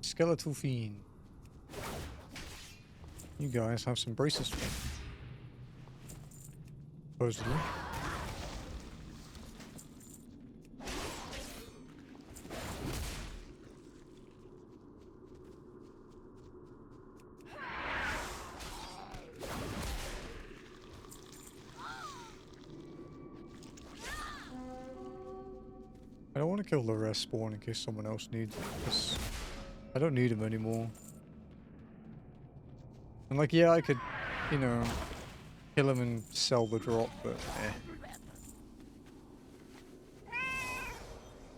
Skeletal fiend. You guys have some braces for me. Supposedly. I don't want to kill the rest spawn in case someone else needs it, because I don't need them anymore. And like, yeah, I could, you know, kill him and sell the drop, but eh.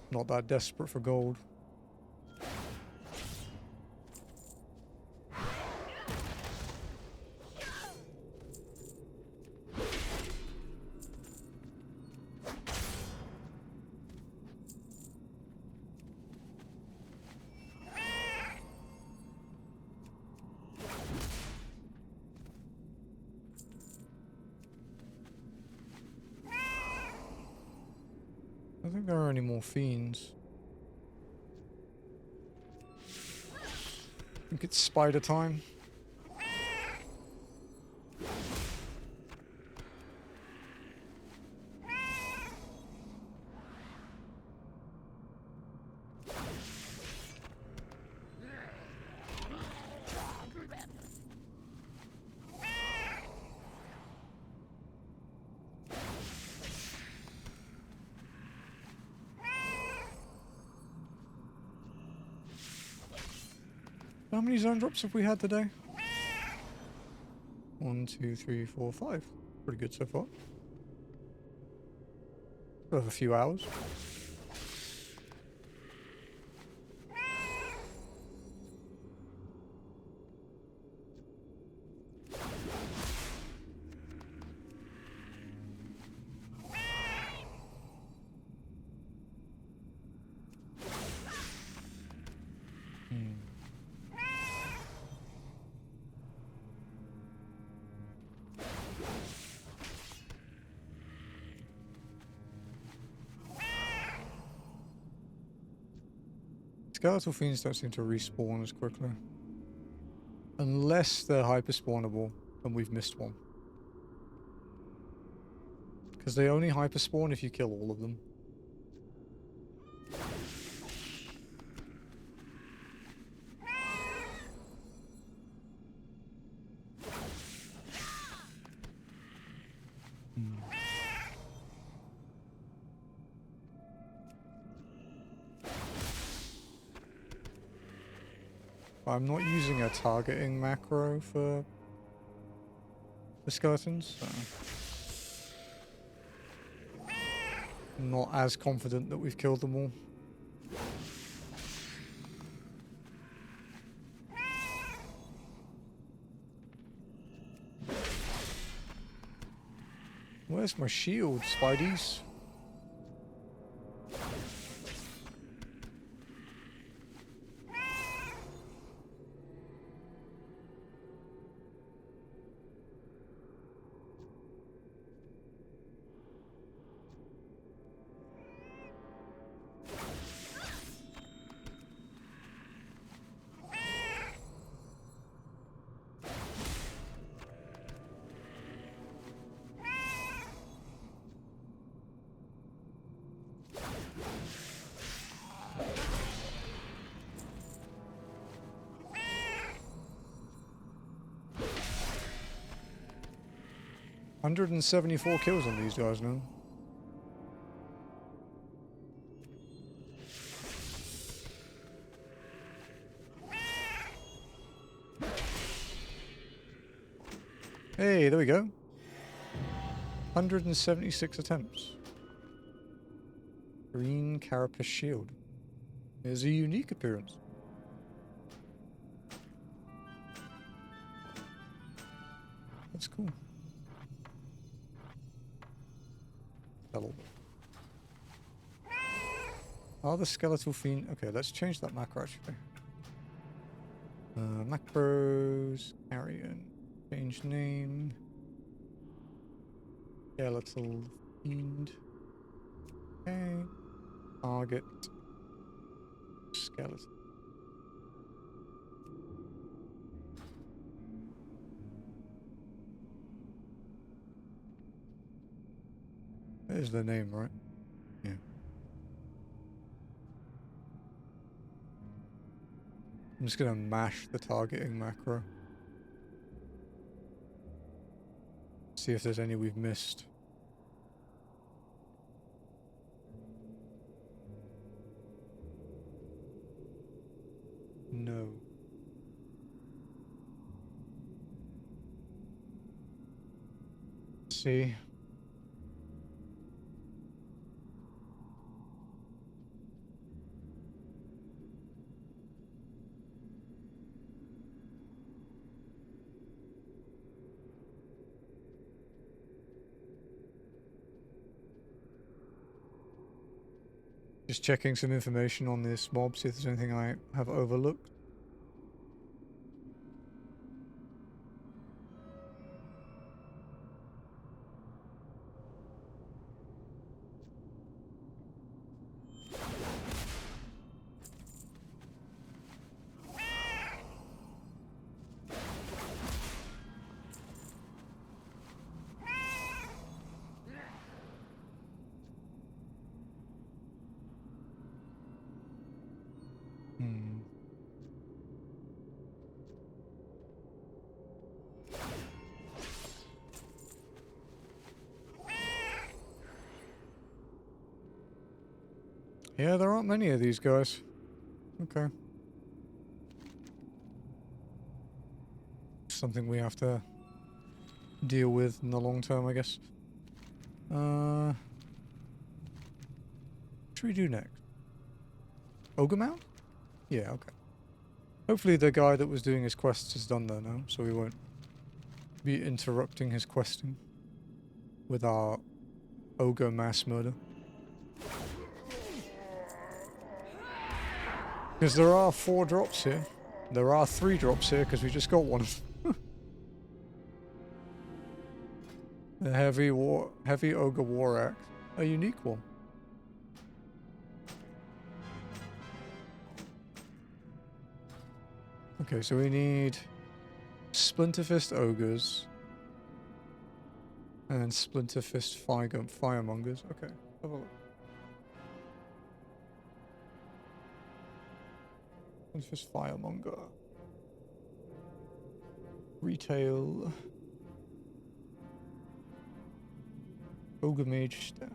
Not that desperate for gold. I don't think there are any more fiends. I think it's spider time. How many zone drops have we had today? 1, 2, 3, 4, 5. Pretty good so far. We'll have a few hours. Skeletal fiends don't seem to respawn as quickly. Unless they're hyperspawnable and we've missed one. Because they only hyperspawn if you kill all of them. I'm not using a targeting macro for the skeletons, so I'm not as confident that we've killed them all. Where's my shield, Spideys? $174 kills on these guys now. Hey, there we go. 176 attempts. Green carapace shield. There's a unique appearance. That's cool. Hello. Are the skeletal fiend? Okay, let's change that macro actually. Macros, carrion, change name. Skeletal fiend. Okay. Target. Skeleton. There's the name, right? Yeah. I'm just gonna mash the targeting macro. See if there's any we've missed. No. See? Just checking some information on this mob, see if there's anything I have overlooked. Yeah, there aren't many of these guys. Okay. Something we have to deal with in the long term, I guess. What should we do next? Ogremage? Yeah, okay. Hopefully the guy that was doing his quests is done there now, so we won't be interrupting his questing with our ogre mass murder. Because there are 4 drops here. There are 3 drops here because we just got one. The heavy ogre war axe, a unique one. Okay, so we need Splinterfist ogres and Splinterfist firemongers. Okay, have a look. Splinterfist firemonger. Retail. Ogremage staff.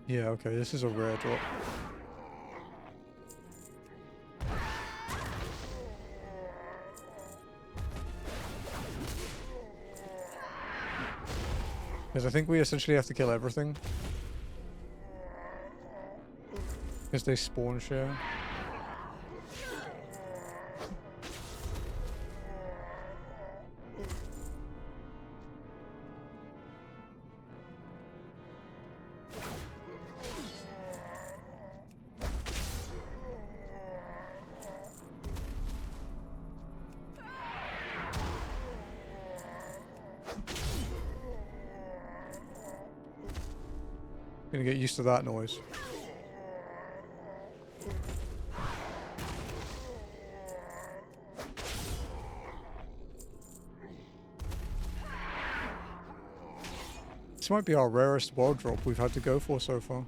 Yeah, okay, this is a rare drop. Because I think we essentially have to kill everything. Because they spawn share. Gonna get used to that noise. This might be our rarest world drop we've had to go for so far.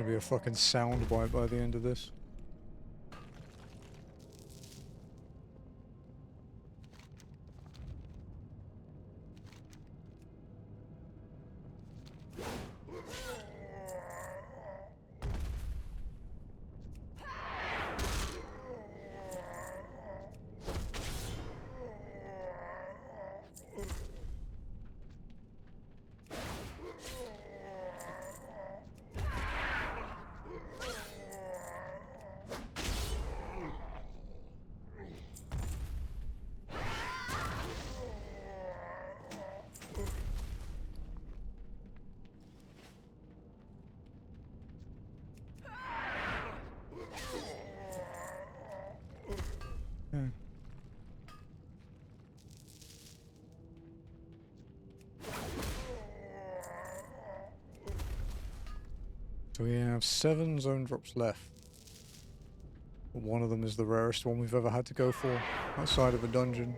gonna be a fucking soundbite by the end of this. Yeah. So we have 7 zone drops left. But one of them is the rarest one we've ever had to go for outside of a dungeon.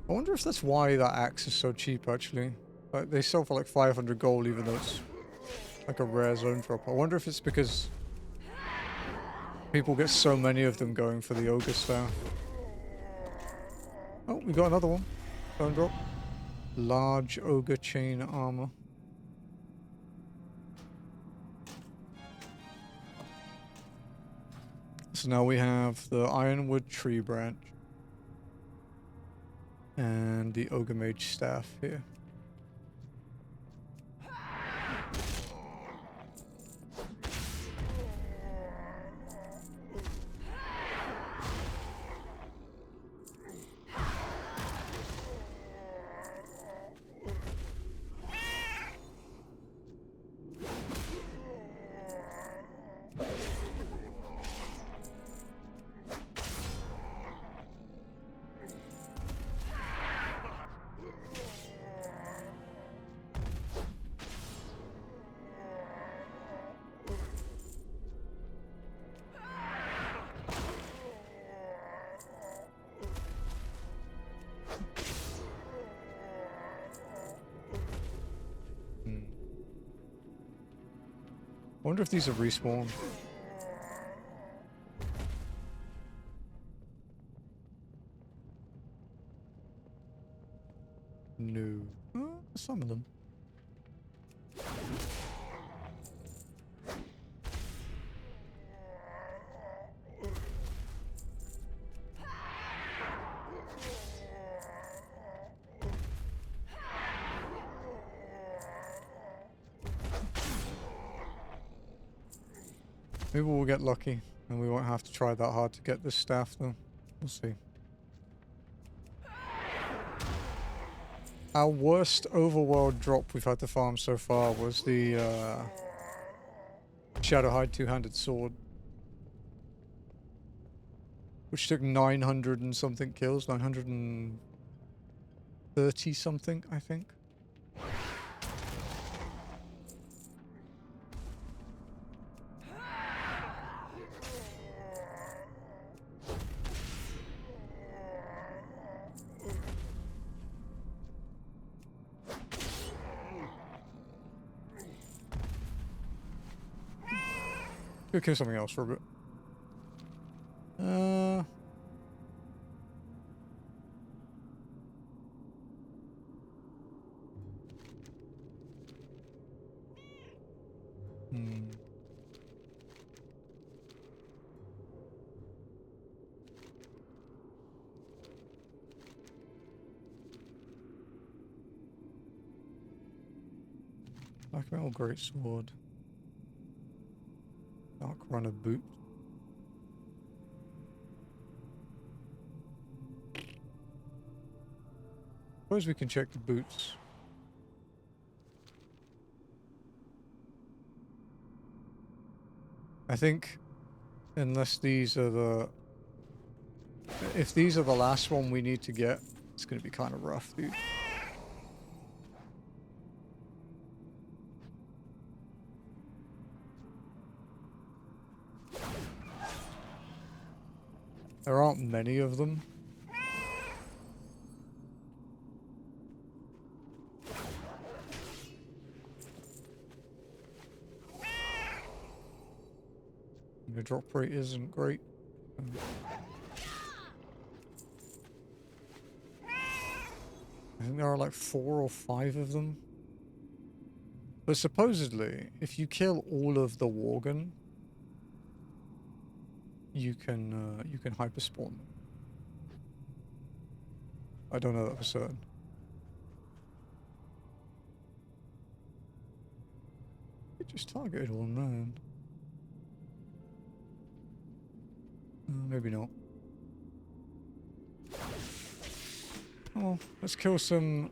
I wonder if that's why that axe is so cheap, actually. Like, they sell for like 500 gold, even though it's like a rare zone drop. I wonder if it's because people get so many of them going for the ogre staff. Oh, we got another one. Zone drop. Large ogre chain armor. So now we have the ironwood tree branch. And the Ogremage staff here. I wonder if these are respawned. No. Some of them. Maybe we'll get lucky and we won't have to try that hard to get this staff though. We'll see. Our worst overworld drop we've had to farm so far was the Shadowhide two-handed sword. Which took 900 and something kills, 930 something, I think. Go kill something else for a bit. Black metal greatsword. Dark run a boot. Suppose we can check the boots. I think, unless these are the... If these are the last one we need to get, it's going to be kind of rough, dude. There aren't many of them. The drop rate isn't great. I think there are like 4 or 5 of them. But supposedly, if you kill all of the Worgen, you can hyperspawn them. I don't know that for certain. It just targeted one man. Maybe not. Oh, let's kill some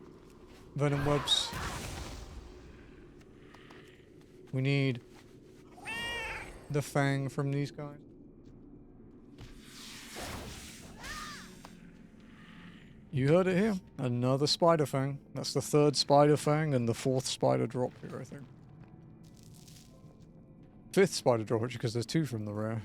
venom webs. We need the fang from these guys. You heard it here. Another spider fang. That's the 3rd spider fang and the 4th spider drop here, I think. 5th spider drop, actually, because there's 2 from the rare.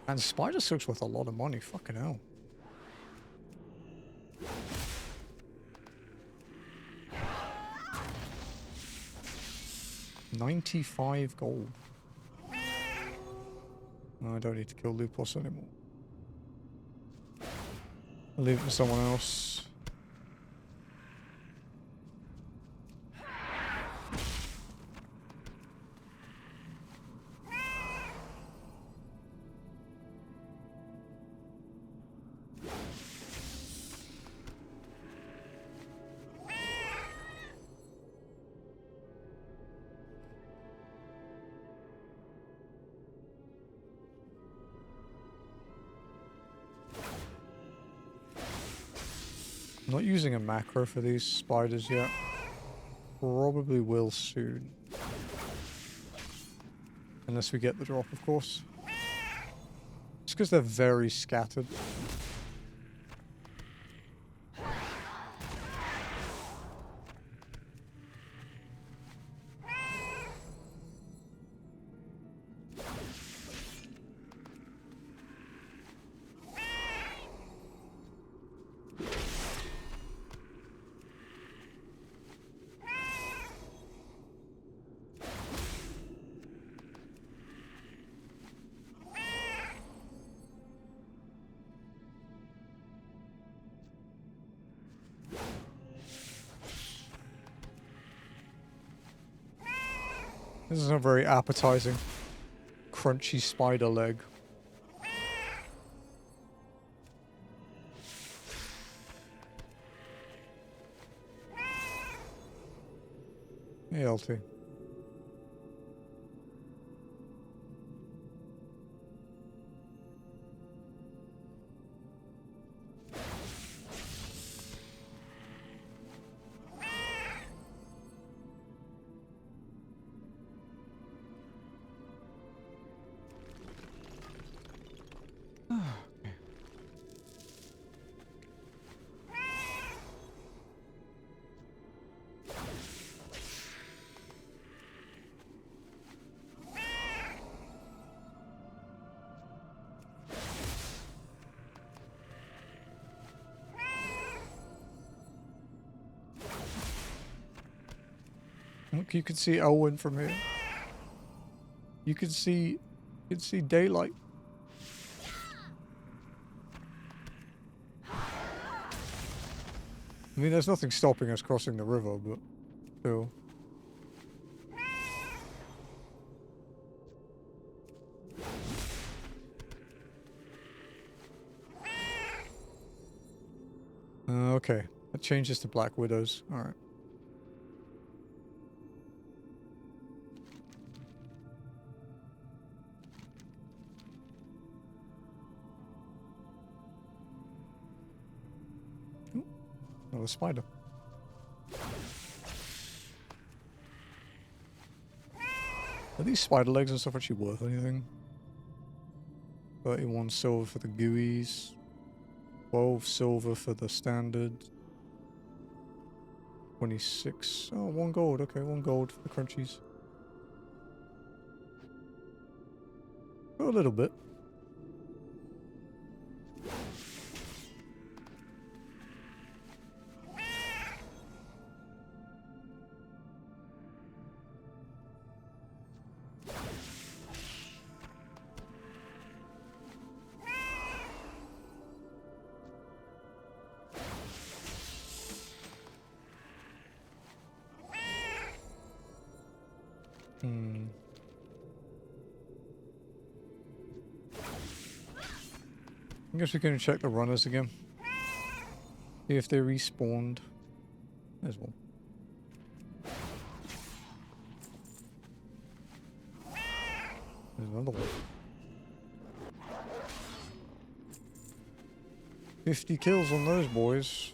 And spider silk's worth a lot of money, fucking hell. $95 gold. No, I don't need to kill Lupus anymore. I'll leave it for someone else. I'm not using a macro for these spiders yet. Probably will soon. Unless we get the drop, of course. Just because they're very scattered. This is a very appetizing, crunchy spider leg. Hey, LT. Look, you can see Elwyn from here. You can see daylight. I mean, there's nothing stopping us crossing the river, but still. Okay, that changes to Black Widows. All right. Ooh, another spider. Are these spider legs and stuff actually worth anything? 31 silver for the gooeys. 12 silver for the standard. 26. Oh, 1 gold. Okay, 1 gold for the crunchies. Oh, a little bit. I guess we can check the runners again. See if they respawned. There's one. There's another one. 50 kills on those boys.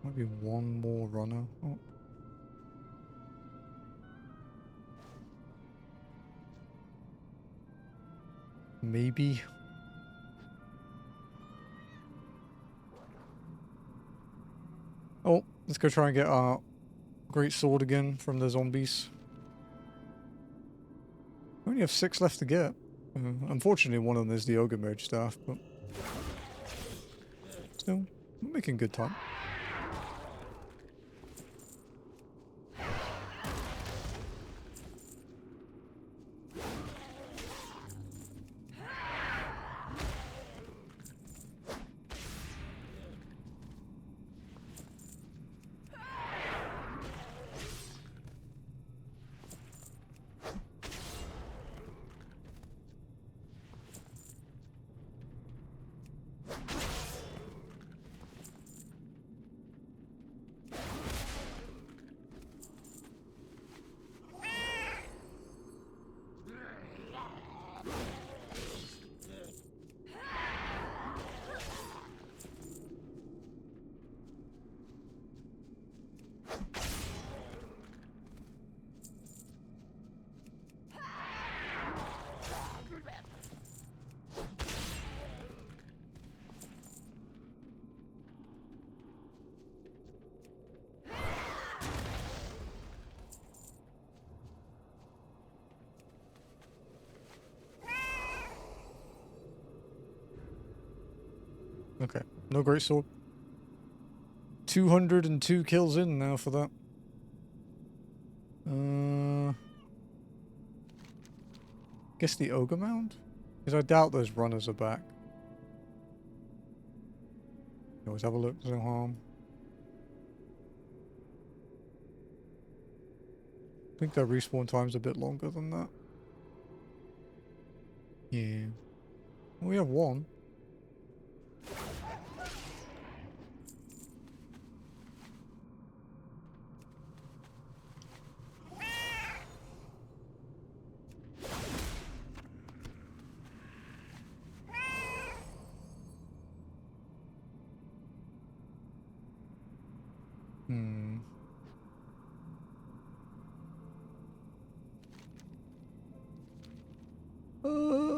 Might be one more runner. Oh. Maybe. Oh, let's go try and get our great sword again from the zombies. We only have 6 left to get. Unfortunately, one of them is the Ogremage staff, but still, we're making good time. Okay, no great sword. 202 kills in now for that. Guess the ogre mound? Because I doubt those runners are back. Always have a look, there's no harm. I think their respawn time's a bit longer than that. Yeah. Well, we have one.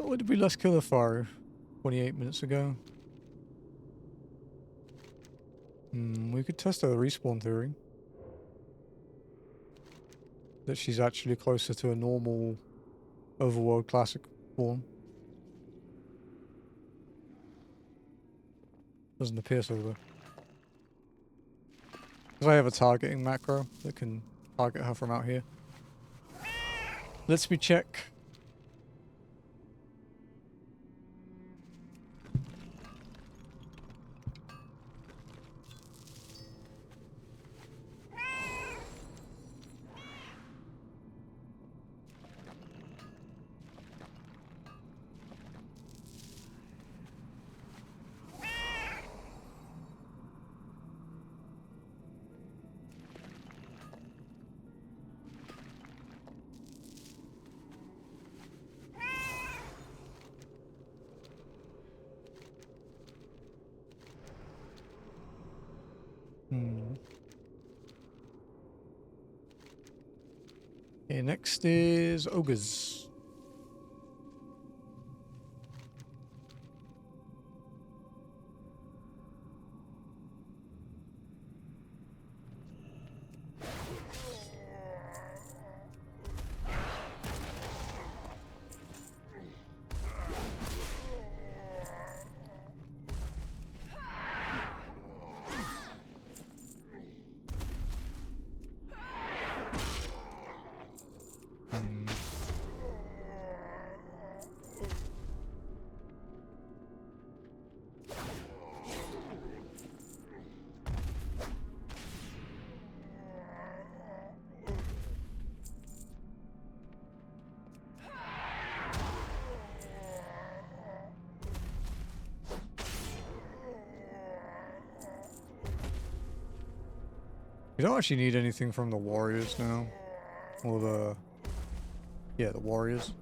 When did we last kill a fire? 28 minutes ago. We could test our respawn theory. that she's actually closer to a normal Overworld Classic form. Doesn't appear so though. Because I have a targeting macro that can target her from out here. Let's me check. Okay, next is ogres. We don't actually need anything from the warriors now. Or the... yeah, the warriors.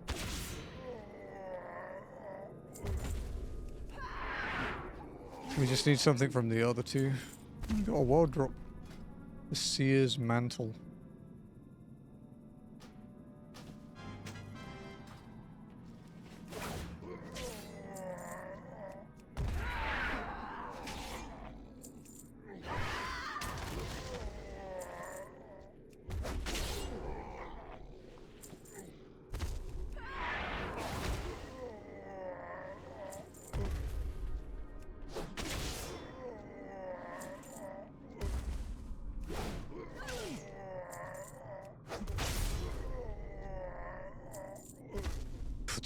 We just need something from the other two. We got a world drop. The Seer's Mantle.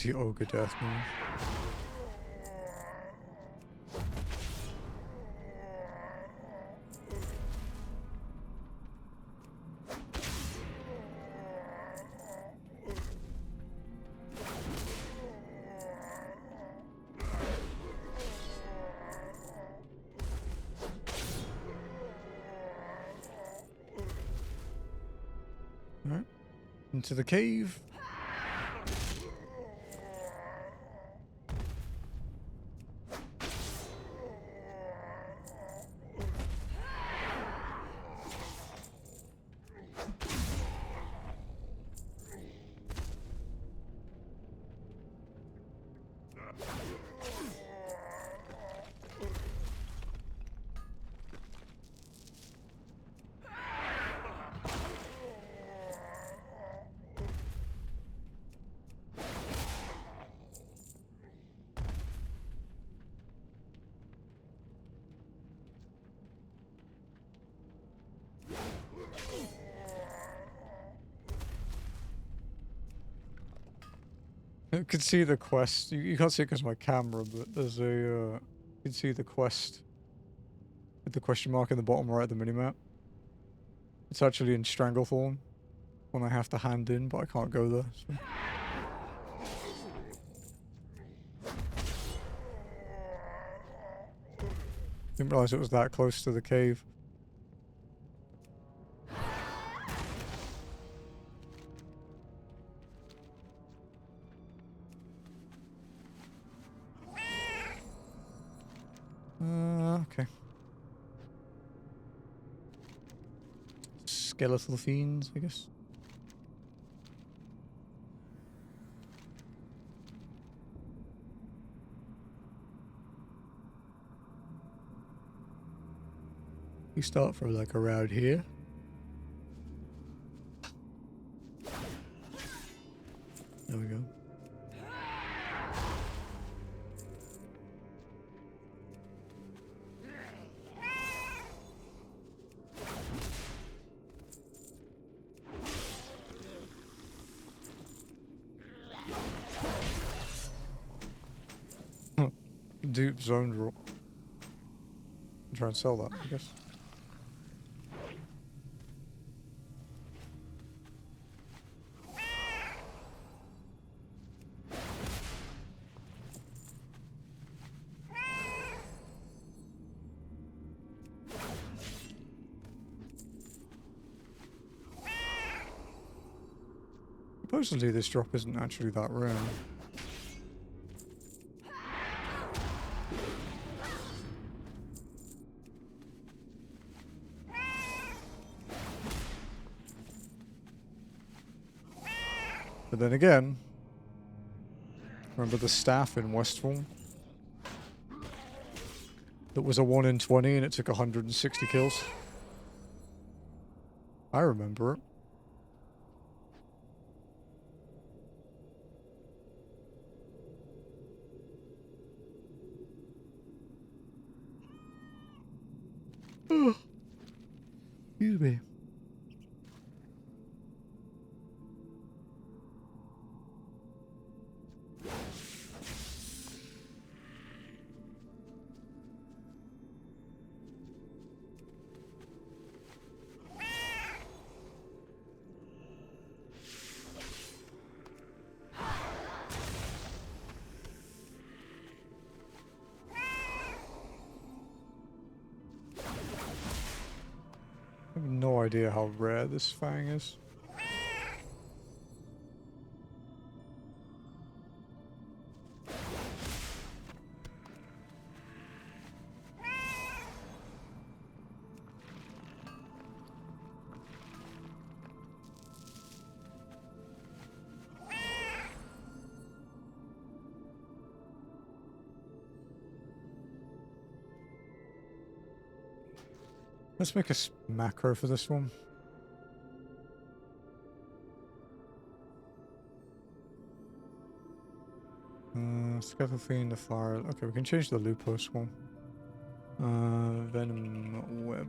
The ogre death move. Alright. Into the cave. You can see the quest. You can't see it because of my camera, but there's a... you can see the quest with the question mark in the bottom right of the minimap. It's actually in Stranglethorn when I have to hand in, but I can't go there. So. Didn't realize it was that close to the cave. Okay. Skeletal fiends, I guess. We start from like around here. There we go. Dupe zone drop. Try and sell that, I guess. Supposedly this drop isn't actually that rare. But then again, remember the staff in Westfall? That was a 1 in 20 and it took 160 kills? I remember it. Excuse me. I have no idea how rare this fang is. Let's make a macro for this one. Scaffold Fiend, the fire. Okay, we can change the Lupus one. Venom Web.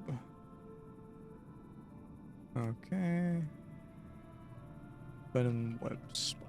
Okay. Venom Web Spot.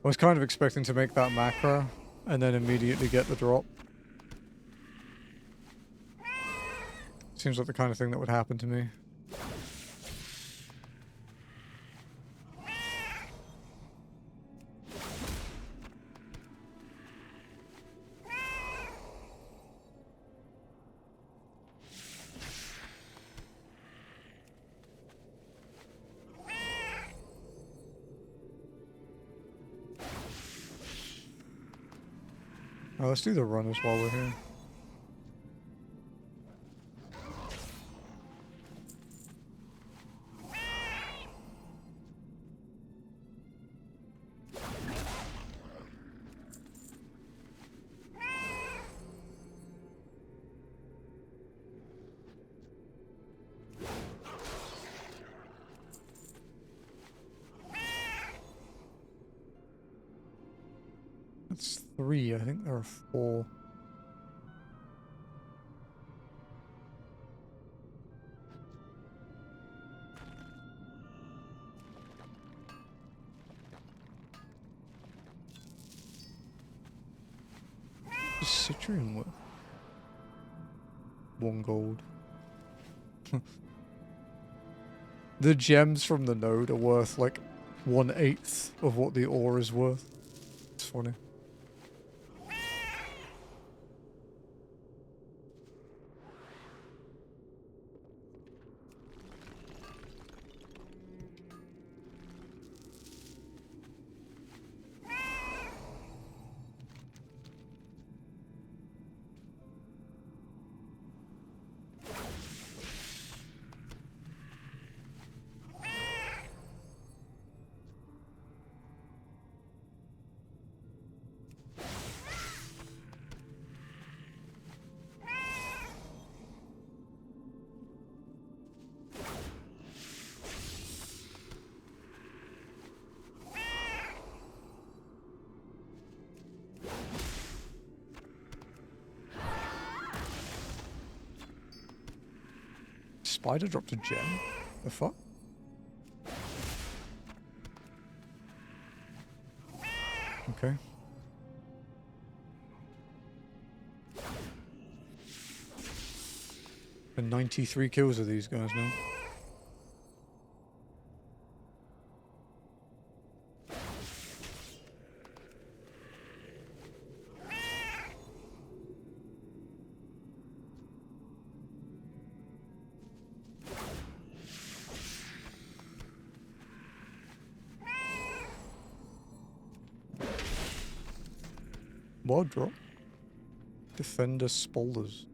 I was kind of expecting to make that macro and then immediately get the drop. Seems like the kind of thing that would happen to me. Oh, let's do the runners while we're here. That's 3, I think there are 4. Citrian worth 1 gold. The gems from the node are worth like 1/8 of what the ore is worth. It's funny. spider dropped a gem. The fuck? Okay. And 93 kills of these guys now. Wild drop. Defender spoilers.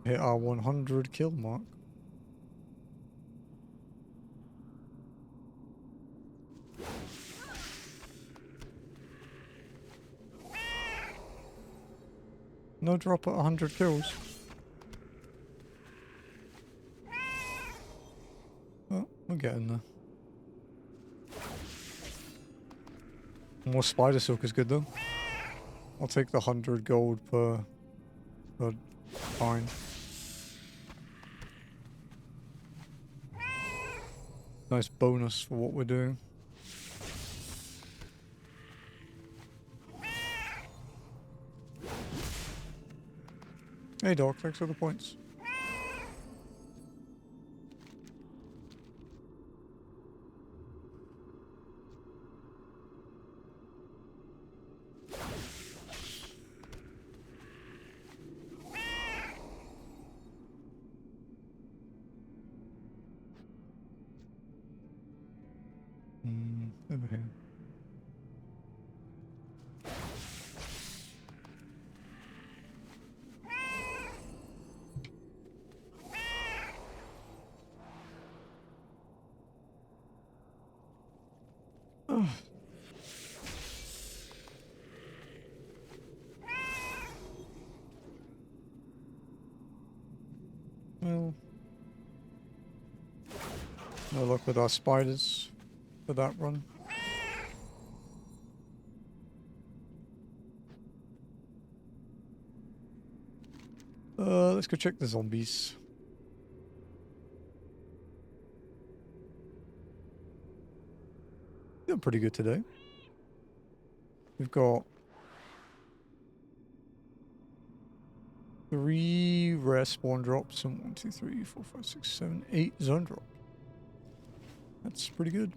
Hit our 100 kill mark. No drop at 100 kills. Oh, we're getting there. More spider silk is good though. I'll take the 100 gold per fine. Nice bonus for what we're doing. Hey Doc, thanks for the points. Over here. Oh. Well, no luck with our spiders for that run. Let's go check the zombies. Doing pretty good today. We've got 3 rare spawn drops and 1, 2, 3, 4, 5, 6, 7, 8 zone drops. That's pretty good.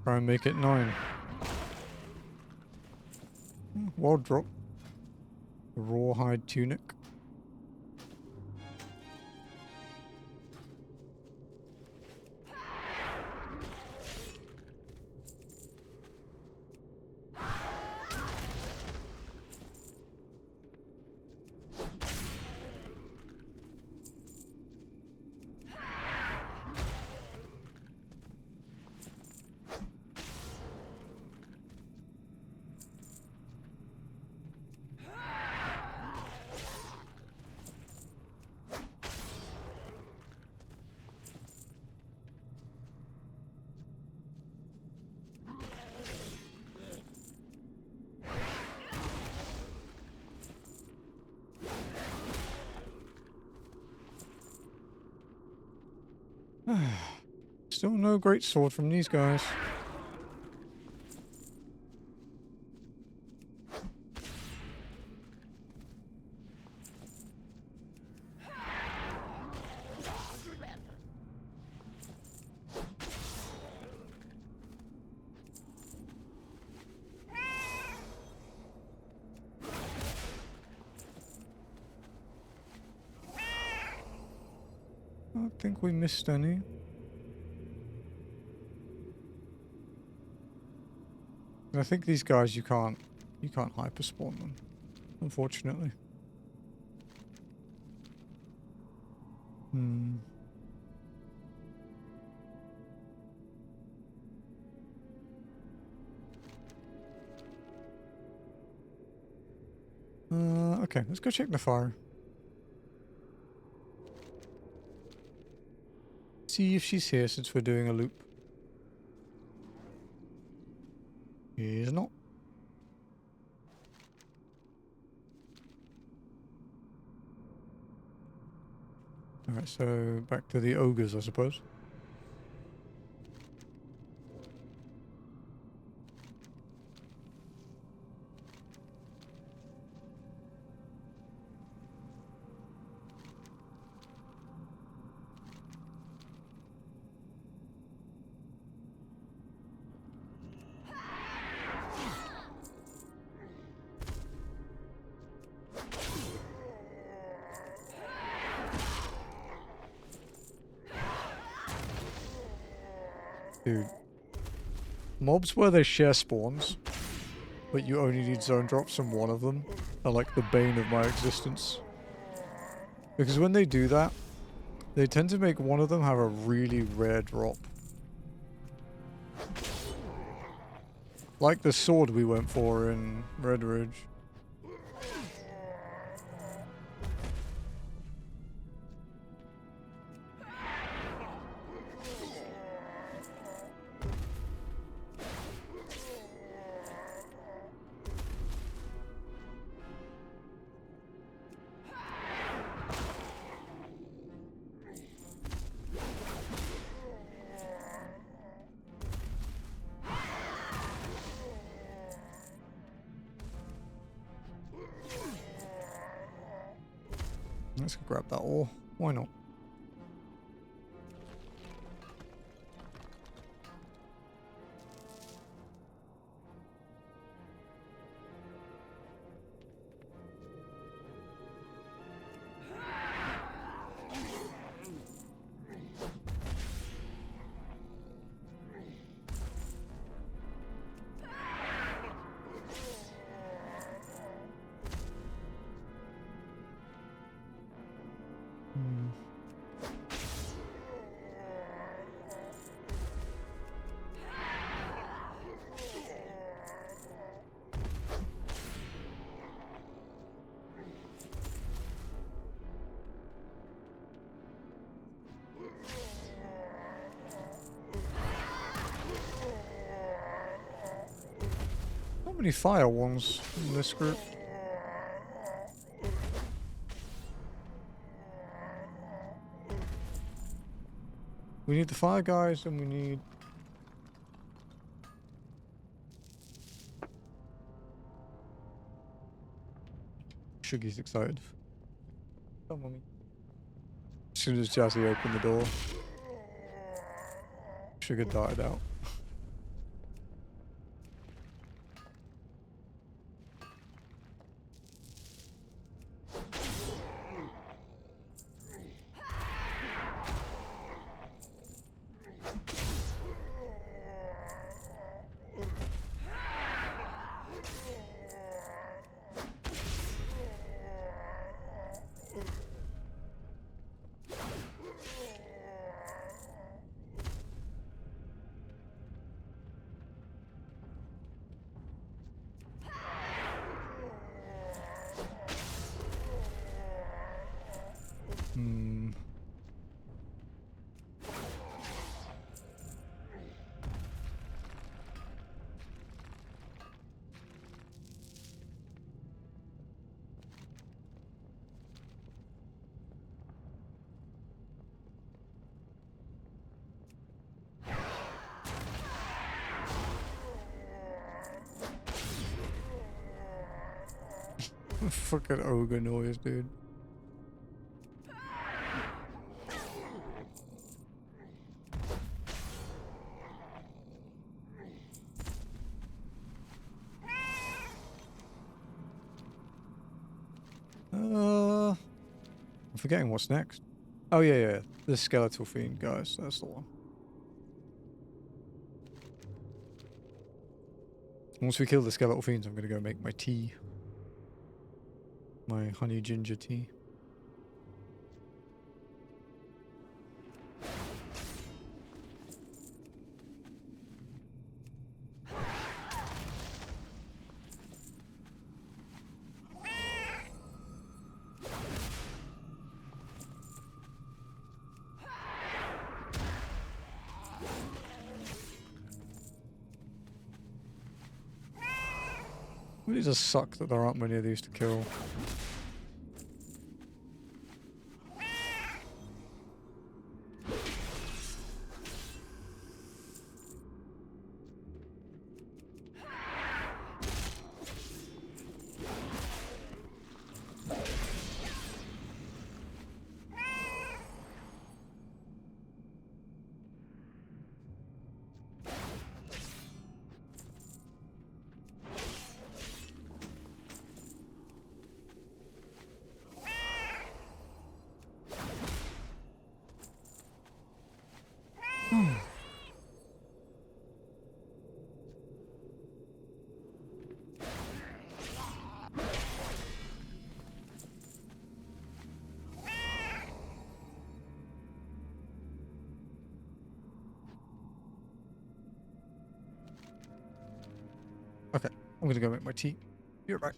Try and make it 9. Wild drop. Rawhide tunic. Still no great sword from these guys. I don't think we missed any. I think these guys you can't hyper spawn them, unfortunately. Hmm. Okay, let's go check the fire. See if she's here since we're doing a loop. She's not. Alright, so back to the ogres, I suppose. Dude. Mobs where they share spawns, but you only need zone drops from one of them, are like the bane of my existence. Because when they do that, they tend to make one of them have a really rare drop. Like the sword we went for in Red Ridge. Let's go grab that ore. Why not? Not many fire ones in this group. We need the fire guys and we need... Shuggy's excited. Come on, me. As soon as Jazzy opened the door, Sugar died out. Fucking ogre noise, dude. I'm forgetting what's next. Oh yeah, the skeletal fiend, guys. That's the one. Once we kill the skeletal fiends, I'm gonna go make my tea. My honey ginger tea. Really does suck that there aren't many of these to kill. Okay, I'm gonna go make my tea. Be right back.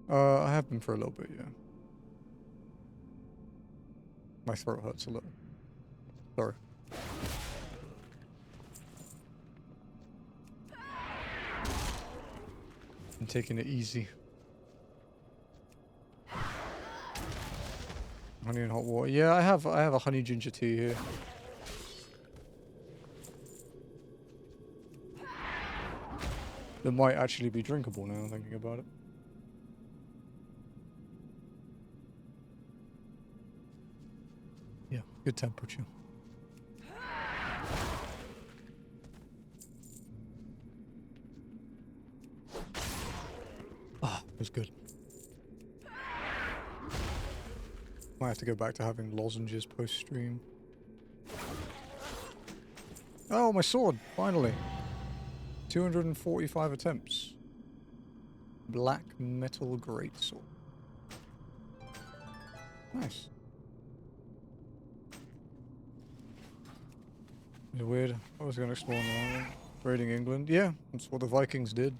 I have been for a little bit, yeah. My throat hurts a little. Sorry. I'm taking it easy. Honey and hot water. Yeah, I have a honey ginger tea here. That might actually be drinkable now, thinking about it. Yeah, good temperature. Ah, it was good. Might have to go back to having lozenges post-stream. Oh, my sword! Finally! 245 attempts. Black metal greatsword. Nice. It's weird. I was going to explore now. Raiding England. Yeah, that's what the Vikings did.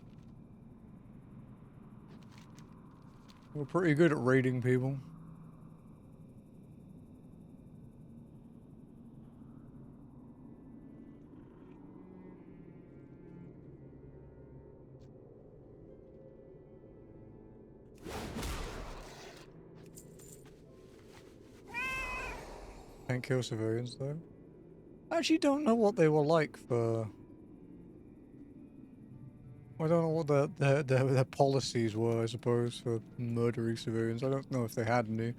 They were pretty good at raiding people. Can't kill civilians though. I actually don't know what they were like for... I don't know what their policies were, I suppose, for murdering civilians. I don't know if they had any.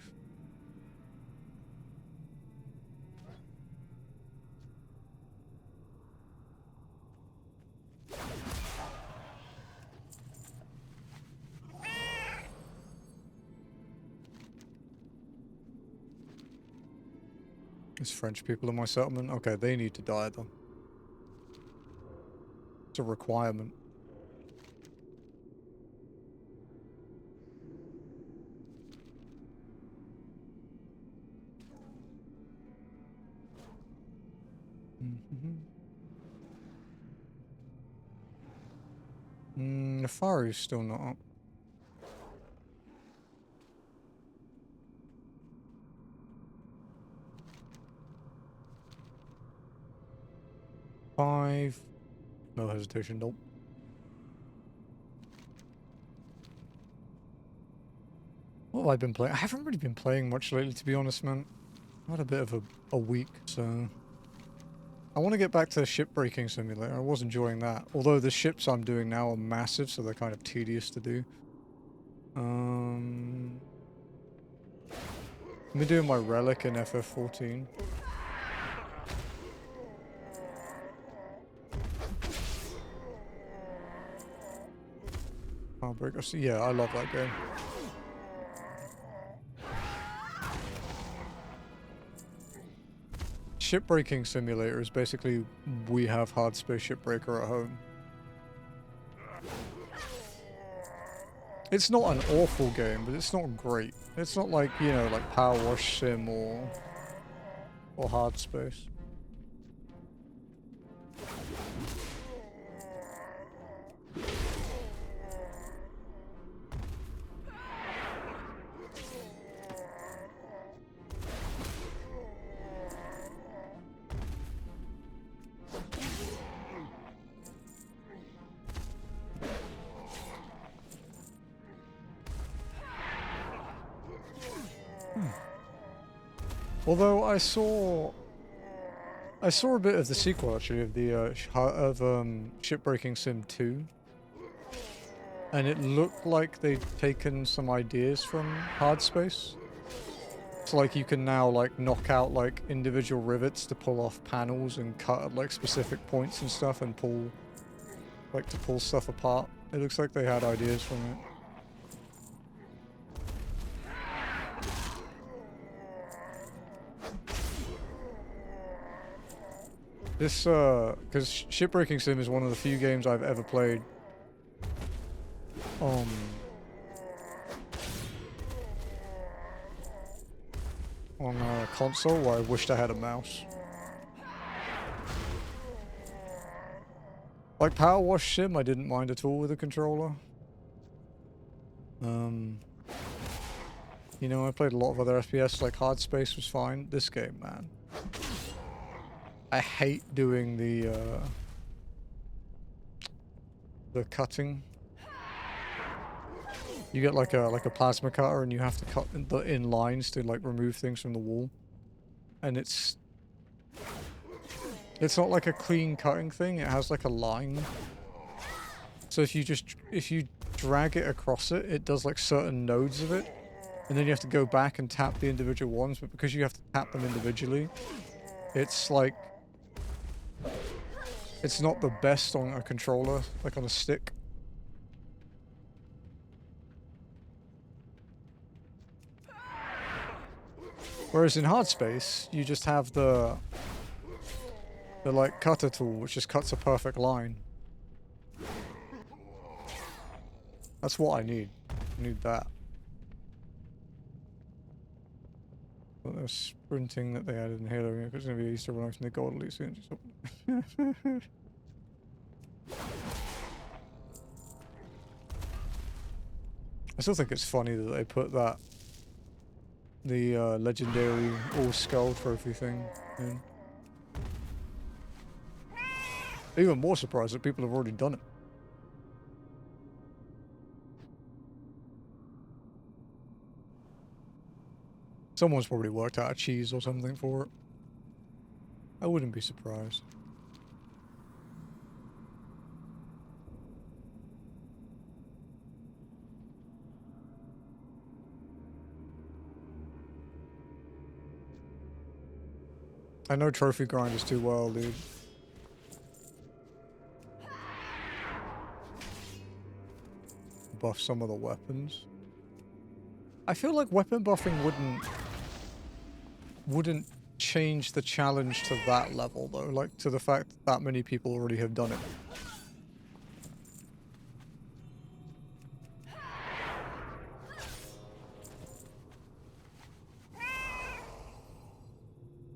There's French people in my settlement. Okay, they need to die though. It's a requirement. The fire is still not up. Five. No hesitation, nope. What have I been playing? I haven't really been playing much lately, to be honest, man. I had a bit of a week, so... I want to get back to the shipbreaking simulator. I was enjoying that. Although the ships I'm doing now are massive, so they're kind of tedious to do. I'm doing my relic in FF14. Yeah, I love that game. Shipbreaking simulator is basically we have hard space shipbreaker at home. It's not an awful game, but it's not great. It's not like, you know, like Power Wash Sim or Hard Space. Although I saw a bit of the sequel actually of the Shipbreaking Sim 2, and it looked like they'd taken some ideas from Hard Space. It's like you can now like knock out like individual rivets to pull off panels and cut at like specific points and stuff and pull stuff apart. It looks like they had ideas from it. This, because Shipbreaking Sim is one of the few games I've ever played on a console where I wished I had a mouse. Like Power Wash Sim, I didn't mind at all with a controller. You know, I played a lot of other FPS, like Hard Space was fine. This game, man. I hate doing the cutting. You get like a plasma cutter and you have to cut in lines to like remove things from the wall. And it's not like a clean cutting thing, it has like a line. So if you drag it across it, it does like certain nodes of it. And then you have to go back and tap the individual ones, but because you have to tap them individually, it's like... It's not the best on a controller, like on a stick. Whereas in Hard Space, you just have the like cutter tool, which just cuts a perfect line. That's what I need. I need that. But the sprinting that they added in Halo, if it's going to be Easter running from the gold elite soon. I still think it's funny that they put that the legendary all skull trophy thing in. Even more surprised that people have already done it. Someone's probably worked out a cheese or something for it. I wouldn't be surprised. I know trophy grinders too well, dude. Buff some of the weapons. I feel like weapon buffing wouldn't change the challenge to that level though, like to the fact that many people already have done it.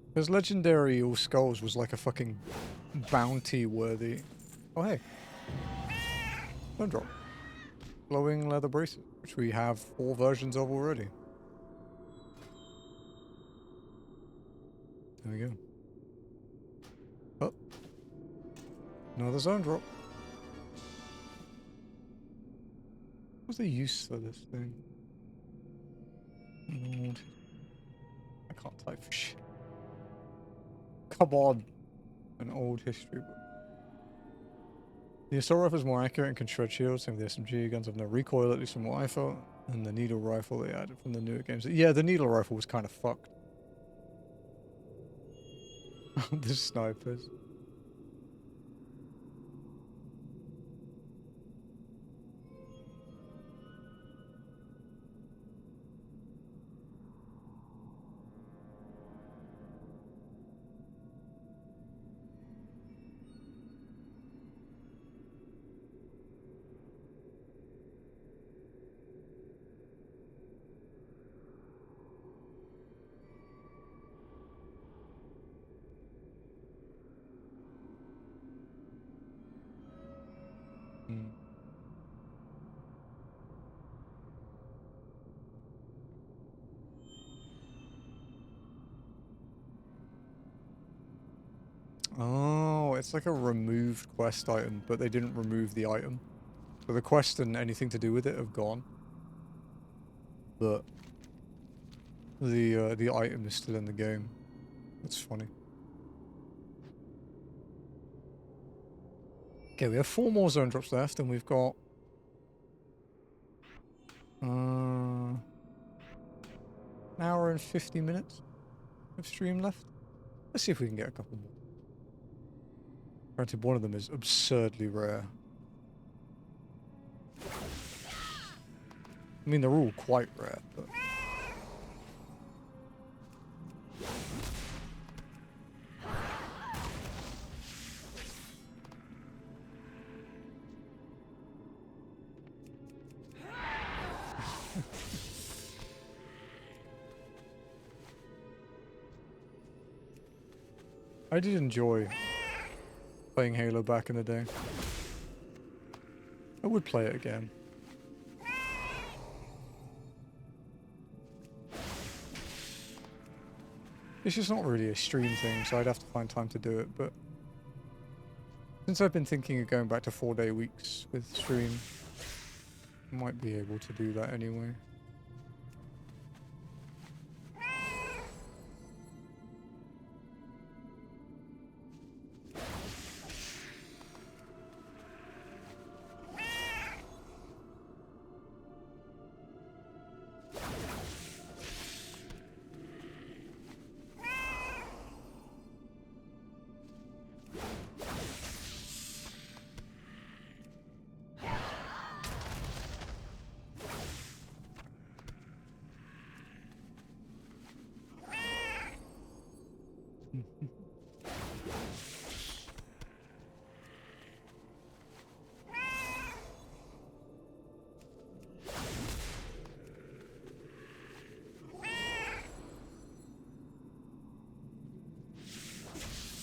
Because legendary all skulls was like a fucking bounty worthy. Oh hey. Don't drop. Glowing leather bracelet, which we have 4 versions of already. There we go. Oh. Another zone drop. What's the use for this thing? Lord. I can't type for shit. Come on. An old history book. The assault rifle is more accurate and can shred shields. Same with the SMG. Guns have no recoil, at least from what I thought. And the needle rifle they added from the newer games. Yeah, the needle rifle was kind of fucked. The snipers. Oh, it's like a removed quest item, but they didn't remove the item. So the quest and anything to do with it have gone. But the item is still in the game. That's funny. Okay, we have 4 more zone drops left, and we've got an hour and 50 minutes of stream left. Let's see if we can get a couple more. Granted, one of them is absurdly rare. I mean, they're all quite rare, but... I did enjoy playing Halo back in the day. I would play it again. It's just not really a stream thing, so I'd have to find time to do it, but since I've been thinking of going back to 4-day weeks with stream, I might be able to do that anyway.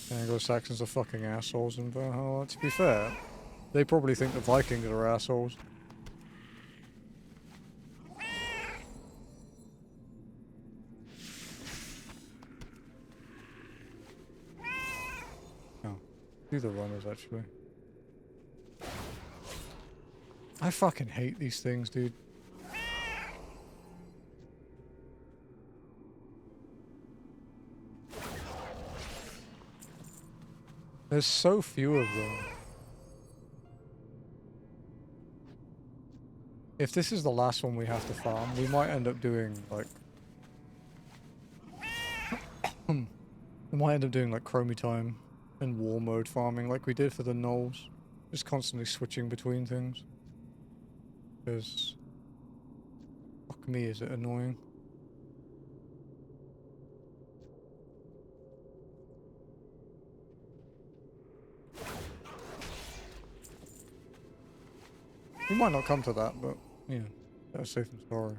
Anglo-Saxons are fucking assholes in Valhalla. To be fair, they probably think the Vikings are assholes. Oh, do the runners actually. I fucking hate these things, dude. There's so few of them. If this is the last one we have to farm, we might end up doing like we might end up doing like chromie time and war mode farming like we did for the gnolls. Just constantly switching between things. Because fuck me, is it annoying. We might not come to that, but yeah, better safe than sorry.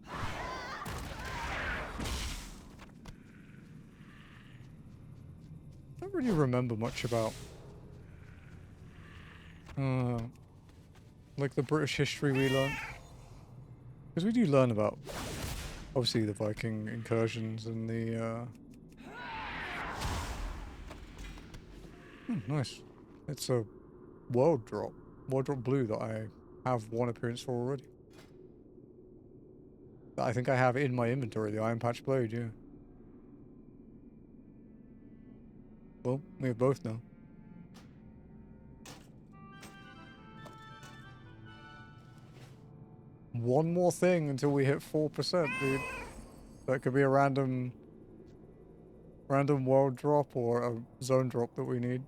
I don't really remember much about like the British history we learned. Because we do learn about obviously the Viking incursions and the nice. It's a world drop blue that I have one appearance for already. That I think I have in my inventory, the Iron Patch Blade, yeah. Well, we have both now. One more thing until we hit 4%, dude. That could be a random world drop or a zone drop that we need.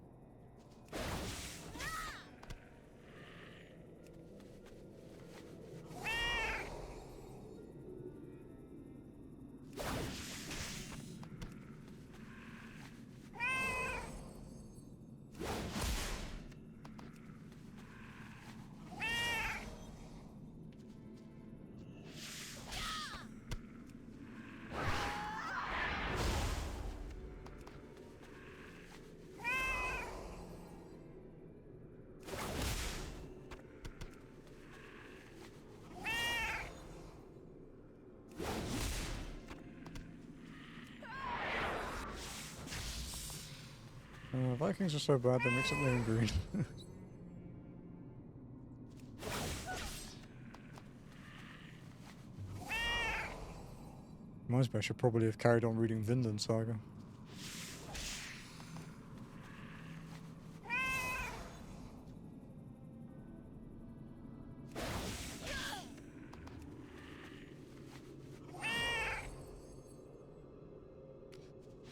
Vikings are so bad they mix up their green. Reminds me I should probably have carried on reading Vinland Saga.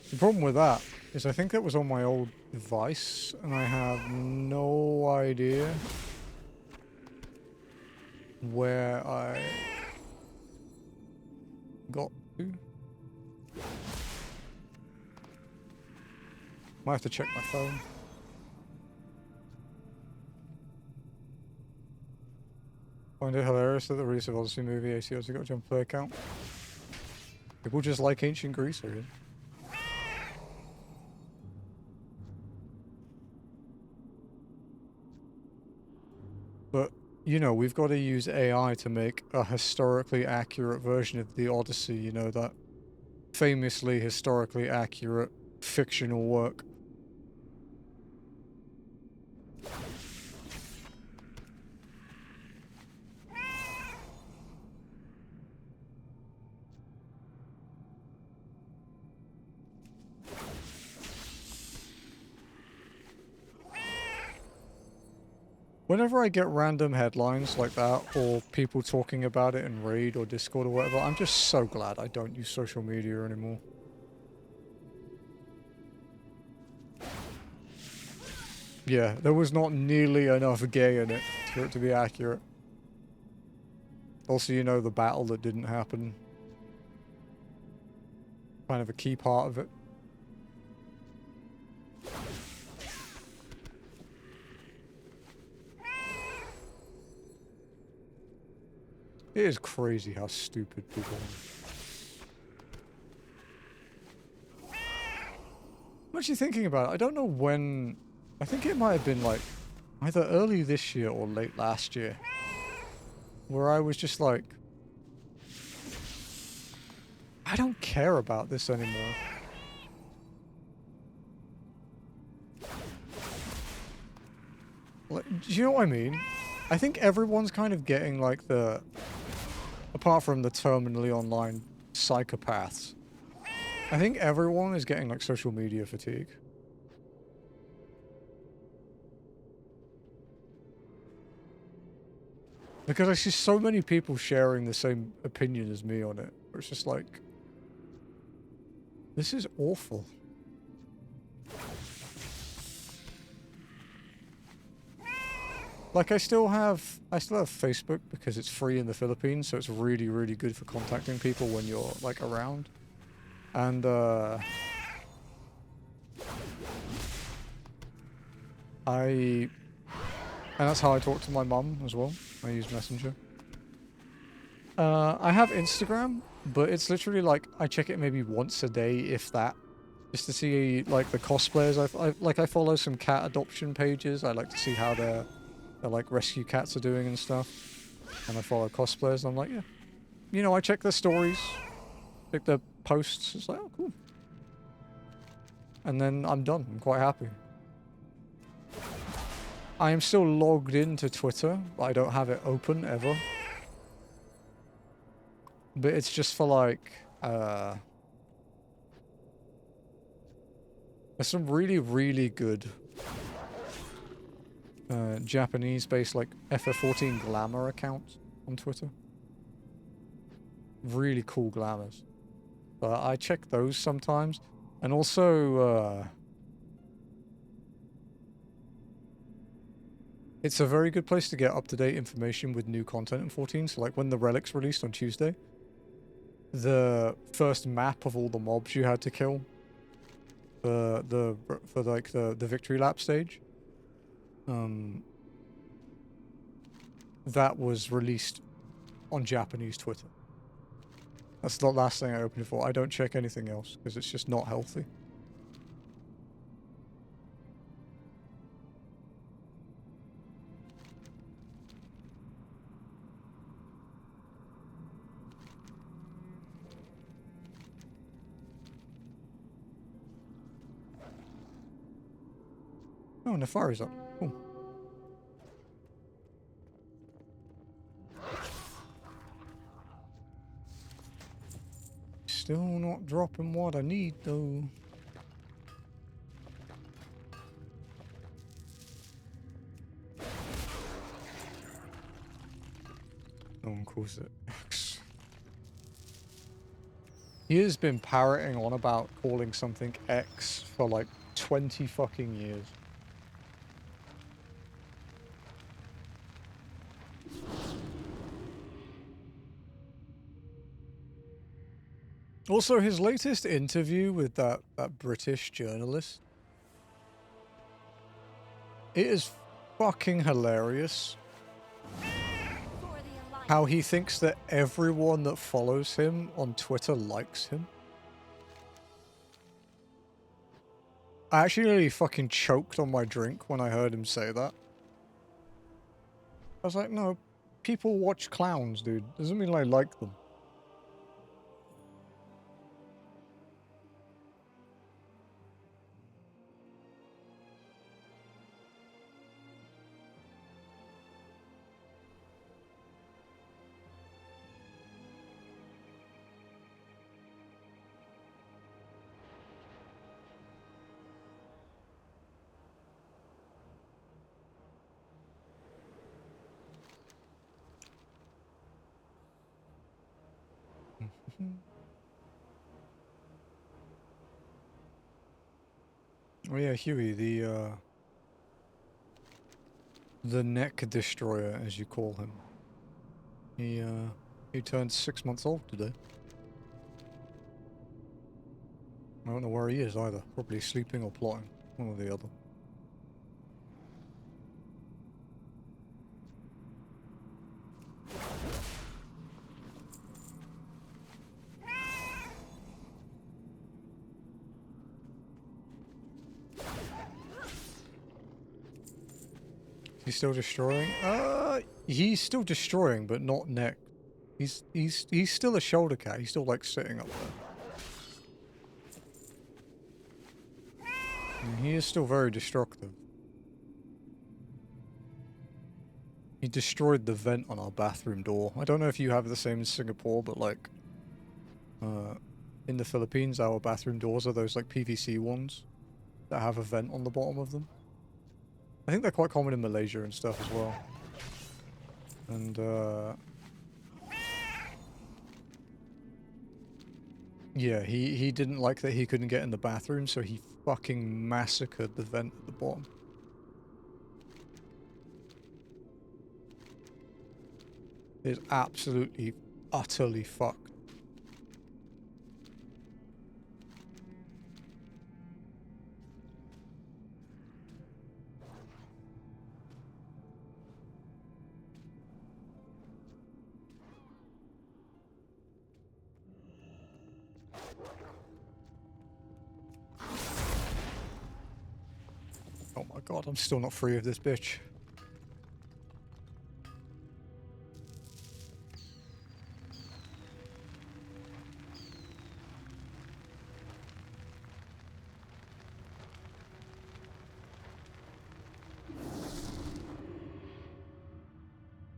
The problem with that is I think that was on my old device, and I have no idea where I got to. Might have to check my phone. Find it hilarious that the release of Odyssey movie ACO's got a jump play account. People just like ancient Greece, I guess. But you know, we've got to use AI to make a historically accurate version of the Odyssey, you know, that famously historically accurate fictional work. Whenever I get random headlines like that, or people talking about it in Raid or Discord or whatever, I'm just so glad I don't use social media anymore. Yeah, there was not nearly enough gay in it for it to be accurate. Also, you know, the battle that didn't happen. Kind of a key part of it. It is crazy how stupid people are. I'm actually thinking about it. I don't know when... I think it might have been like either early this year or late last year. Where I was just like... I don't care about this anymore. Like, do you know what I mean? I think everyone's kind of getting like the... Apart from the terminally online psychopaths, I think everyone is getting like social media fatigue. Because I see so many people sharing the same opinion as me on it. It's just like, this is awful. Like I still have Facebook because it's free in the Philippines, so it's really, really good for contacting people when you're like around. And and that's how I talk to my mum as well. I use Messenger. I have Instagram, but it's literally like I check it maybe once a day, if that, just to see like the cosplayers. I follow some cat adoption pages. I like to see how their like rescue cats are doing and stuff. And I follow cosplayers. And I'm like, yeah, you know, I check their stories, check their posts. It's like, oh, cool. And then I'm done. I'm quite happy. I am still logged into Twitter, but I don't have it open ever. But it's just for like, there's some really, really good Japanese-based like FF14 glamour accounts on Twitter. Really cool glamours. But I check those sometimes. And also, it's a very good place to get up-to-date information with new content in 14. So like when the relics released on Tuesday, the first map of all the mobs you had to kill for the victory lap stage, that was released on Japanese Twitter. That's the last thing I opened it for. I don't check anything else because it's just not healthy. Oh, Nefari's up. Cool. Still not dropping what I need, though. No one calls it X. He has been parroting on about calling something X for like 20 fucking years. Also, his latest interview with that British journalist, it is fucking hilarious. How he thinks that everyone that follows him on Twitter likes him. I actually really fucking choked on my drink when I heard him say that. I was like, no, people watch clowns, dude. Doesn't mean I like them. Oh yeah, Huey, the neck destroyer, as you call him. He turned 6 months old today. I don't know where he is either. Probably sleeping or plotting. One or the other. He's still destroying? He's still destroying, but not neck. He's still a shoulder cat. He's still like sitting up there. And he is still very destructive. He destroyed the vent on our bathroom door. I don't know if you have the same in Singapore, but like in the Philippines, our bathroom doors are those like PVC ones that have a vent on the bottom of them. I think they're quite common in Malaysia and stuff as well. And yeah, he didn't like that he couldn't get in the bathroom, so he fucking massacred the vent at the bottom. It's absolutely, utterly fucked. Oh my god, I'm still not free of this bitch.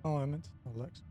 Oh, I meant Alex.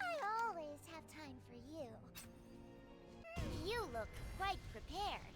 I always have time for you. You look quite prepared.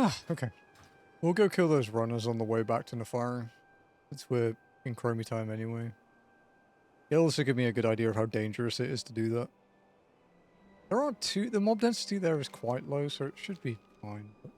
Ah, okay. We'll go kill those runners on the way back to Nefari. Since we're in Chromie time anyway. It'll also give me a good idea of how dangerous it is to do that. There aren't too... The mob density there is quite low, so it should be fine. But...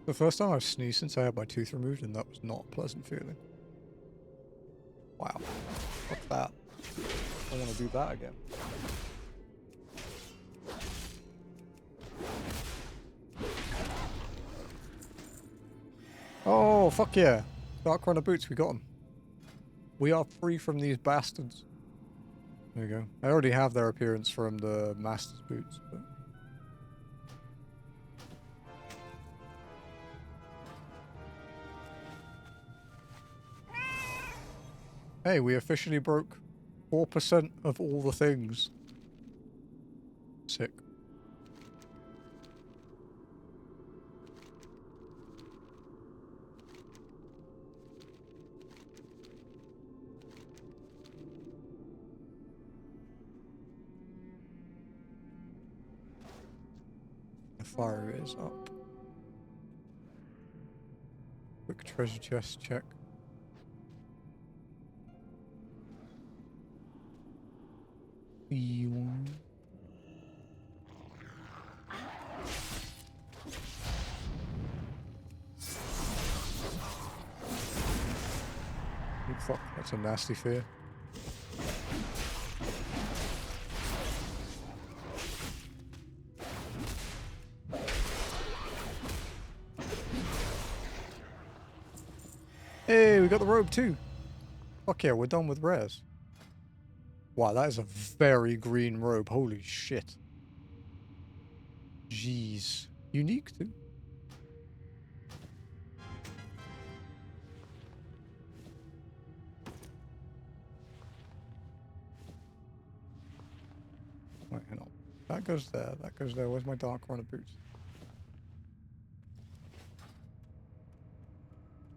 The first time I've sneezed since I had my tooth removed, and that was not a pleasant feeling. Wow. Fuck that. I want to do that again. Oh, fuck yeah. Dark Runner boots, we got them. We are free from these bastards. There we go. I already have their appearance from the Master's boots, but... Hey, we officially broke 4% of all the things. Sick. The fire is up. Quick treasure chest check. E1. Oh, fuck, that's a nasty fear. Hey, we got the robe too. Fuck yeah, we're done with rares. Wow, that is a very green robe. Holy shit. Jeez. Unique too. Wait, hang on. That goes there. That goes there. Where's my Dark Runner boots?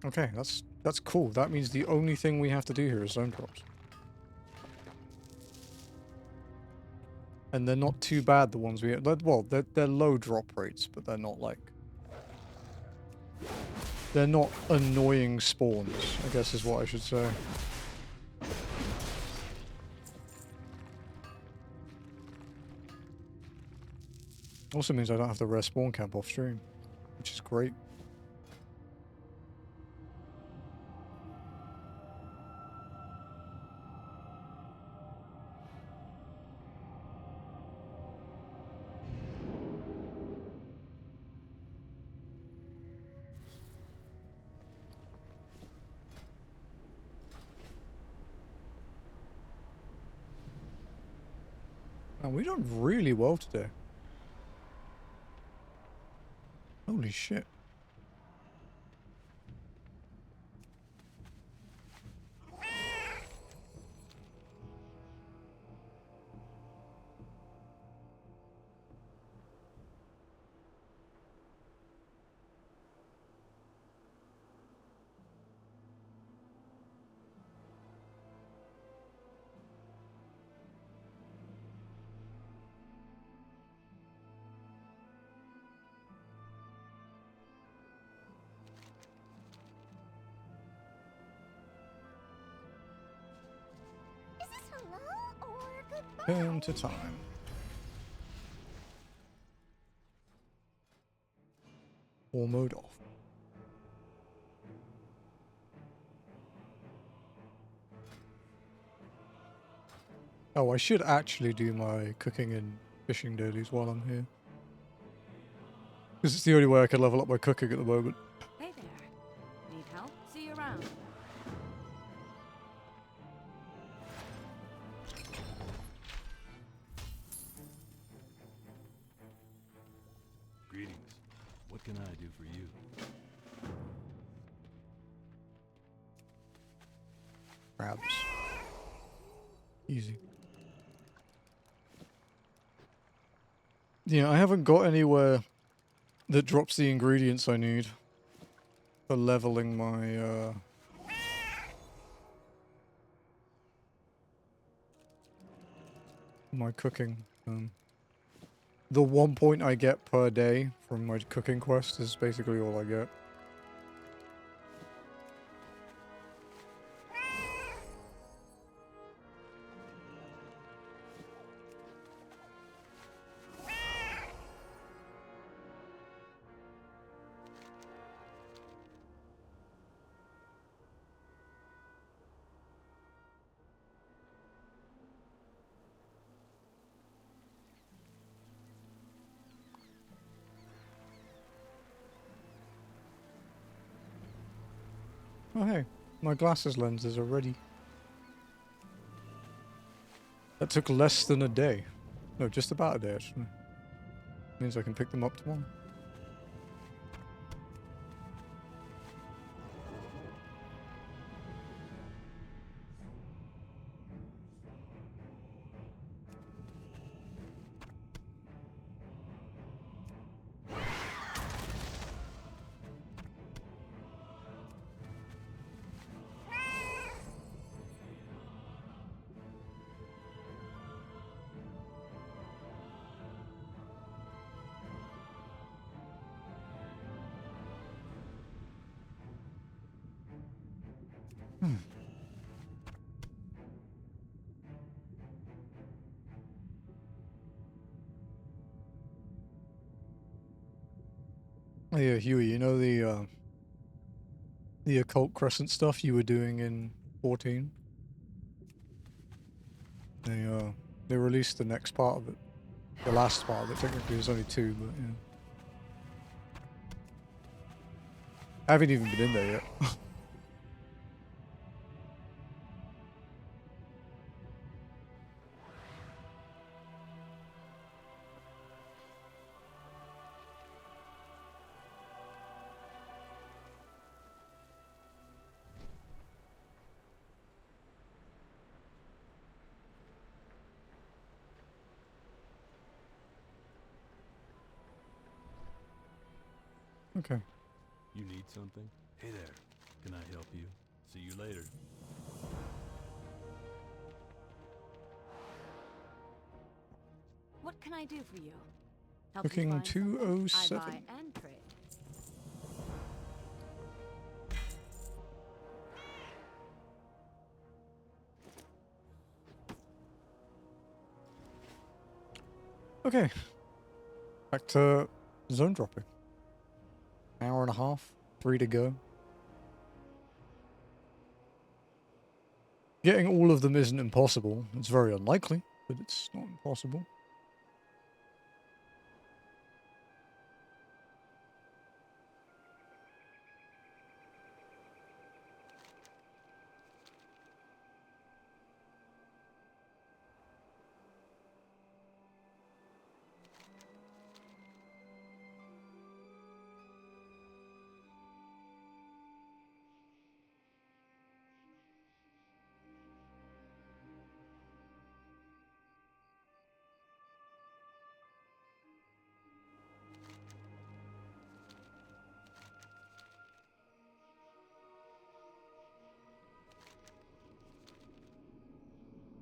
Okay, that's cool. That means the only thing we have to do here is zone drops. And they're not too bad, the ones we... Well, they're low drop rates, but they're not like... They're not annoying spawns, I guess is what I should say. Also means I don't have to respawn camp off stream, which is great. And we done really well today. Holy shit. Is this hello or goodbye? Turn to time. Or mode off. Oh, I should actually do my cooking and fishing dailies while I'm here. Because it's the only way I can level up my cooking at the moment. Hey there. Need help? See you around. Greetings. What can I do for you? Crabs. Easy. Yeah, I haven't got anywhere that drops the ingredients I need for leveling my, my cooking. The 1 point I get per day from my cooking quest is basically all I get. Oh hey, my glasses lenses are ready. That took less than a day. No, just about a day actually. Means I can pick them up tomorrow. Oh yeah, Huey, you know the occult crescent stuff you were doing in 14? They released the next part of it. The last part of it, technically there's only 2, but yeah. I haven't even been in there yet. Okay. You need something? Hey there. Can I help you? See you later. What can I do for you? Help you Looking find something? 207. I buy and trade. Okay. Back to zone dropping. Hour and a half, 3 to go. Getting all of them isn't impossible. It's very unlikely, but it's not impossible.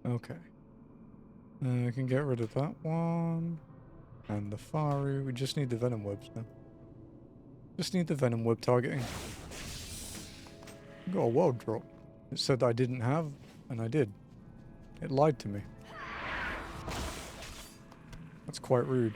Okay. I can get rid of that one. And the fiery. We just need the venom webs now. Just need the venom web targeting. Got a world drop. It said I didn't have, and I did. It lied to me. That's quite rude.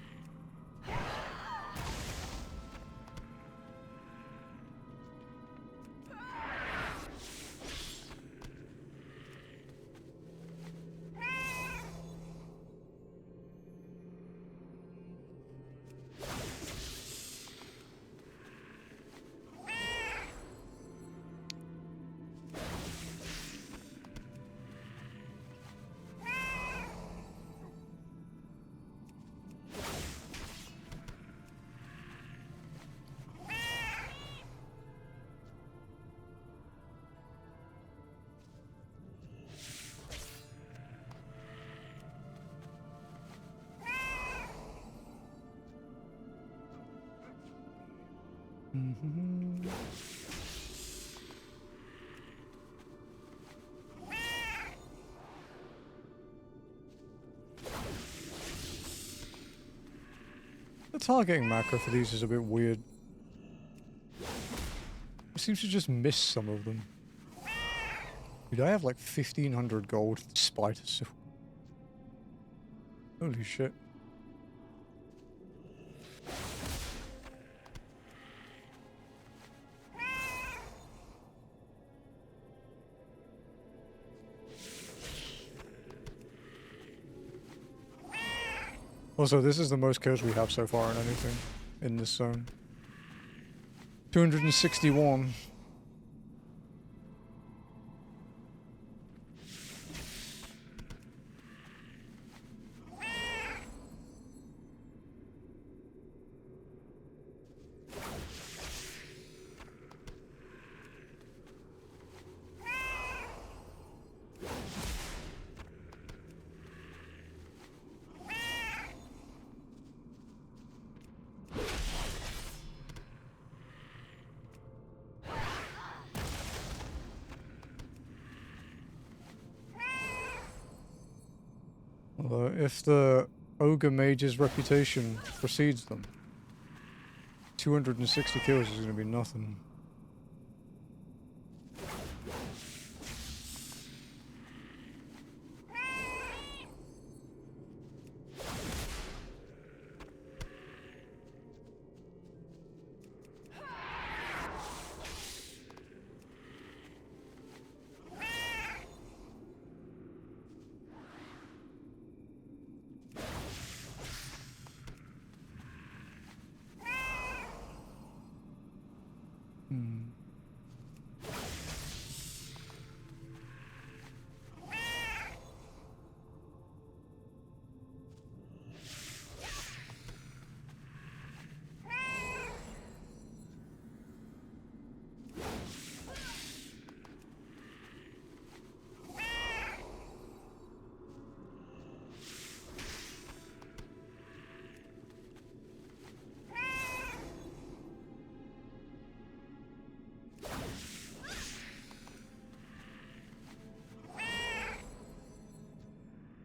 The targeting macro for these is a bit weird. It seems to just miss some of them. Dude, I have like 1500 gold despite it. Holy shit. Also, this is the most kills we have so far in anything in this zone. 261. Although, if the Ogremage's reputation precedes them, 260 kills is going to be nothing.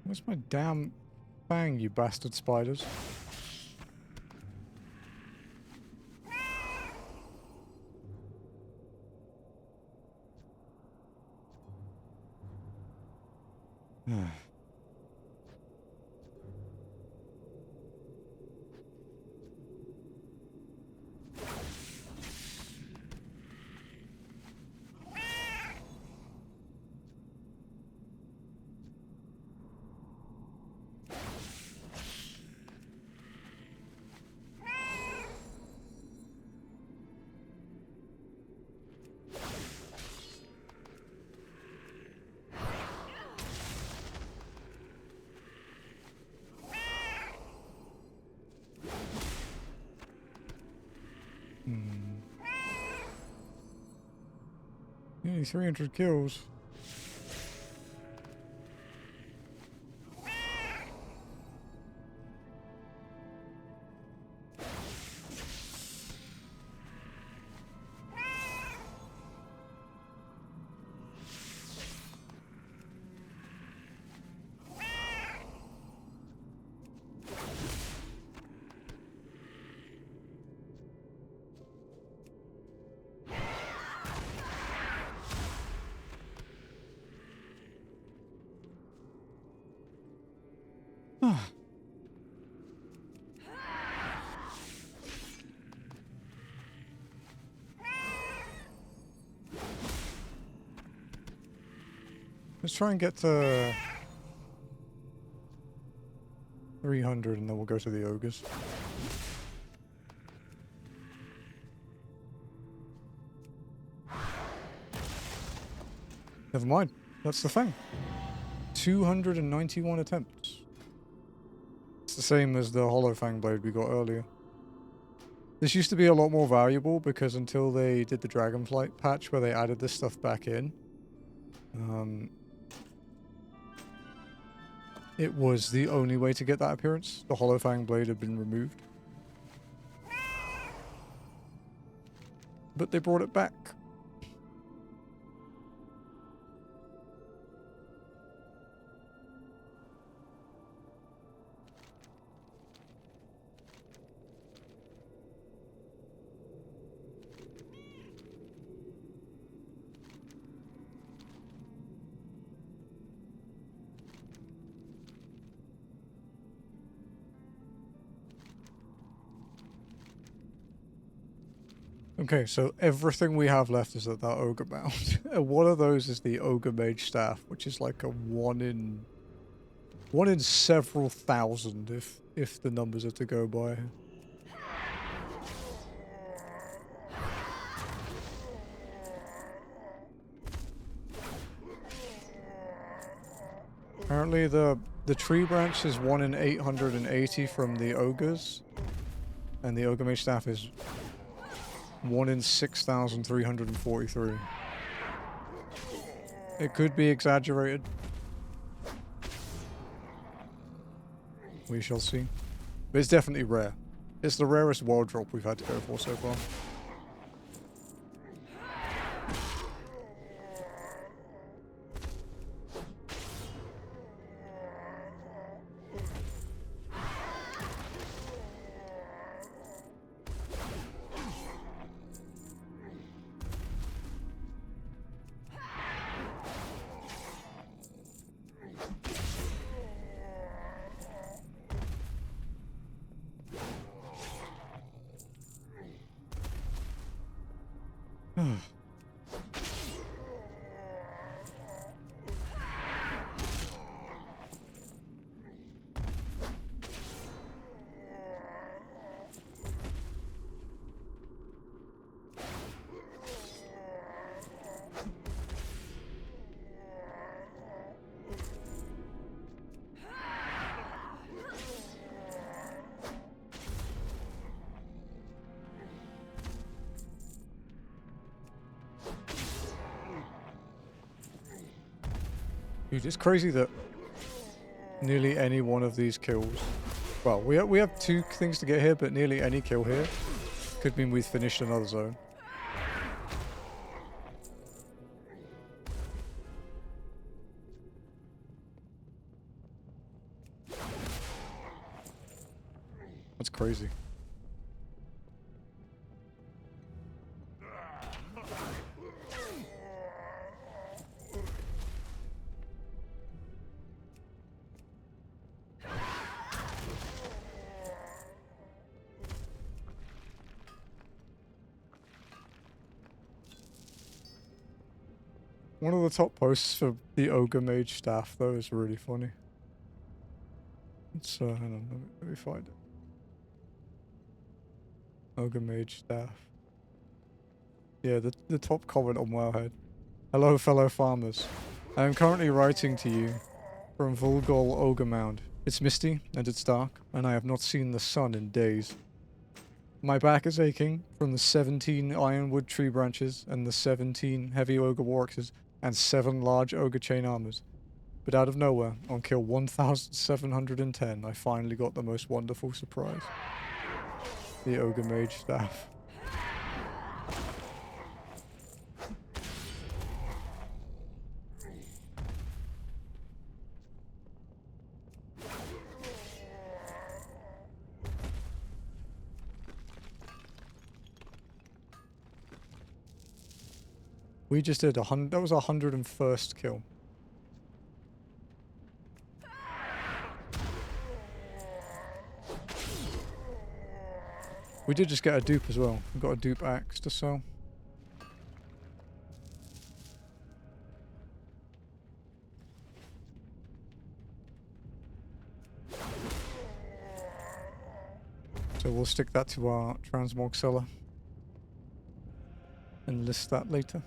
Where's my damn fang, you bastard spiders? Nearly 300 kills. Let's try and get to 300 and then we'll go to the ogres. Never mind. That's the thing. 291 attempts. It's the same as the Hollow Fang blade we got earlier. This used to be a lot more valuable because until they did the Dragonflight patch where they added this stuff back in, it was the only way to get that appearance. The Hollow Fang blade had been removed. But they brought it back. Okay, so everything we have left is at that ogre mound. One of those is the Ogremage staff, which is like a one in several thousand if the numbers are to go by. Apparently the tree branch is 1 in 880 from the ogres, and the Ogremage staff is 1 in 6,343. It could be exaggerated. We shall see. But it's definitely rare. It's the rarest wild drop we've had to go for so far. Dude, it's crazy that nearly any one of these kills... Well, we have 2 things to get here, but nearly any kill here could mean we've finished another zone. That's crazy. One of the top posts for the Ogremage staff, though, is really funny. It's, hang on, let me find it. Ogremage staff. Yeah, the top comment on Wowhead. Hello, fellow farmers. I am currently writing to you from Vulgol Ogre Mound. It's misty, and it's dark, and I have not seen the sun in days. My back is aching from the 17 ironwood tree branches and the 17 heavy ogre warxes and 7 large ogre chain armors. But out of nowhere, on kill 1710, I finally got the most wonderful surprise. The Ogremage staff. We just did that was our 101st kill. We did just get a dupe as well. We got a dupe axe to sell. So we'll stick that to our transmog seller and list that later.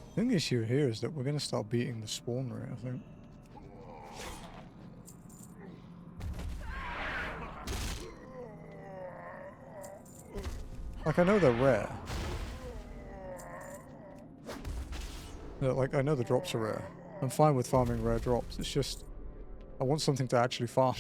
I think the issue here is that we're going to start beating the spawn rate, I think. Like, I know they're rare. Yeah, like, I know the drops are rare. I'm fine with farming rare drops, it's just... I want something to actually farm.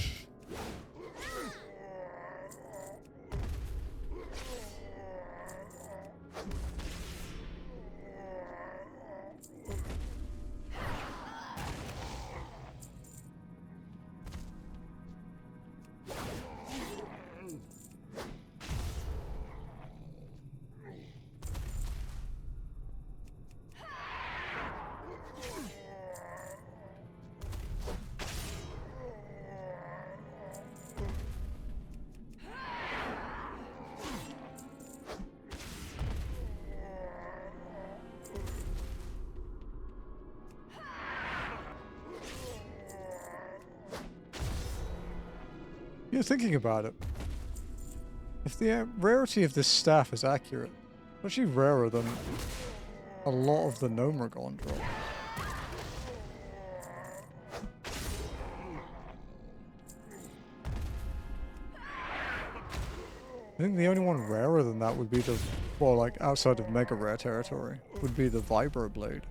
You're thinking about it. If the rarity of this staff is accurate, it's actually rarer than a lot of the Gnomeregon drop. I think the only one rarer than that would be the, well, like outside of mega rare territory, would be the Vibroblade.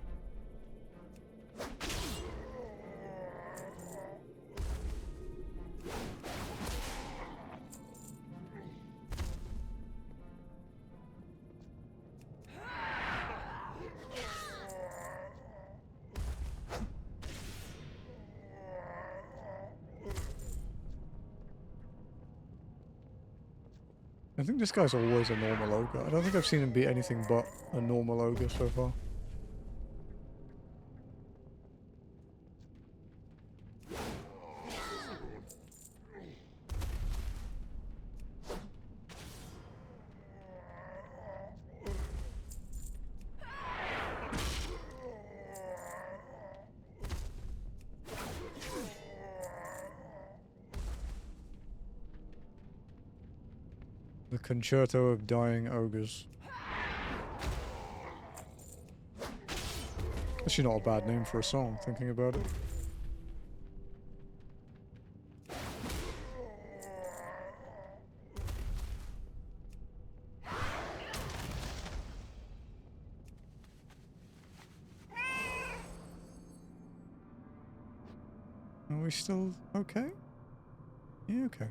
I think this guy's always a normal ogre. I don't think I've seen him be anything but a normal ogre so far. The Concerto of Dying Ogres. Actually not a bad name for a song, thinking about it. Are we still okay? Yeah, okay.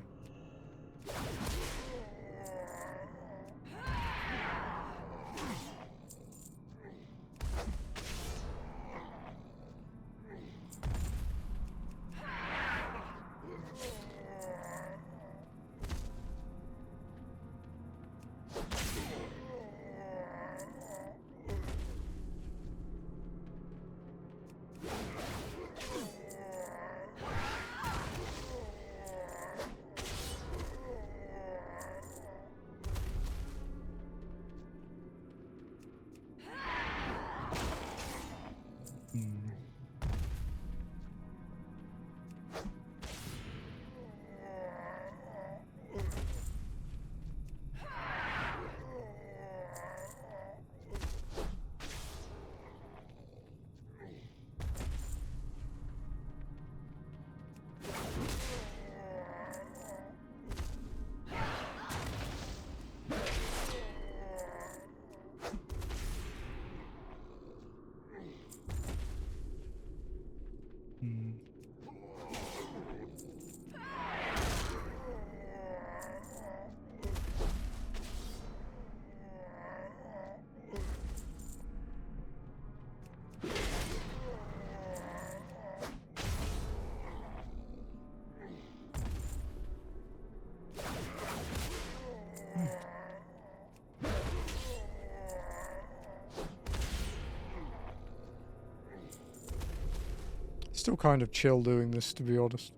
Still kind of chill doing this, to be honest.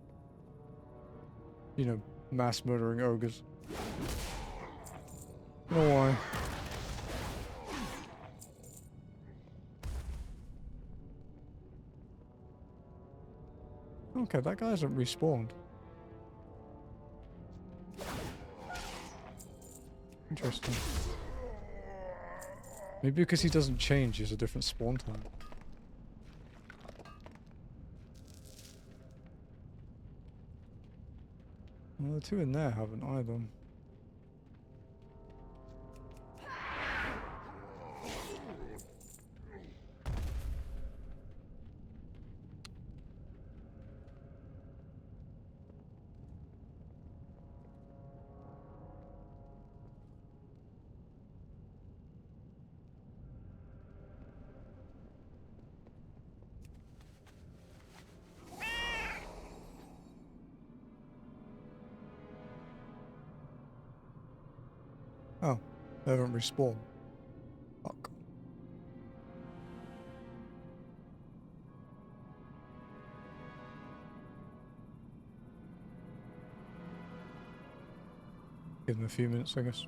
You know, mass murdering ogres. I don't know why. Okay, that guy hasn't respawned. Interesting. Maybe because he doesn't change, he's a different spawn time. Well, the two in there haven't either. Oh, they haven't respawned. Fuck. Give them a few minutes, I guess. Is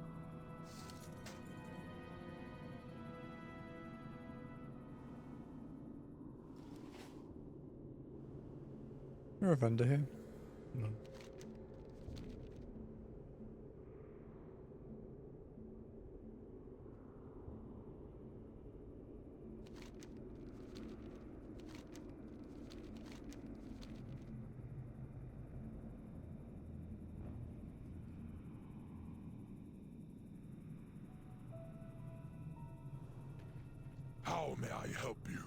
there a vendor here? No. How may I help you?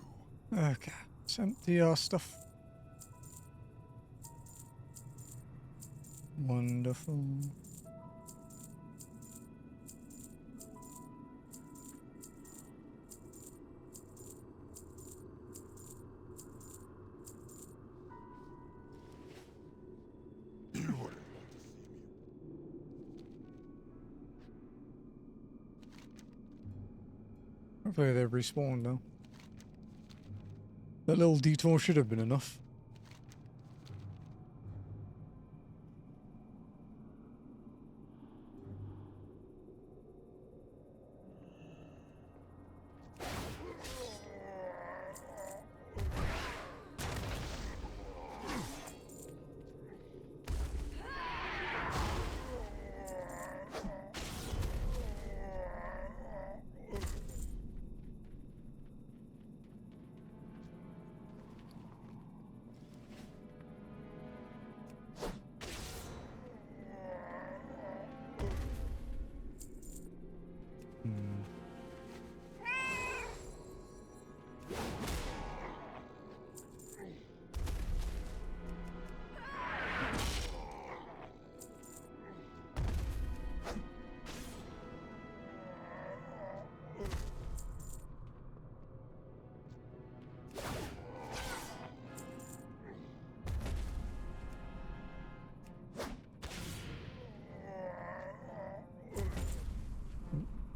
Okay, let's empty our stuff. Wonderful. You wouldn't want to see me. Hopefully they respawn now. That little detour should have been enough.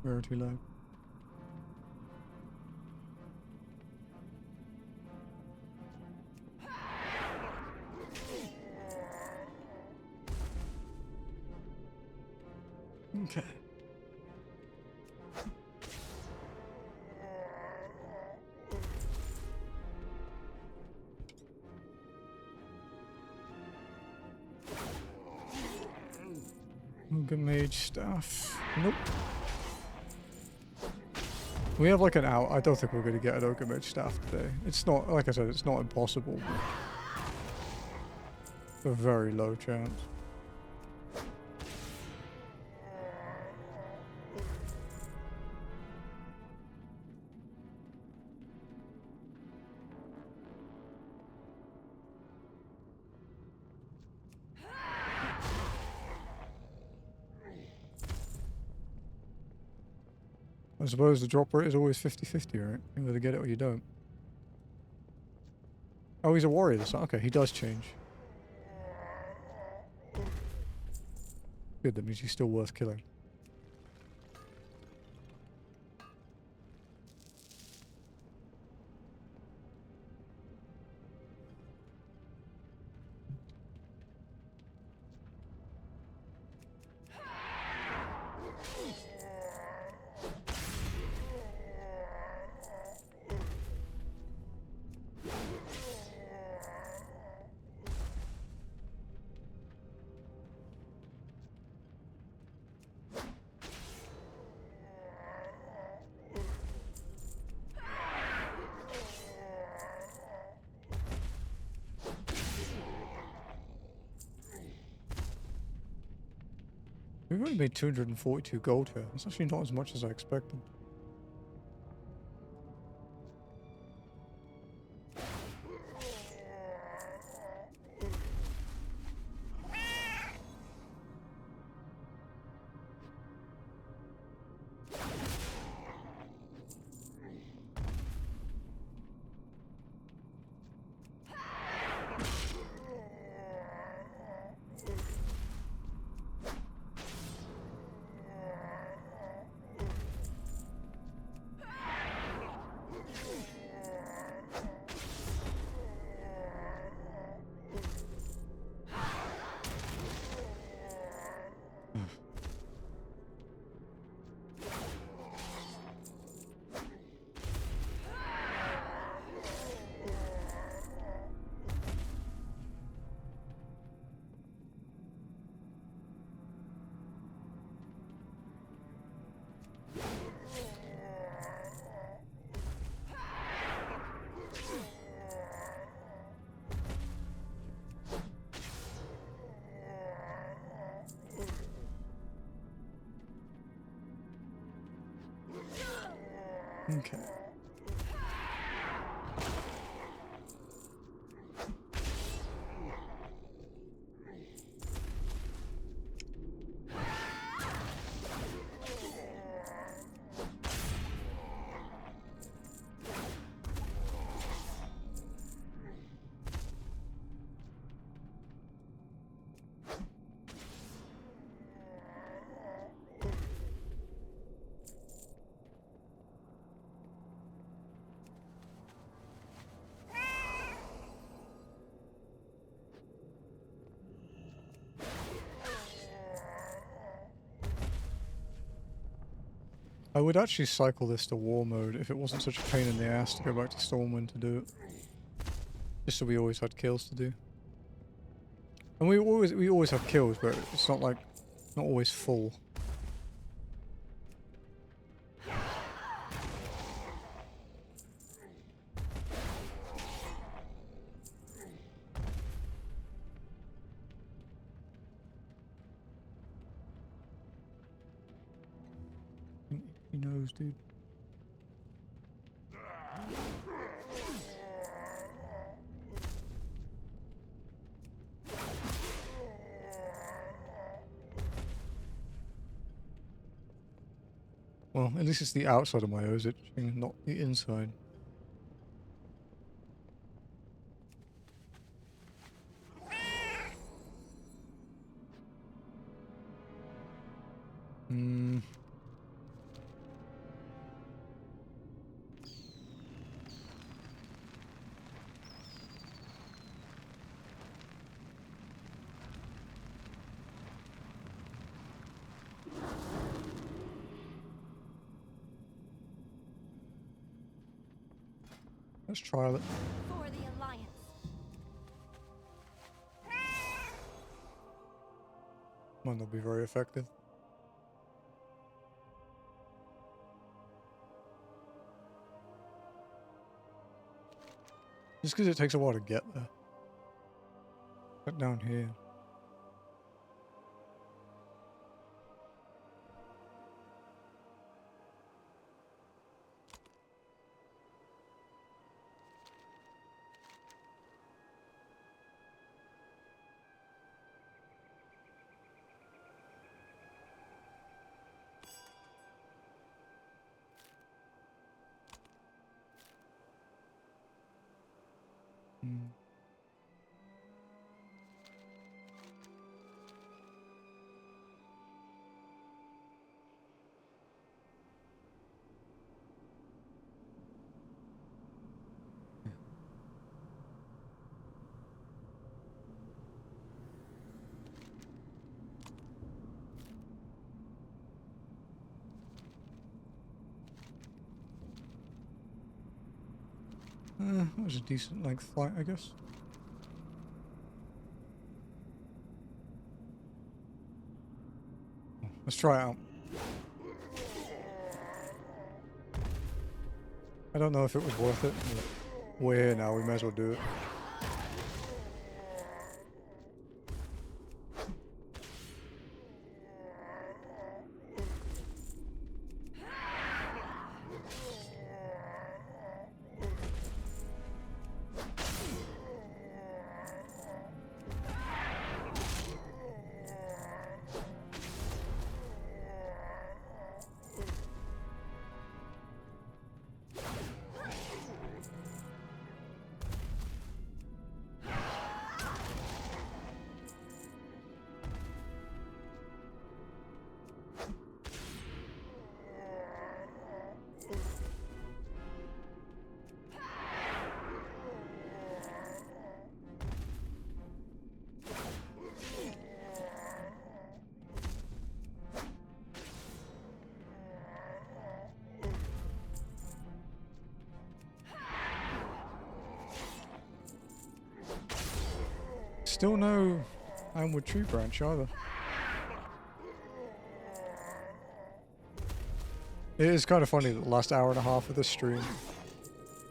Rarity low. Okay. Ogremage staff. Nope. We have like an out. I don't think we're going to get an Ogremage staff today. It's not, like I said, it's not impossible. But a very low chance. I suppose the drop rate is always 50-50, right? You either get it or you don't. Oh, he's a warrior this time. Okay, he does change. Good, that means he's still worth killing. We've only made 242 gold here. That's actually not as much as I expected. Okay. I would actually cycle this to war mode if it wasn't such a pain in the ass to go back to Stormwind to do it. Just so we always had kills to do. And we always have kills, but it's not like not always full. He knows, dude. Well, at least it's the outside of my O's itching, not the inside. Hmm. Let's trial it. For the Alliance. Might not be very effective. Just because it takes a while to get there. Like down here. Hmm. That was a decent length flight, I guess. Let's try it out. I don't know if it was worth it, but we're here now, we may as well do it. Still no Ironwood Tree Branch either. It is kind of funny that the last hour and a half of the stream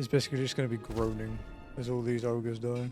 is basically just going to be groaning as all these ogres die.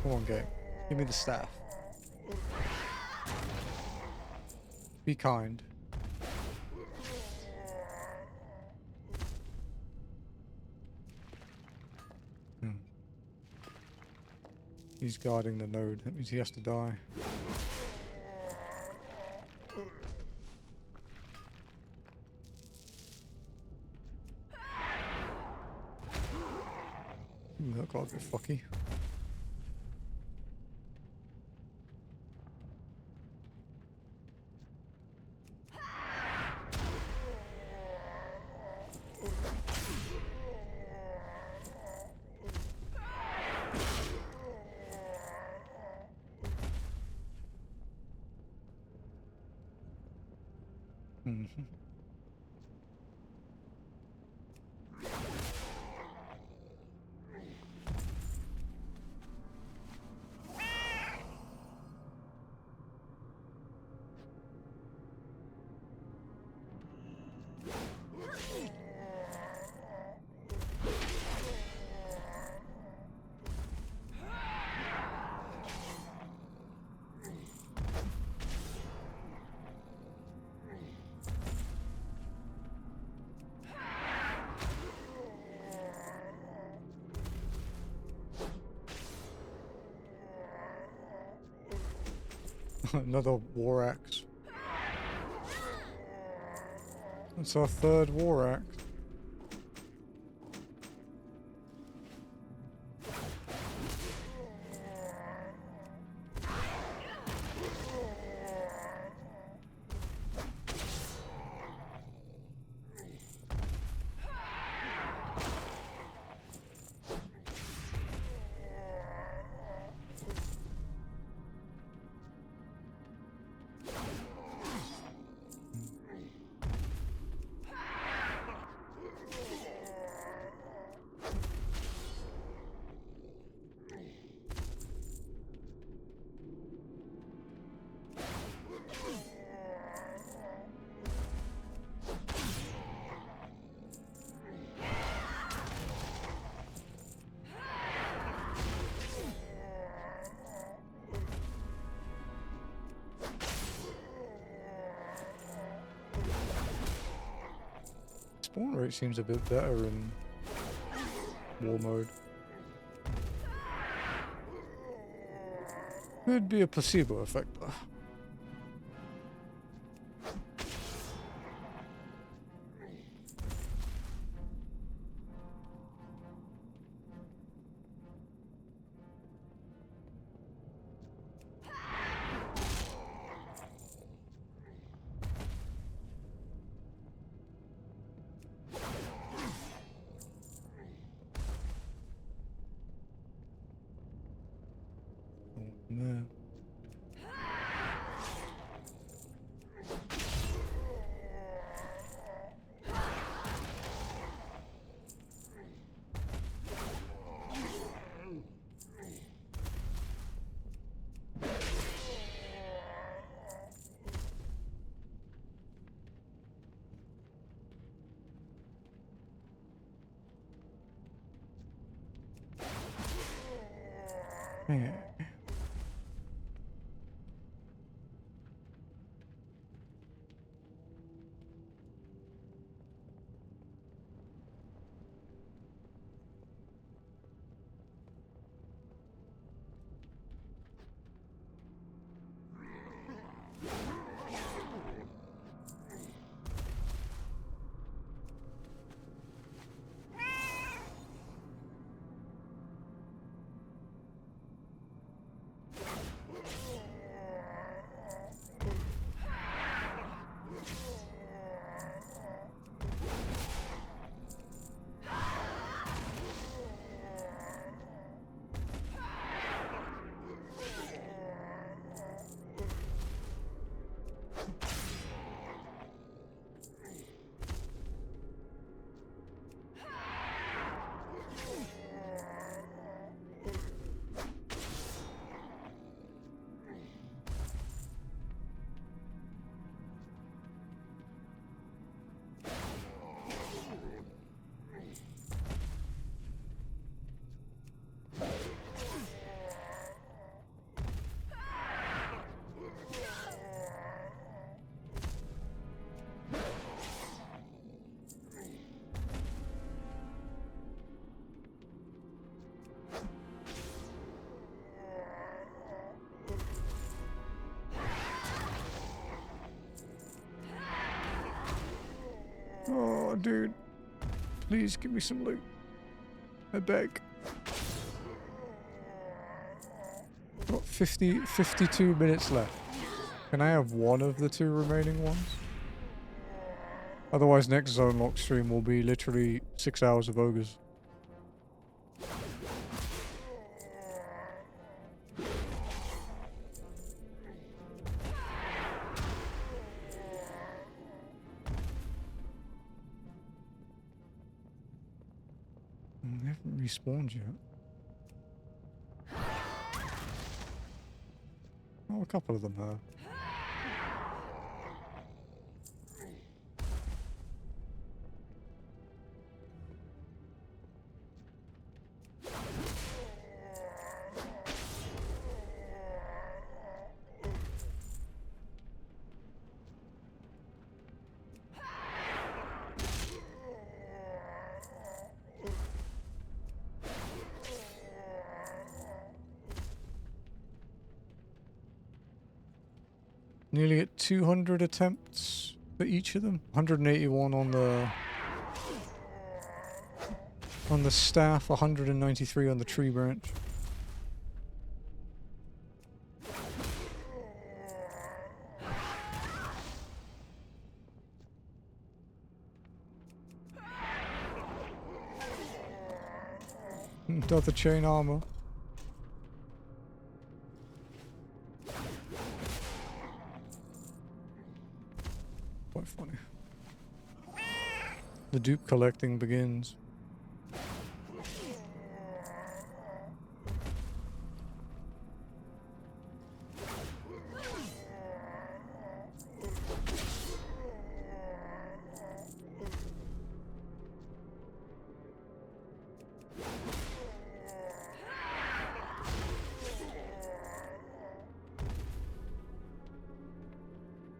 Come on, game. Give me the staff. Be kind. Hmm. He's guarding the node. That means he has to die. That got a bit fucky. Mhm. Another war axe. That's our third war axe. Spawn rate seems a bit better in war mode. Could be a placebo effect though. No. Yeah. Oh, dude. Please give me some loot. I beg. Got 52 minutes left. Can I have one of the 2 remaining ones? Otherwise, next Zonelocked stream will be literally 6 hours of ogres. They haven't respawned yet. Oh, a couple of them have. Nearly at 200 attempts for each of them. 181 on the staff, 193 on the tree branch. Another chain armor. Quite funny. The dupe collecting begins.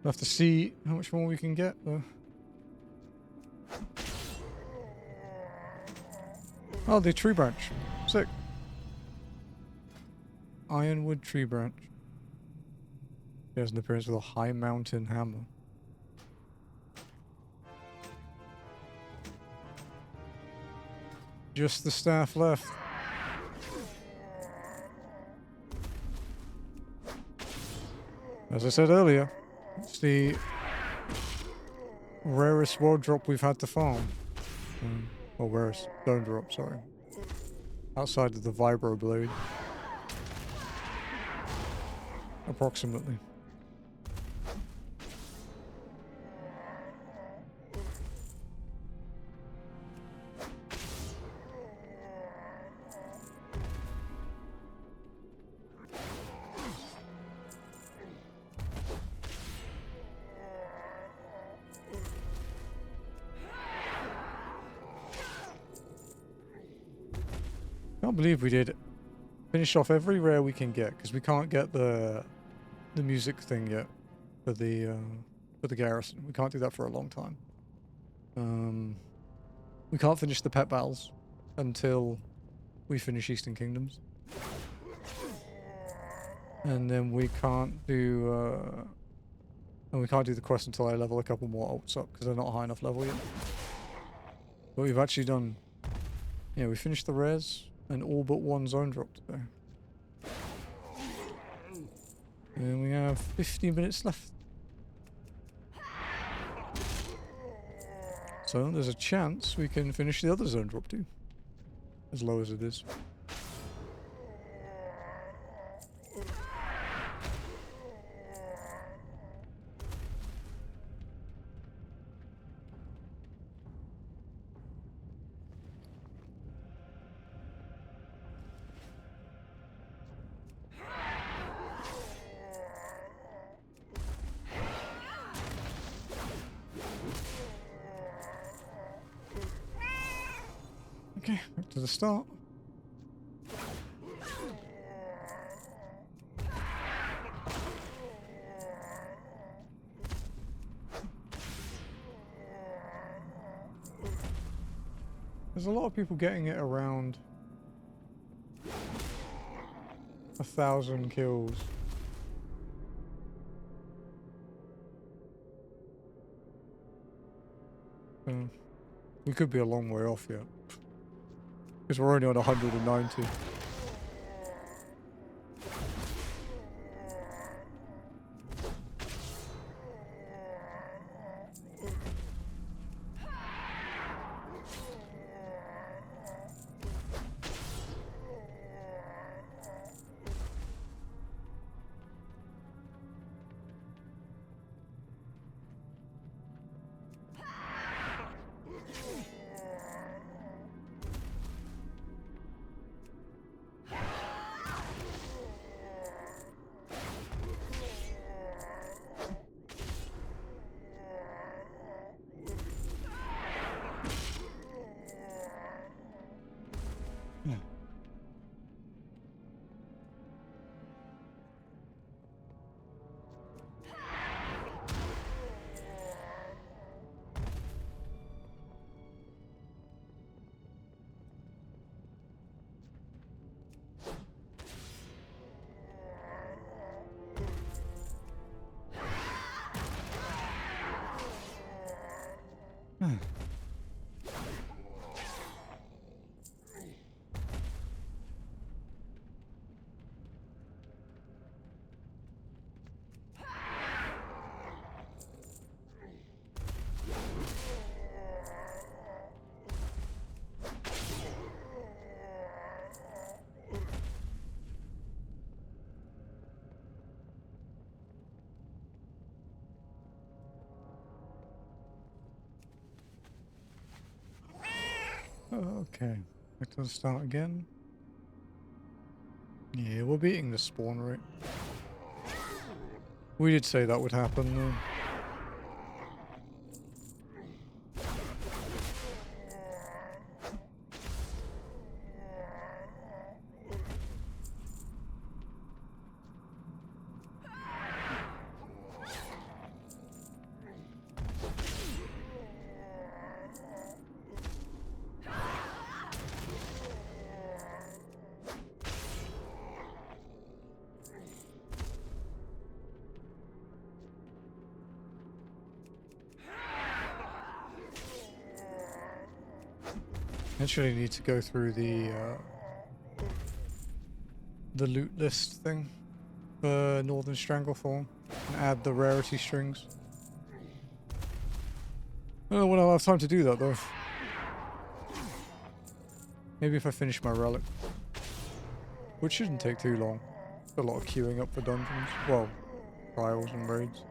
We'll have to see how much more we can get though. Oh, the tree branch. Sick. Ironwood tree branch. He has an appearance with a high mountain hammer. Just the staff left. As I said earlier, it's the rarest world drop we've had to farm. Or rarest stone drop, sorry. Outside of the vibro blade. Approximately. Can't believe we did finish off every rare we can get because we can't get the music thing yet for the garrison. We can't do that for a long time. We can't finish the pet battles until we finish Eastern Kingdoms, and then we can't do the quest until I level a couple more alts up because they're not high enough level yet. But we've actually done. Yeah, we finished the rares. And all but one zone drop today. And we have 15 minutes left. So there's a chance we can finish the other zone drop too. As low as it is. Okay, back to the start. There's a lot of people getting it around 1,000 kills. We could be a long way off yet. Because we're only on 190. Okay, back to the start again. Yeah, we're beating the spawn rate. We did say that would happen though. Actually need to go through the loot list thing for Northern Stranglethorn and add the rarity strings. I don't know when I'll have time to do that though. Maybe if I finish my relic. Which shouldn't take too long. A lot of queuing up for dungeons. Well, trials and raids.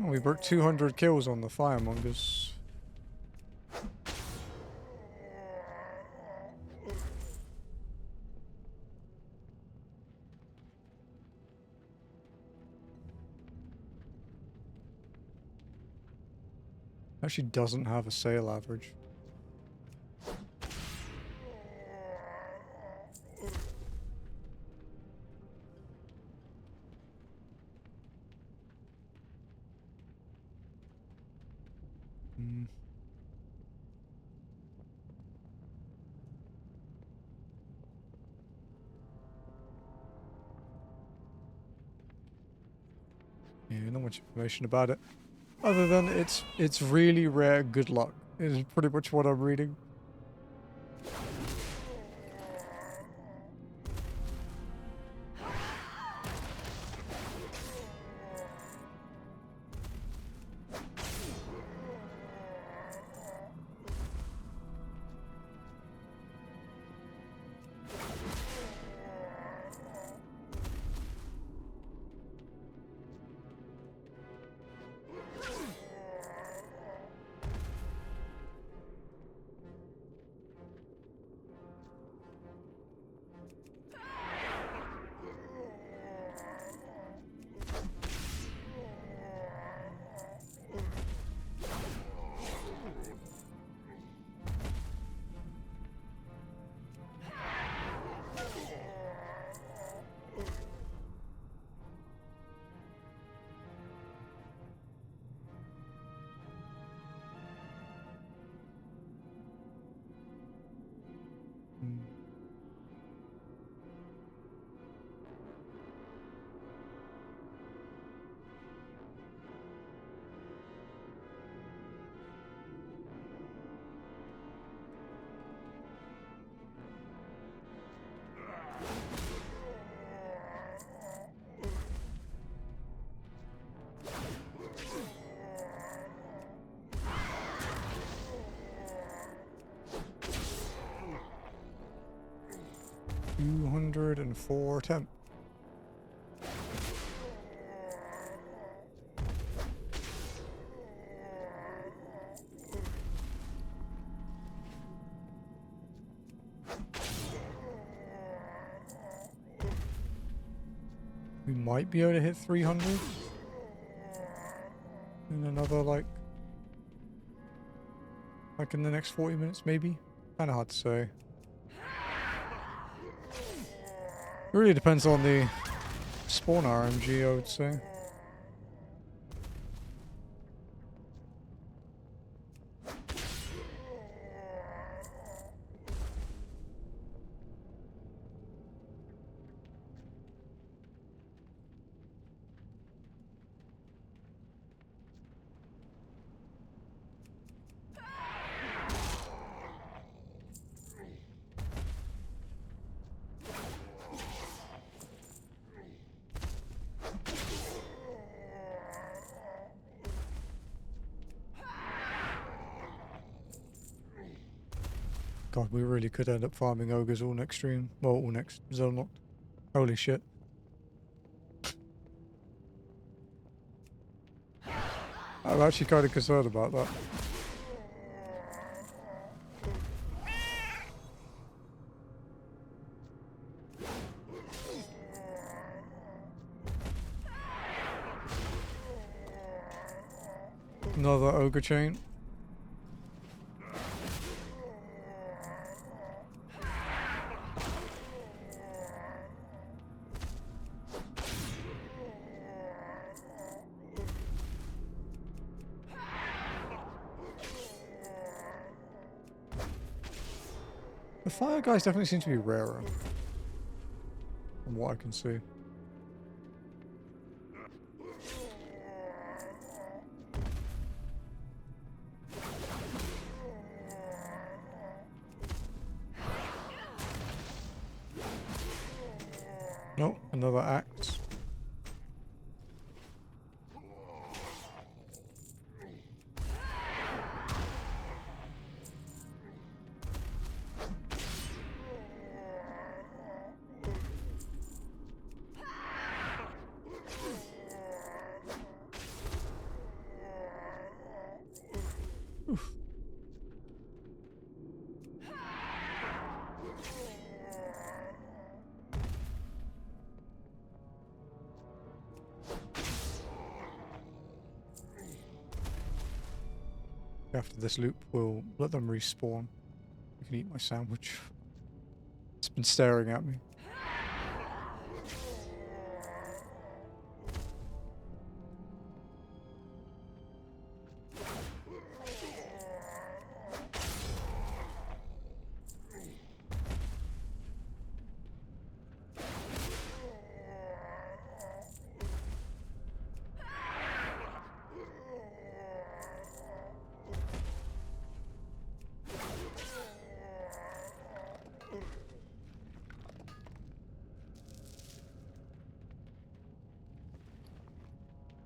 Oh, we broke 200 kills on the Firemongers. Actually doesn't have a sale average. Yeah, not much information about it. Other than it's really rare good luck is pretty much what I'm reading. 304 temp. We might be able to hit 300 in another like in the next 40 minutes, maybe. Kind of hard to say. It really depends on the spawn RMG, I would say. God, we really could end up farming ogres all next stream. Well, all next Zonelocked. Holy shit. I'm actually kind of concerned about that. Another ogre chain. The fire guys definitely seem to be rarer, from what I can see. Nope, another axe. Oof. After this loop, we'll let them respawn. I can eat my sandwich. It's been staring at me.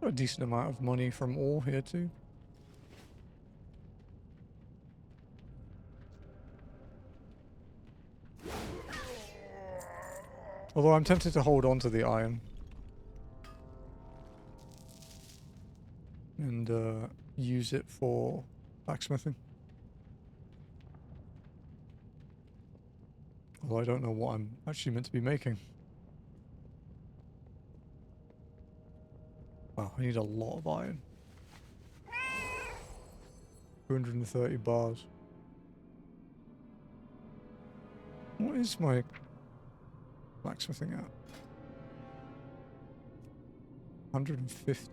A decent amount of money from ore here too. Although I'm tempted to hold on to the iron. And use it for blacksmithing. Although I don't know what I'm actually meant to be making. Wow, I need a lot of iron. 230 bars. What is my blacksmithing at? 150.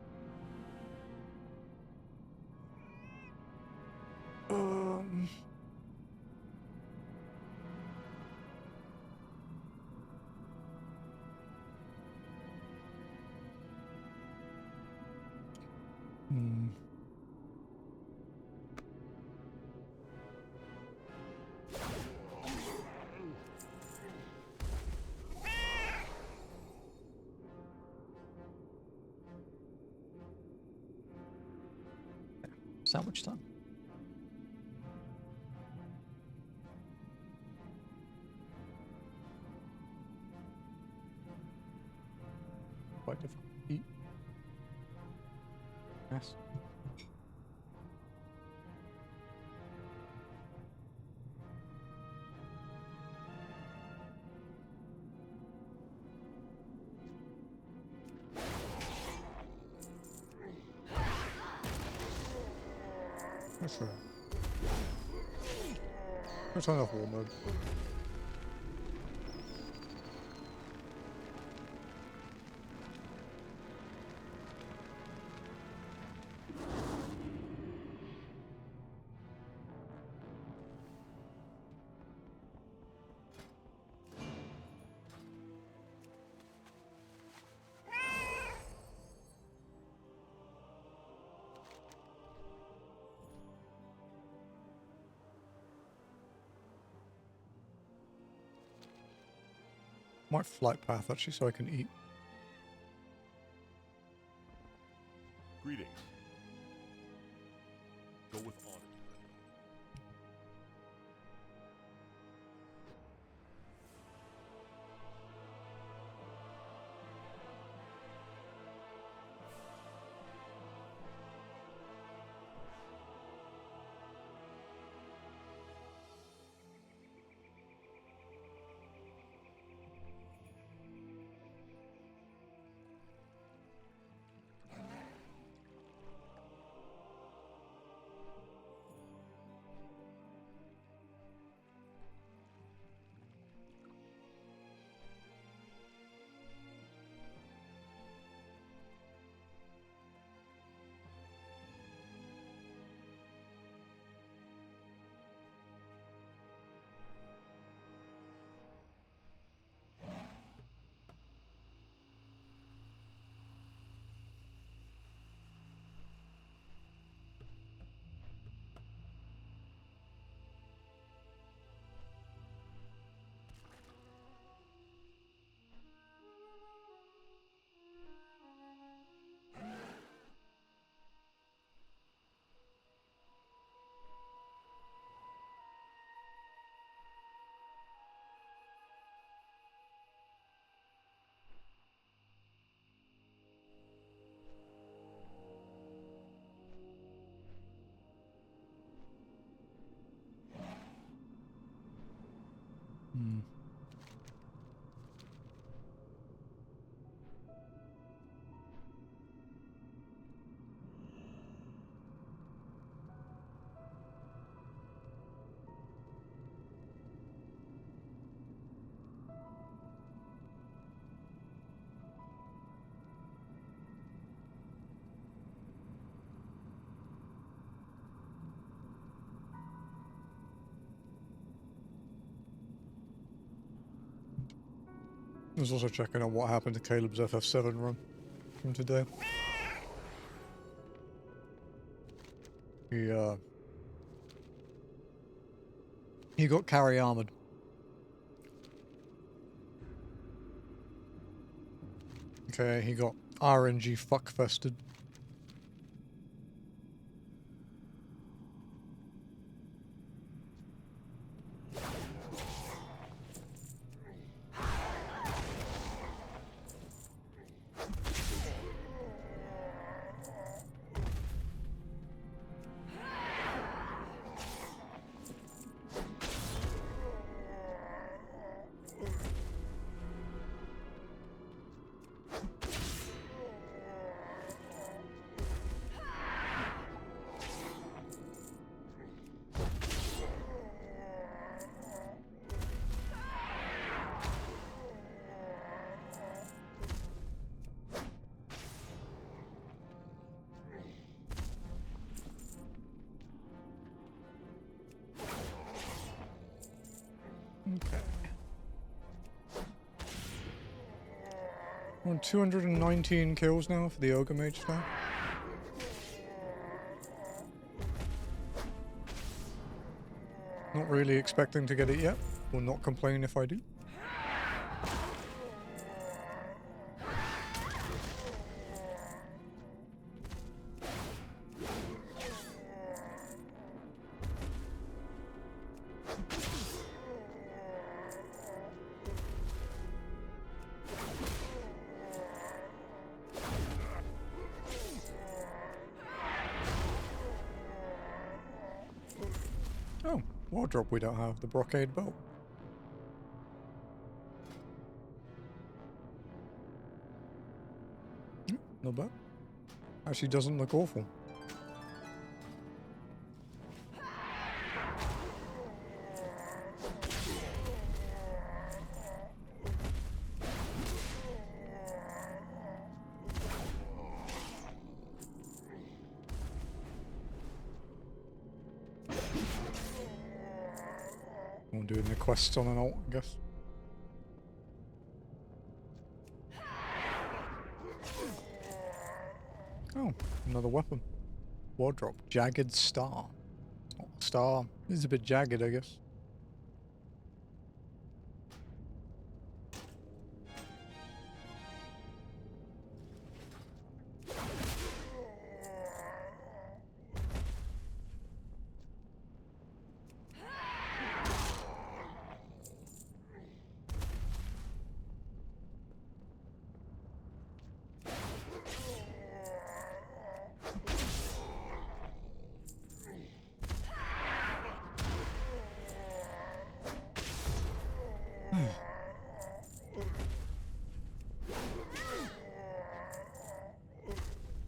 Sandwich time. quite difficult to eat. Yes. That's right. Let's turn off war mode. Might flight path actually so I can eat. Greetings. Go with honor. Hmm. I was also checking on what happened to Caleb's FF7 run from today. He got carry armored. Okay, he got RNG fuckfested. Okay. We're on 219 kills now for the Ogremage now. Not really expecting to get it yet. Will not complain if I do. Wardrobe we don't have, the brocade belt. Not bad. Actually doesn't look awful. I'm doing the quests on an alt, I guess. Oh, another weapon. Wardrobe. Jagged star. It's not a star. It's a bit jagged, I guess.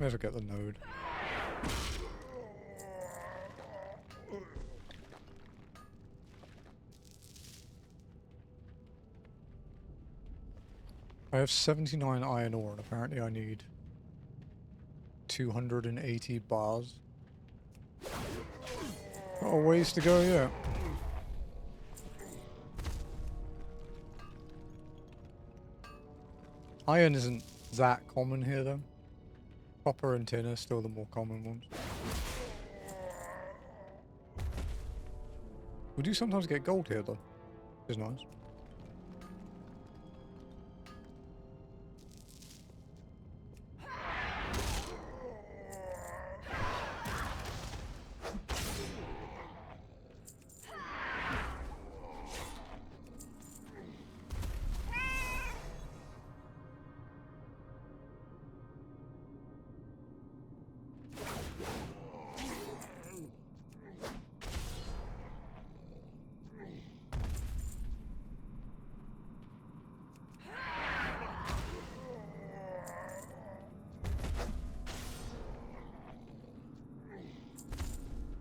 May as well get the node. I have 79 iron ore and apparently I need 280 bars. Got a ways to go yet. Iron isn't that common here though. Copper and tin are still the more common ones. We do sometimes get gold here though, which is nice.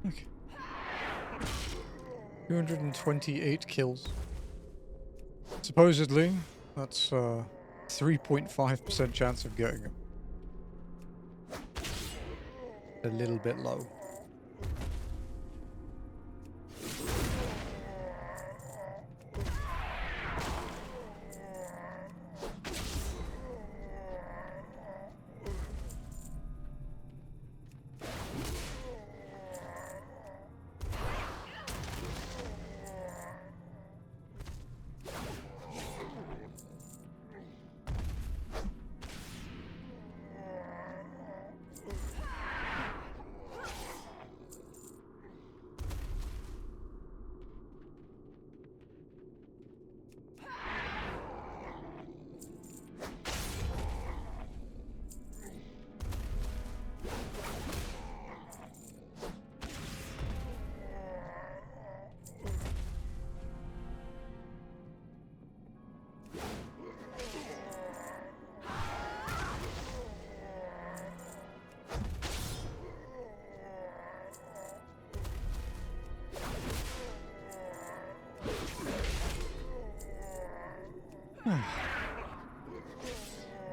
Okay. 228 kills. Supposedly, that's 3.5% chance of getting it. A little bit low.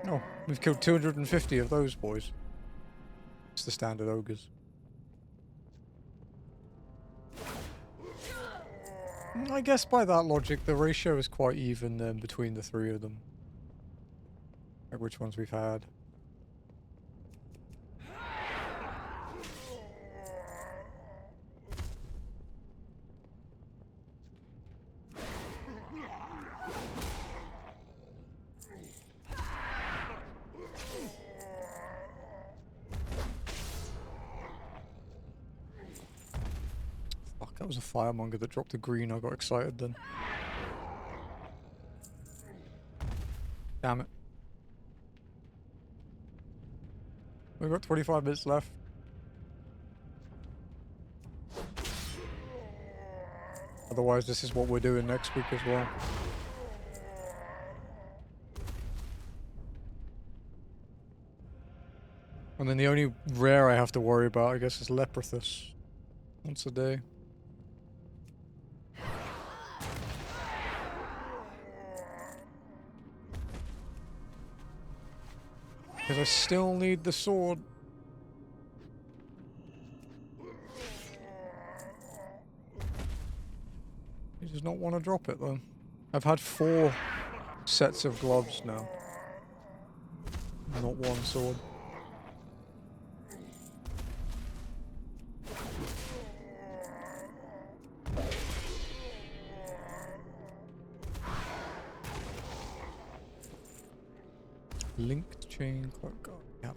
Oh, we've killed 250 of those boys. It's the standard ogres. I guess by that logic, the ratio is quite even then between the three of them. Like which ones we've had. That was a firemonger that dropped a green. I got excited then. Damn it. We've got 25 minutes left. Otherwise, this is what we're doing next week as well. And then the only rare I have to worry about, I guess, is Leprethus. Once a day. Because I still need the sword. He does not want to drop it though. I've had 4 sets of gloves now. Not 1 sword. Linked chain cloak. Oh, yeah.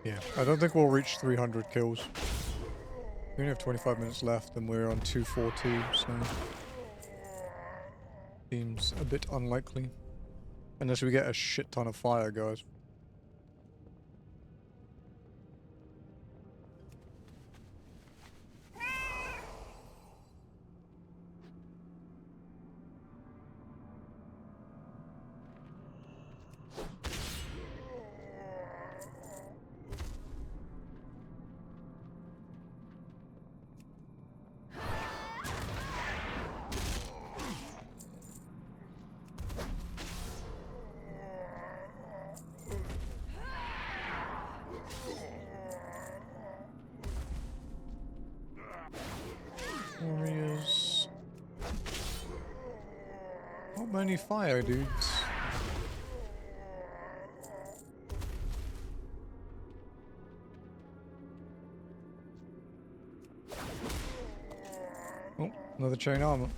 Yeah, I don't think we'll reach 300 kills. We only have 25 minutes left and we're on 242, so... Seems a bit unlikely. Unless we get a shit ton of fire, guys. Warriors. Not many fire dudes. Oh, another chain armor.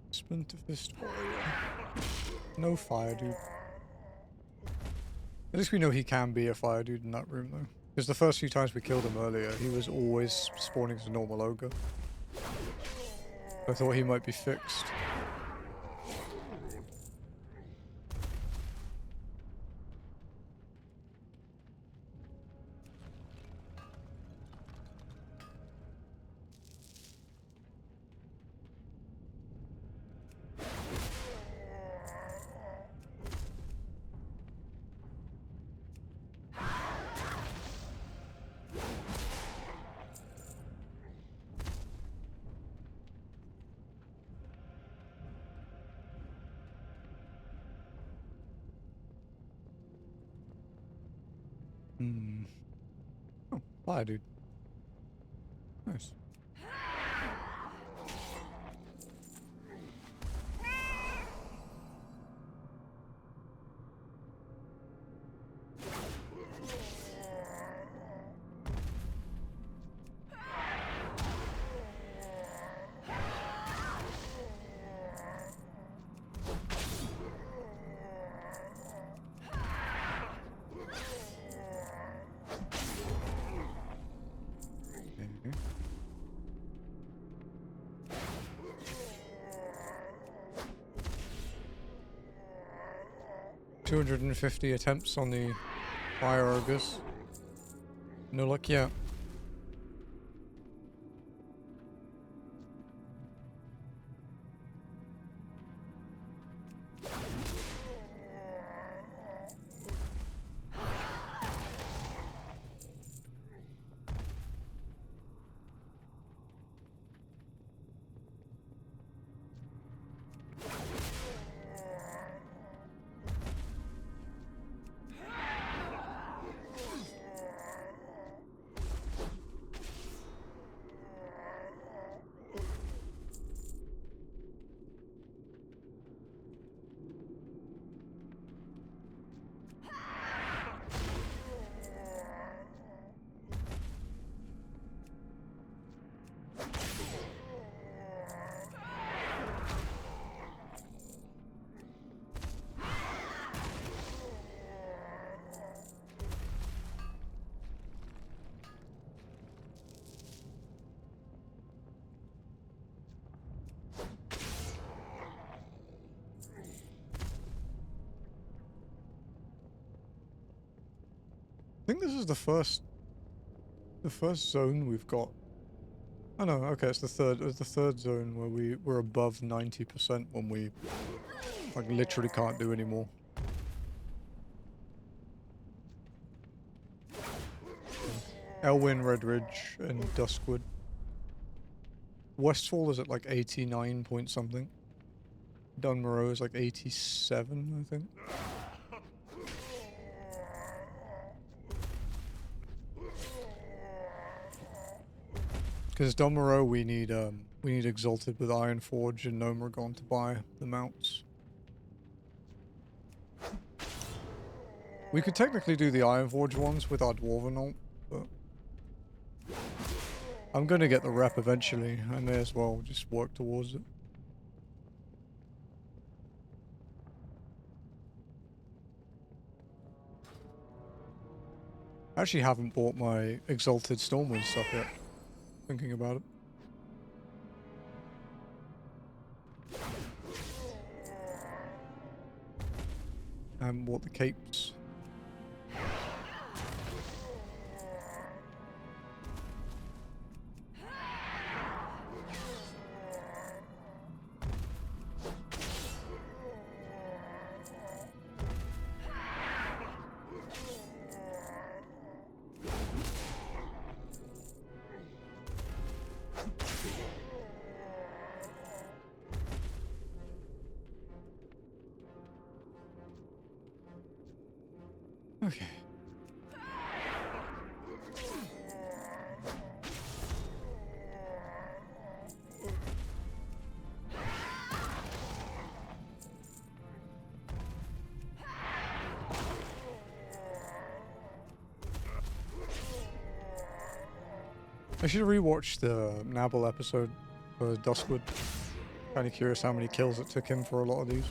Splinter Fist Warrior. No fire dude. At least we know he can be a fire dude in that room though. Because the first few times we killed him earlier, he was always spawning as a normal ogre. I thought he might be fixed. Hmm. Oh, fire dude. Nice. Okay. 250 attempts on the fire ogres. No luck yet. I think this is the first zone we've got. Oh no, okay, it's the third zone where we're above 90% when we like literally can't do anymore. Elwyn, Redridge, and Duskwood. Westfall is at like 89 point something. Dunmoreau is like 87, I think. Because Dunmoreau we need Exalted with Ironforge and Gnomeregon to buy the mounts. We could technically do the Ironforge ones with our Dwarven ult, but I'm gonna get the rep eventually. I may as well just work towards it. I actually haven't bought my Exalted Stormwind stuff yet. Thinking about it. I haven't bought the capes. Okay. I should have rewatched the Nabal episode for Duskwood. Kind of curious how many kills it took him for a lot of these.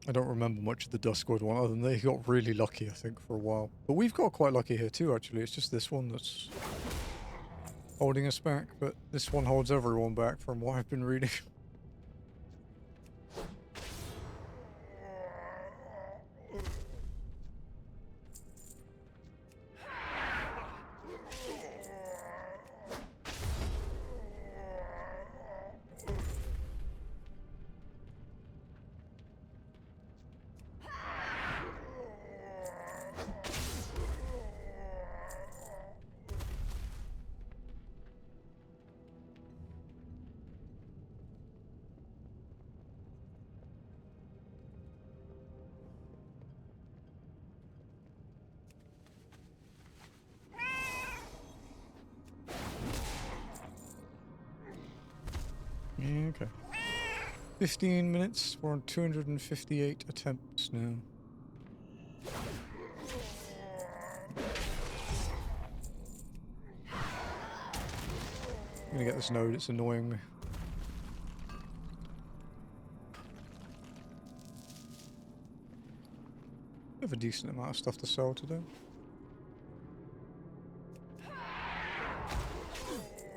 I don't remember much of the Duskwood one, other than they got really lucky, I think, for a while. But we've got quite lucky here too, actually. It's just this one that's holding us back, but this one holds everyone back from what I've been reading. Yeah, okay. 15 minutes. We're on 258 attempts now. I'm gonna get this node, it's annoying me. I have a decent amount of stuff to sell today.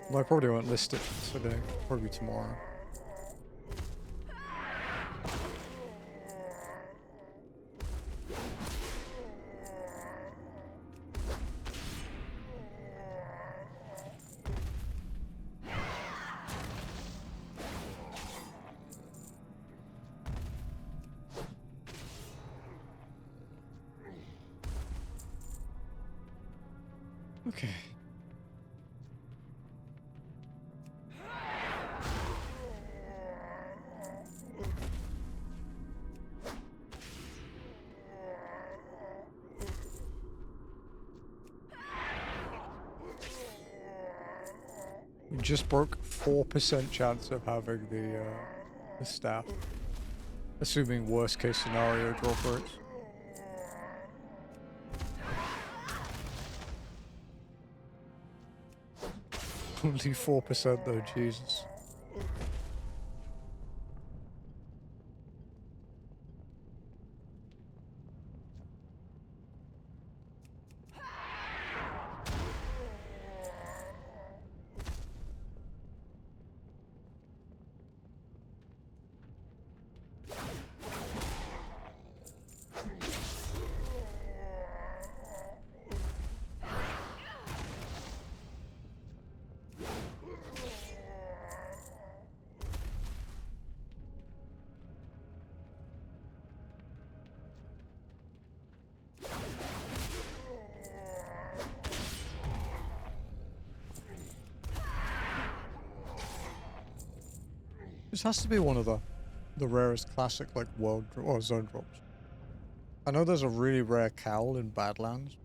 Well, I probably won't list it today, probably tomorrow. Okay. We just broke 4% chance of having the staff. Assuming worst case scenario drop rates. Only 4% though, Jesus. This has to be one of the rarest classic like world or zone drops. I know there's a really rare cowl in Badlands.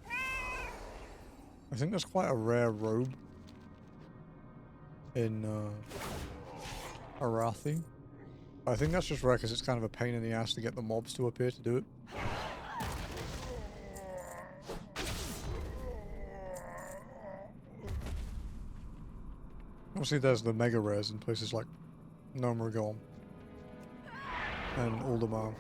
I think there's quite a rare robe in Arathi. I think that's just rare because it's kind of a pain in the ass to get the mobs to appear to do it. Obviously there's the mega rares in places like Nomergorm and Aldemar.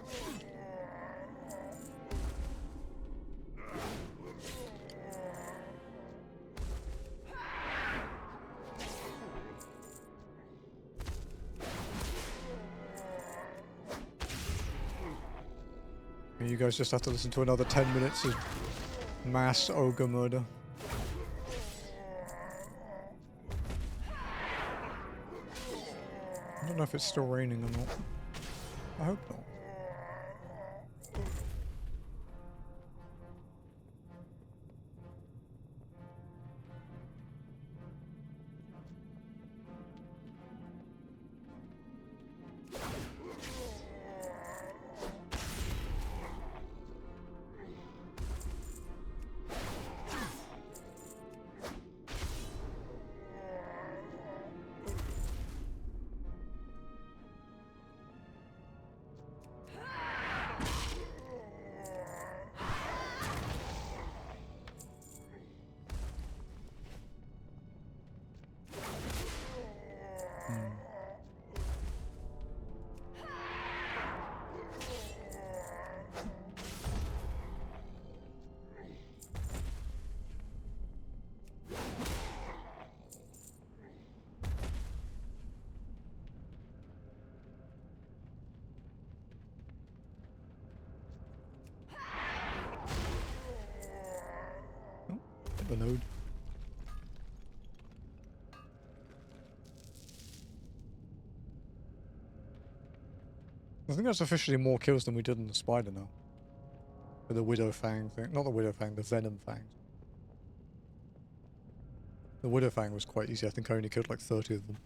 And you guys just have to listen to another 10 minutes of mass ogre murder. I don't know if it's still raining or not. I hope not. The node. I think that's officially more kills than we did in the spider now. With the Widow Fang thing. Not the Widow Fang, the Venom Fangs. The Widow Fang was quite easy. I think I only killed like 30 of them.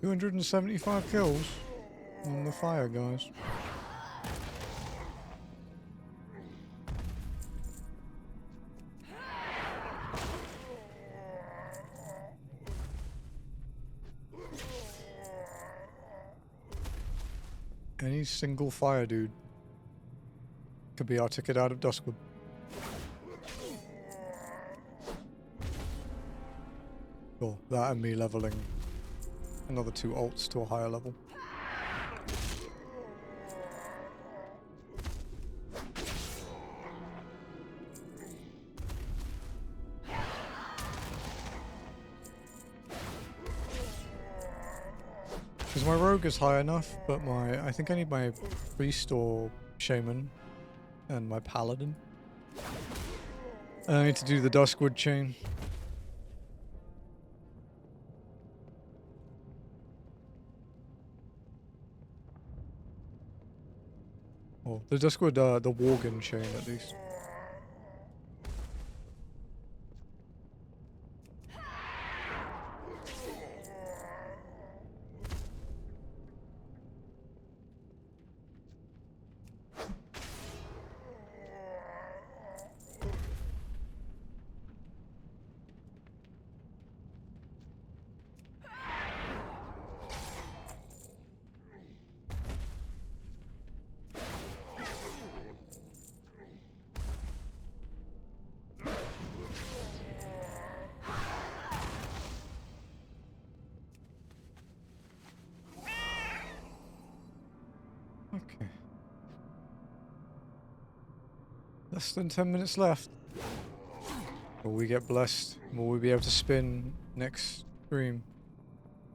275 kills on the fire, guys. Any single fire dude could be our ticket out of Duskwood. Cool. That and me leveling another 2 alts to a higher level. Because my rogue is high enough, but I think I need my priest or shaman and my paladin. And I need to do the Duskwood chain. Oh, the Duskwood, the Worgen chain at least. Okay. Less than 10 minutes left. Will we get blessed? Will we be able to spin next stream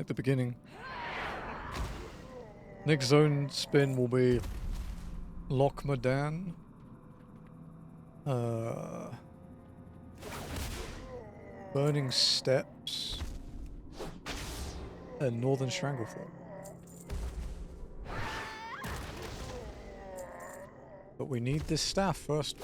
at the beginning? Next zone spin will be Lochmadan. Burning Steps. And Northern Stranglethorn. But we need this staff first.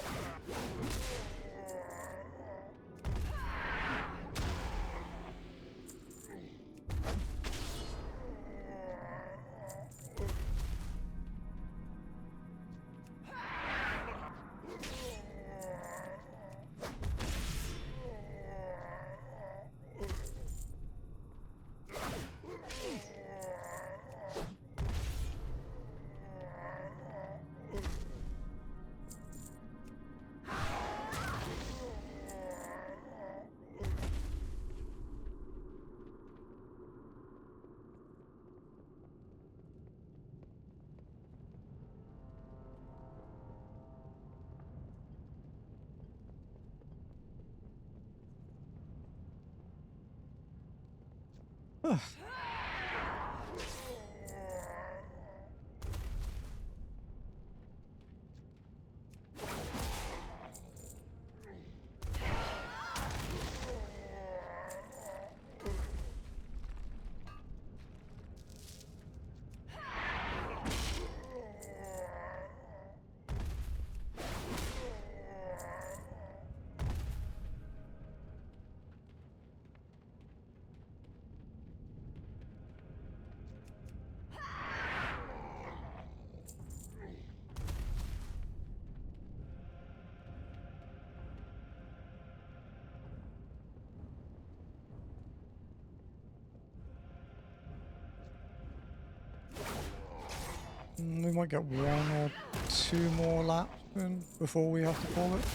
We might get 1 or 2 more laps in before we have to call it.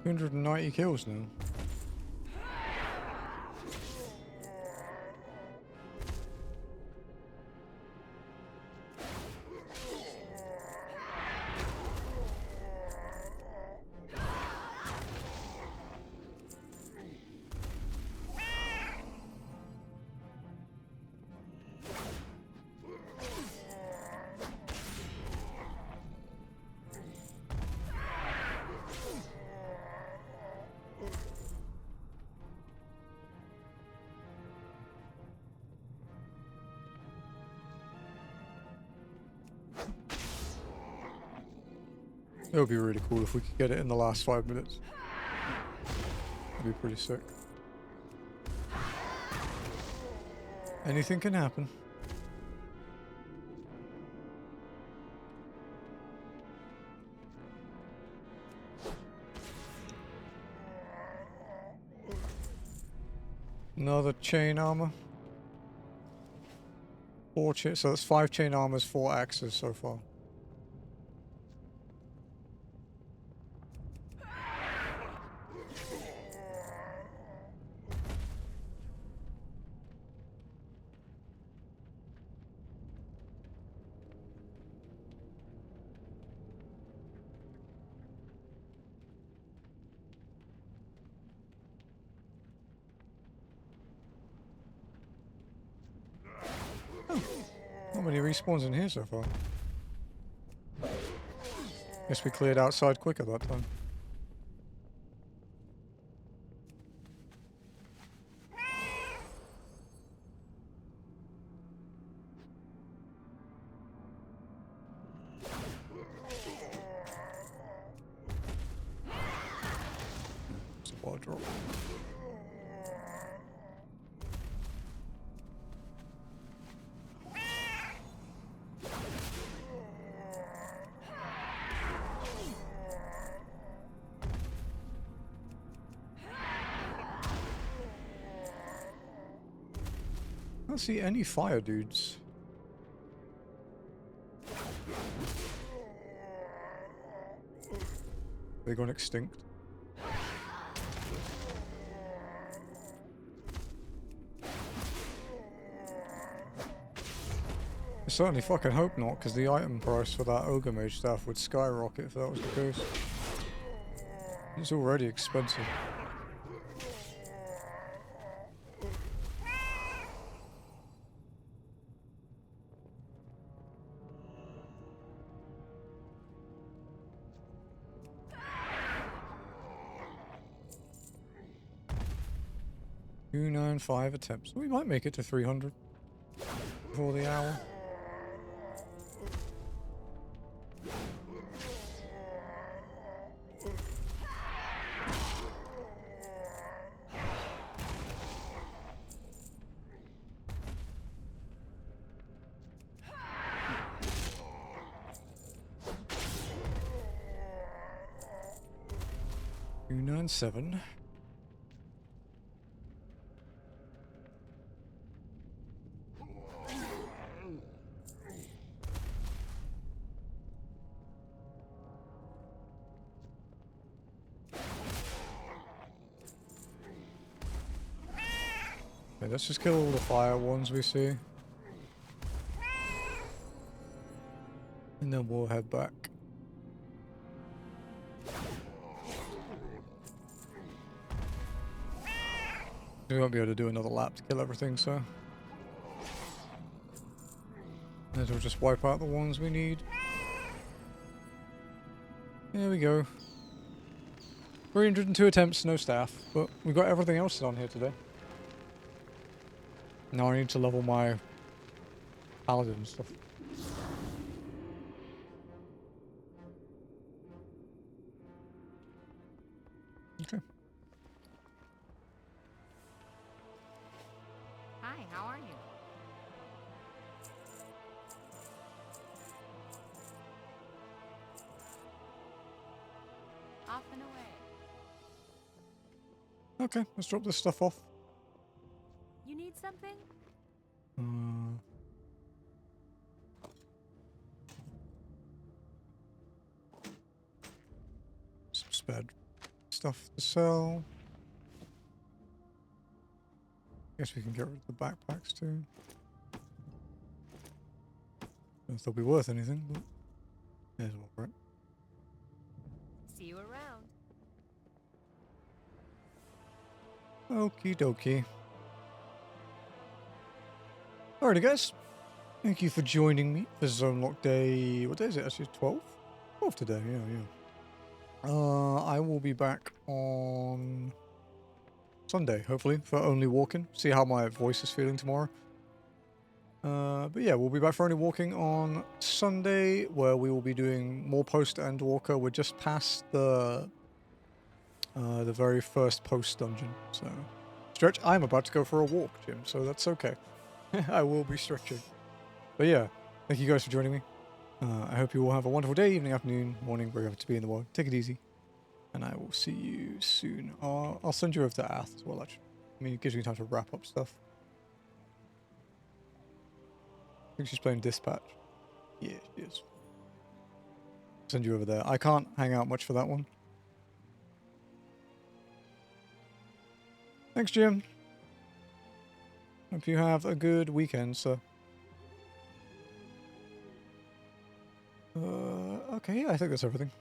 $290 kills now. It would be really cool if we could get it in the last 5 minutes. That'd be pretty sick. Anything can happen. Another chain armor. 4 chain, so that's 5 chain armors, 4 axes so far. Not many respawns in here so far. Guess we cleared outside quicker that time. It's a bar drop. I don't see any fire dudes. They gone extinct. I certainly fucking hope not, because the item price for that Ogremage staff would skyrocket if that was the case. It's already expensive. $295 attempts. We might make it to 300 before the hour. $297. Okay, let's just kill all the fire ones we see. And then we'll head back. We won't be able to do another lap to kill everything, so... Then we'll just wipe out the ones we need. There we go. 302 attempts, no staff, but we got everything else on here today. Now I need to level my paladin and stuff. Okay. Hi, how are you? Off and away. Okay, let's drop this stuff off. You need something? Some spare stuff to sell. Guess we can get rid of the backpacks too. Don't know if they'll be worth anything, but there's one for it. See you around. Okie dokie. Alrighty guys, thank you for joining me for Zonelocked Day, what day is it actually, 12? 12 today, yeah. I will be back on Sunday, hopefully, for only walking, see how my voice is feeling tomorrow. But yeah, we'll be back for Only Walking on Sunday, where we will be doing more post-Endwalker. We're just past the very first post dungeon. So, Stretch, I'm about to go for a walk, Jim, so that's okay. I will be stretching. But yeah, thank you guys for joining me. I hope you all have a wonderful day, evening, afternoon, morning, wherever to be in the world. Take it easy, and I will see you soon. I'll send you over to Ath as well, actually. I mean, it gives me time to wrap up stuff. I think she's playing Dispatch. Yeah, she is. Send you over there. I can't hang out much for that one. Thanks, Jim. Hope you have a good weekend, sir. Okay, I think that's everything.